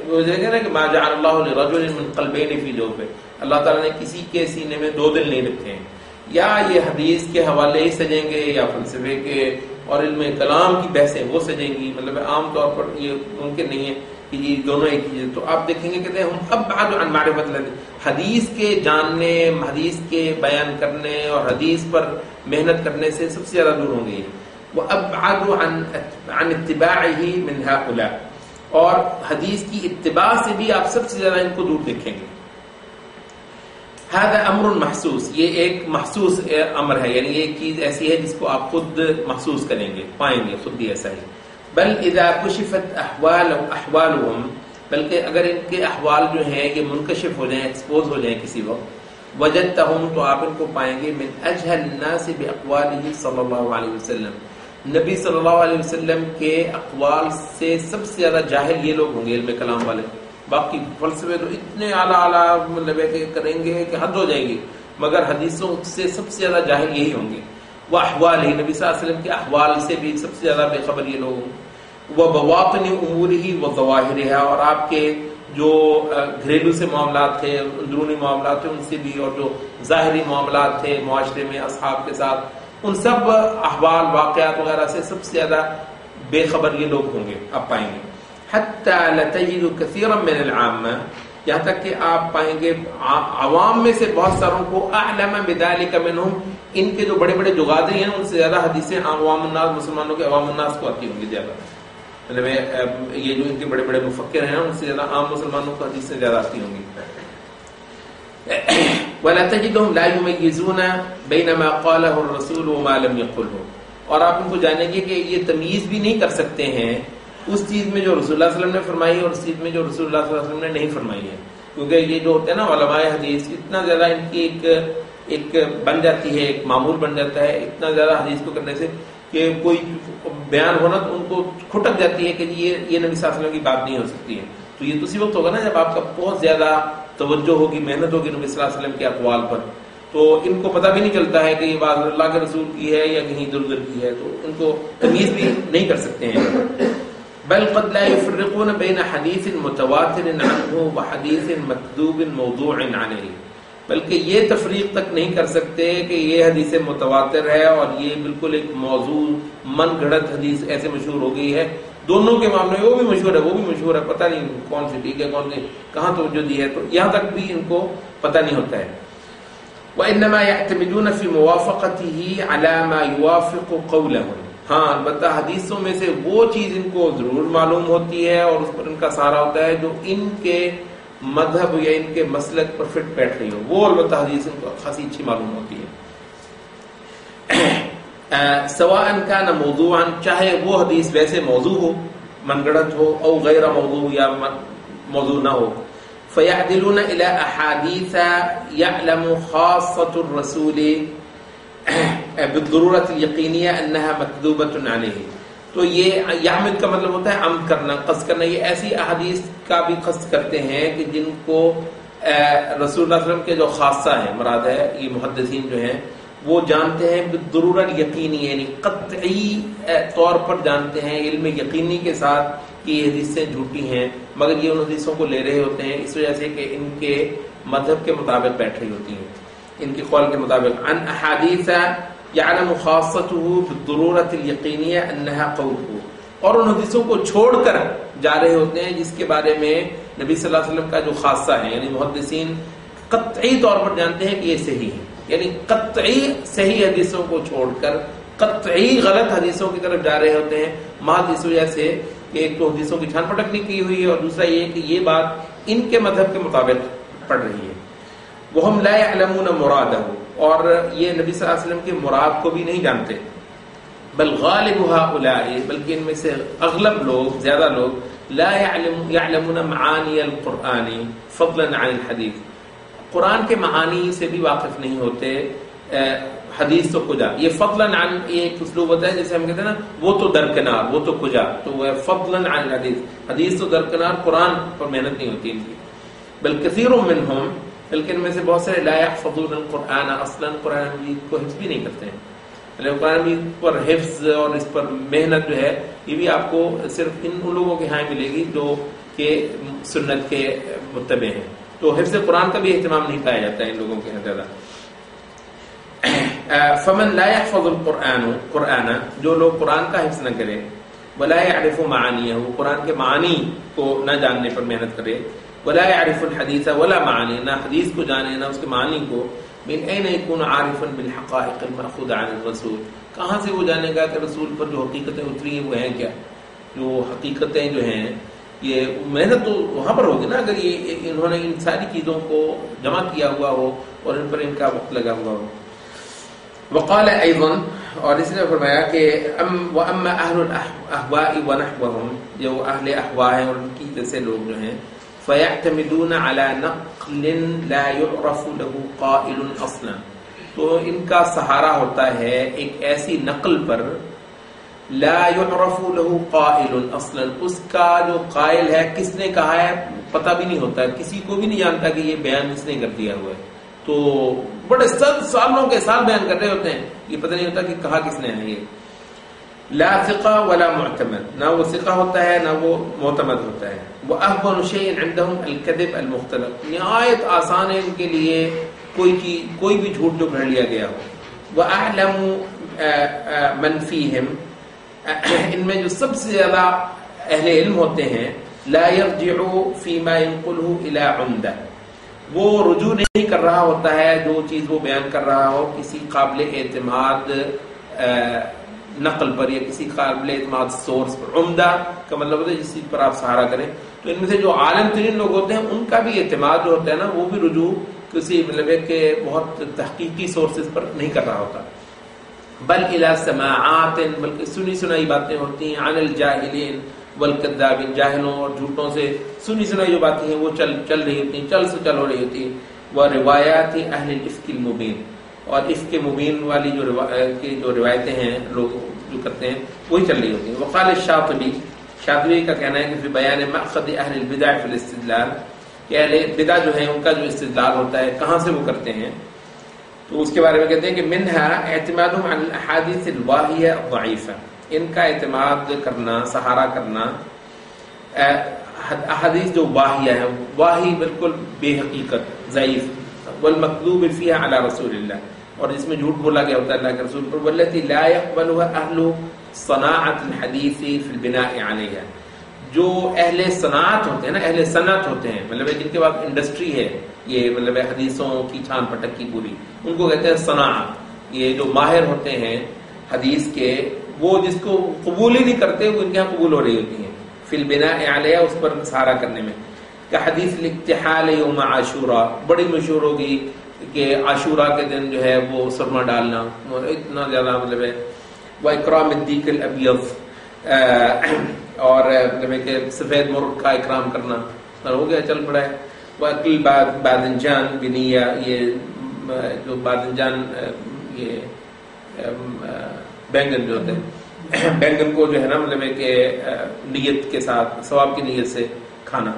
وہ دیکھیں نا کہ ما جعل اللہ لرجل من قلبین فی جوفہ، اللہ تعالیٰ نے کسی کے سینے میں 2 دل نہیں رکھے ہیں. یا یہ حدیث کے حوالے ہی سجیں گے یا فلسفے کے اور علم کلام کی بحثیں وہ سجیں گی. مطلب عام طور پر یہ ممکن نہیں ہے کہ یہ دونوں ایک چیز. تو آپ دیکھیں گے کہتے ہیں ہم ابعد عن معرفت الحدیث، حدیث کے جاننے، حدیث کے بیان کرنے اور حدیث پر محنت کرنے سے سب سے زیادہ دور ہوں گے. وہ ابعد عن اتباعہ من هؤلاء، اور حدیث کی اتباع سے بھی آپ سب سے زیادہ ان کو دور دیکھیں گے. هذا امر محسوس، یہ ایک محسوس امر ہے، یعنی یہ ایک چیز ایسی ہے جس کو آپ خود محسوس کریں گے، پائیں گے خود بھی ایسا ہی. بل اذا کشفت احوالهم، بلکہ اگر ان کے احوال جو ہیں یہ منکشف ہو جائیں، ایکسپوز ہو جائیں کسی وقت، وجدتهم، تو آپ ان کو پائیں گے من اجهل الناس باقواله صلی اللہ علیہ وسلم، نبی صلی اللہ علیہ وسلم کے اقوال سے سب سے زیادہ جاہل یہ لوگ ہوں گے علم کلام والے. باقی فلسفے تو اتنے اعلیٰ مطلب ہے کہ کریں گے کہ حد ہو جائے گی، مگر حدیثوں سے سب سے زیادہ جاہل یہی ہوں گے. وہ احوال ہی، نبی صلی اللہ علیہ وسلم کے احوال سے بھی سب سے زیادہ بے خبر یہ لوگ ہوں. وبواطن امورہ وظواہرہا، اور آپ کے جو گھریلو سے معاملات تھے، اندرونی معاملات تھے ان سے بھی، اور جو ظاہری معاملات تھے معاشرے میں اصحاب کے ساتھ، ان سب احوال واقعات وغیرہ سے سب سے زیادہ بے خبر یہ لوگ ہوں گے، آپ پائیں گے. حتی لتجد کثیرا من العامہ، یہاں تک کہ آپ پائیں گے عوام میں سے بہت ساروں کو اعلم بذلک منہم، ان کے جو بڑے بڑے جغادری ہیں ان سے زیادہ حدیثیں عوام الناس، مسلمانوں کے عوام الناس کو آتی ہوں گی زیادہ. مطلب یہ جو ان کے بڑے بڑے مفکر ہیں ان سے زیادہ عام مسلمانوں کو حدیثیں زیادہ آتی ہوں گی. وَلَا تَجِدُهُمْ لَا يُمَيِّزُونَ بَيْنَ مَا قَالَهُ الرَّسُولُ وَمَا لَمْ يَقُلْهُ، اور آپ ان کو جانیں گے کہ یہ تمیز بھی نہیں کر سکتے ہیں اس چیز میں جو رسول اللہ صلی اللہ علیہ وسلم نے فرمائی اور اس چیز میں جو رسول اللہ صلی اللہ علیہ وسلم نے نہیں فرمائی ہے. کیونکہ یہ جو ہوتے ہیں نا علماء حدیث، اتنا زیادہ ان کی ایک بن جاتی ہے، ایک معمول بن جاتا ہے اتنا زیادہ حدیث کو کرنے سے کہ کوئی بیان ہونا تو ان کو کھٹک جاتی ہے کہ یہ نبی صلی اللہ علیہ وسلم کی بات نہیں ہو سکتی ہے. تو یہ تو اسی وقت ہوگا نا جب آپ کا بہت زیادہ توجہ ہوگی، محنت ہوگی نبی صلی اللہ علیہ وسلم کے اقوال پر، تو ان کو پتہ بھی نہیں چلتا ہے کہ یہ بات اللہ کے رسول کی ہے یا کہیں ادھر ادھر کی ہے، تو ان کو تمیز بھی نہیں کر سکتے ہیں. بل قد لا يفرقون بين حديث متواتر عنه وحديث مكذوب موضوع عليه، بلکہ یہ تفریق تک نہیں کر سکتے کہ یہ حدیث متواتر ہے اور یہ بالکل ایک موضوع من گھڑت حدیث ایسے مشہور ہو گئی ہے. دونوں کے معاملے میں وہ بھی مشہور ہے وہ بھی مشہور ہے، پتہ نہیں کون سی ٹھیک ہے کون سی کہاں توجہ دی ہے، تو یہاں تک بھی ان کو پتہ نہیں ہوتا ہے. وانما يعتمدون في موافقته على ما يوافق قولهم، ہاں البتہ حدیثوں میں سے وہ چیز ان کو ضرور معلوم ہوتی ہے اور اس پر ان کا سہارا ہوتا ہے جو ان کے مذہب یا ان کے مسلک پر فٹ بیٹھ رہی ہو، وہ البتہ حدیث ان کو خاصی اچھی معلوم ہوتی ہے. سواء كان موضوعا، چاہے وہ حدیث ویسے موضوع ہو، من گڑت ہو، او غیر موضوع یا موضوع نہ ہو. فيعدلون الى احاديث يعلم خاصة الرسول بالضرورة اليقينية انها مكذوبة عليه. تو یہ یعمل کا مطلب ہوتا ہے عمد کرنا، قصد کرنا. یہ ایسی احادیث کا بھی قصد کرتے ہیں کہ جن کو رسول اللہ صلی اللہ علیہ وسلم کے جو خاصہ ہیں، مراد ہے یہ محدثین جو ہیں وہ جانتے ہیں بالضرورة یقینی، یعنی قطعی طور پر جانتے ہیں علم یقینی کے ساتھ کہ یہ حدیثیں جھوٹی ہیں، مگر یہ ان حدیثوں کو لے رہے ہوتے ہیں اس وجہ سے کہ ان کے مذہب کے مطابق بیٹھ رہی ہوتی ہیں، ان کے قول کے مطابق. عن احادیث یعلم خاصته بالضرورة اليقینیہ انها قوله، اور ان حدیثوں کو چھوڑ کر جا رہے ہوتے ہیں جس کے بارے میں نبی صلی اللہ علیہ وسلم کا جو خاصہ ہے، یعنی محدثین قطعی طور پر جانتے ہیں کہ یہ صحیح ہے، یعنی قطعی صحیح حدیثوں کو چھوڑ کر قطعی غلط حدیثوں کی طرف جا رہے ہوتے ہیں، محض اس وجہ سے کہ ایک تو حدیثوں کی چھان پٹک نہیں کی ہوئی ہے اور دوسرا یہ کہ یہ بات ان کے مذہب کے مطابق پڑ رہی ہے. وہم لا يعلمون مرادہ، اور یہ نبی صلی اللہ علیہ وسلم کے مراد کو بھی نہیں جانتے. بل غالب هؤلاء، بلکہ ان میں سے اغلب لوگ، زیادہ لوگ لا يعلمون معانی القرآن فضلا عن الحدیث، قرآن کے معانی سے بھی واقف نہیں ہوتے، حدیث تو کجا. یہ فضلا عن ایک اسلوب ہوتا ہے جیسے ہم کہتے ہیں نا وہ تو درکنار، وہ تو کجا، تو وہ فضلا عن الحدیث، حدیث تو درکنار، قرآن پر محنت نہیں ہوتی ان کی. بل کثیر منہم، بلکہ ان میں سے بہت سارے لا يحفظون القرآن اصلا، قرآن مجید کو حفظ بھی نہیں کرتے ہیں. قرآن مجید پر حفظ اور اس پر محنت جو ہے یہ بھی آپ کو صرف ان لوگوں کے ہاں ملے گی جو کہ سنت کے متبع ہیں. تو حفظ قرآن کا بھی اہتمام نہیں پایا جاتا ہے ان لوگوں کے یہاں زیادہ. فمن لا يحفظ قرآن، جو لوگ قرآن کا حفظ نہ کرے، ولا يعرف معانیہ، قرآن کے معانی کو نہ جاننے پر محنت کرے، ولا يعرف الحدیث ولا معانی، نہ حدیث کو جانے نہ اس کے معنی کو، من أين يكون عارفا بالحقائق المأخوذة عن الرسول، کہاں سے وہ جانے گا کہ رسول پر جو حقیقتیں اتری ہیں وہ ہیں کیا. جو حقیقتیں جو ہیں یہ محنت تو وہاں پر ہوگی نا اگر یہ انہوں نے ان ساری چیزوں کو جمع کیا ہوا ہو اور ان پر ان کا وقت لگا ہوا ہو. وقال ایضا، اور اس نے فرمایا کہ واما اہل الاحواء ونحوهم، جو اہل احواء ہیں اور ان کی جیسے لوگ جو ہیں، فیعتمدون علی نقل لا يعرف له قائل اصلا، تو ان کا سہارا ہوتا ہے ایک ایسی نقل پر لا يعرف له قائل اصلا، اس کا جو قائل ہے کس نے کہا ہے پتہ بھی نہیں ہوتا ہے، کسی کو بھی نہیں جانتا کہ یہ بیان کس نے کر دیا ہوا ہے. تو بڑے سالوں کے سال بیان کر رہے ہوتے ہیں، یہ پتہ نہیں ہوتا کہ کہا کس نے ہے. یہ لا ثقہ ولا معتمد، نہ وہ ثقہ ہوتا ہے نہ وہ معتمد ہوتا ہے. وأهون شيء عندهم الكذب المختلق، نہایت آسان ہے ان کے لیے کوئی بھی جھوٹ جو گھڑ لیا گیا ہو. وأعلم من فيهم، ان میں جو سب سے زیادہ اہل علم ہوتے ہیں، لا يرجع فيما ينقله الى عمدہ، وہ رجوع نہیں کر رہا ہوتا ہے جو چیز وہ بیان کر رہا ہو کسی قابل اعتماد نقل پر یا کسی قابل اعتماد سورس پر. عمدہ کا مطلب ہوتا ہے جس چیز پر آپ سہارا کریں. تو ان میں سے جو عالم ترین لوگ ہوتے ہیں ان کا بھی اعتماد جو ہوتا ہے نا وہ بھی رجوع کسی مطلب ہے کہ بہت تحقیقی سورسز پر نہیں کر رہا ہوتا. بل الى سماعات، بلکہ سنی سنائی باتیں ہوتی ہیں. عن الجاہلین والکذابین، جاہلوں اور جھوٹوں سے سنی سنائی جو باتیں ہیں وہ چل رہی ہوتی ہیں، چل ہو رہی ہوتی ہیں. وروایات اہل الافک المبین، اور افک مبین والی جو روایتیں ہیں لوگ جو کرتے ہیں وہی چل رہی ہوتی ہیں. وقال الشاطبی، شاطبی کا کہنا ہے کہ فی بیان مأخذ اہل البدع فی الاستدلال، کہ اہل بدع جو ہیں ان کا جو استدلال ہوتا ہے کہاں سے وہ کرتے ہیں، تو اس کے بارے میں کہتے ہیں کہ منہا اعتمادهم عن الاحادیث الواہیہ الضعیفہ، ان کا اعتماد کرنا، سہارا کرنا احادیث جو واہیہ ہیں، واہی بالکل بے حقیقت، ضعیف. والمکذوب فیہا علی رسول اللہ، اور جس میں جھوٹ بولا گیا ہوتا ہے اللہ کے رسول پر. والتی لا يقبلها اہل صناعت الحدیث فی البناء علیہا، جو اہل صنعت ہوتے ہیں نا، اہل صنعت ہوتے ہیں مطلب جن کے پاس انڈسٹری ہے، یہ مطلب حدیثوں کی چھان پٹک کی پوری، ان کو کہتے ہیں صنعت. یہ جو ماہر ہوتے ہیں حدیث کے، وہ جس کو قبول ہی نہیں کرتے وہ ان کے یہاں قبول ہو رہی ہوتی ہیں. فی البناء علیہا، اس پر سہارا کرنے میں. کہ حدیث الاکتحال یوم عاشوراء، بڑی مشہور ہوگی کہ عاشوراء کے دن جو ہے وہ سرما ڈالنا اتنا زیادہ مطلب ہے. واکرام الدیک الابیض، اور مطلب کہ سفید مرغ کا اکرام کرنا ہو گیا، چل پڑا ہے. واکل باذنجان بنیہ، یہ جو باذنجان یہ بینگن جو ہوتے ہیں، بینگن کو جو ہے نا مطلب ہے کہ نیت کے ساتھ، ثواب کی نیت سے کھانا.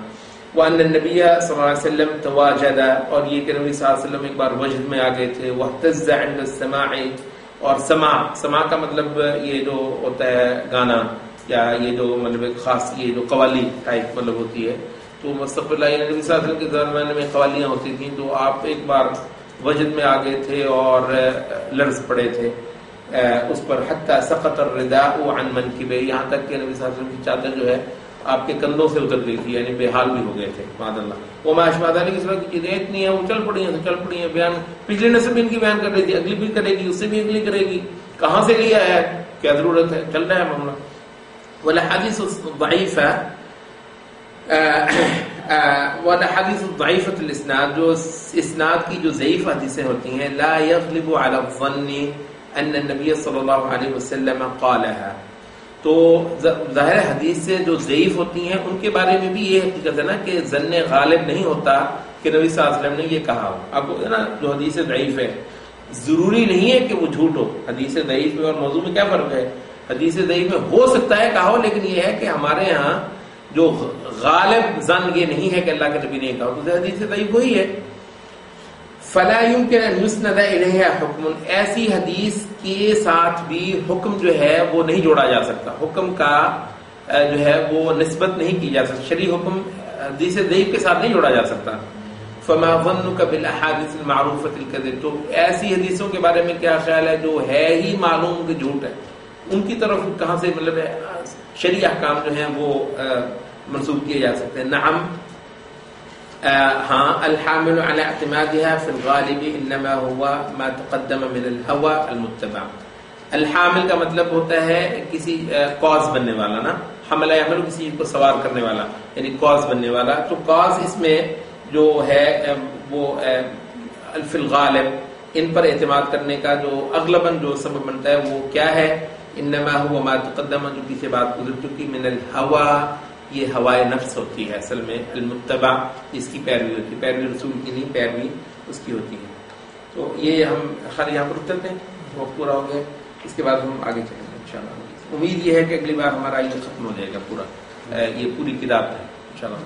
وان النبی صلی اللہ علیہ وسلم تواجد، اور یہ کہ نبی صلی اللہ علیہ وسلم ایک بار وجد میں آ گئے تھے. واہتز عند السماع، اور سماع کا مطلب یہ جو ہوتا ہے گانا، یا یہ جو مطلب ایک خاص یہ جو قوالی ٹائپ مطلب ہوتی ہے. تو مستقبل نبی صلی اللہ علیہ وسلم کے زمانے میں قوالیاں ہوتی تھیں، تو آپ ایک بار وجد میں آ گئے تھے اور لرز پڑے تھے اس پر. حتی سقط الرداء عن منکبہ، یہاں تک کہ نبی صلی اللہ علیہ وسلم کی چادر جو ہے آپ کے کندھوں سے اتر گئی تھی، یعنی بے حال بھی ہو گئے تھے معاذ اللہ. وہ معاشماد علی کی طرح کی چیزیں اتنی ہیں، وہ چل پڑی ہیں بیان. پچھلے نسل بھی ان کی بیان کر رہی تھی، اگلی بھی کرے گی، اس سے بھی اگلی کرے گی. کہاں سے لیا ہے، کیا ضرورت ہے، چل رہا ہے معاملہ. والاحادیث الضعیفہ، والاحادیث الضعیفۃ الاسناد، جو اسناد کی جو ضعیف حدیثیں ہوتی ہیں، لا یغلب علی الظن ان النبی صلی اللہ علیہ وسلم قالها، تو ظاہر حدیث سے جو ضعیف ہوتی ہیں ان کے بارے میں بھی یہ حقیقت ہے نا کہ ظن غالب نہیں ہوتا کہ نبی صلی اللہ علیہ وسلم نے یہ کہا. اب نا جو حدیث ضعیف ہے ضروری نہیں ہے کہ وہ جھوٹ ہو. حدیث ضعیف میں اور موضوع میں کیا فرق ہے؟ حدیث ضعیف میں ہو سکتا ہے کہا ہو، لیکن یہ ہے کہ ہمارے ہاں جو غالب ظن یہ نہیں ہے کہ اللہ کے نبی نے کہا، تو حدیث ضعیف وہی ہے. فلا يمكن ان يسند اليها حکم، ایسی حدیث کے ساتھ بھی حکم جو ہے وہ نہیں جوڑا جا سکتا، حکم کا جو ہے وہ نسبت نہیں کی جا سکتی، شرعی حکم حدیث ضعیف کے ساتھ نہیں جوڑا جا سکتا. فما ظنك بالاحاديث المعروفه الكذب، تو ایسی حدیثوں کے بارے میں کیا خیال ہے جو ہے ہی معلوم کہ جھوٹ ہے، ان کی طرف کہاں سے مطلب شرعی احکام جو ہیں وہ منسوب کیے جا سکتے ہیں. نعم، ہاں. الحامل على اعتمادها في الغالب انما هو ما تقدم من الهوى المتبع. الحامل کا مطلب ہوتا ہے کسی کاز بننے والا نا، حمل یحمل کسی کو سوار کرنے والا، یعنی کاز بننے والا. تو کاز اس میں جو ہے وہ فی الغالب ان پر اعتماد کرنے کا جو اغلباً جو سبب بنتا ہے وہ کیا ہے؟ انما هو ما تقدم، جو پیچھے بات گزر چکی، من الهوى، یہ ہوائے نفس ہوتی ہے اصل میں، المتبع جس کی پیروی ہوتی ہے، پیروی رسول کی نہیں، پیروی اس کی ہوتی ہے. تو یہ ہم خالی یہاں پر رکتے ہیں، وقت پورا ہو گیا، اس کے بعد ہم آگے چلیں گے انشاءاللہ. امید یہ ہے کہ اگلی بار ہمارا یہ ختم ہو جائے گا پورا، یہ پوری کتاب ہے انشاءاللہ.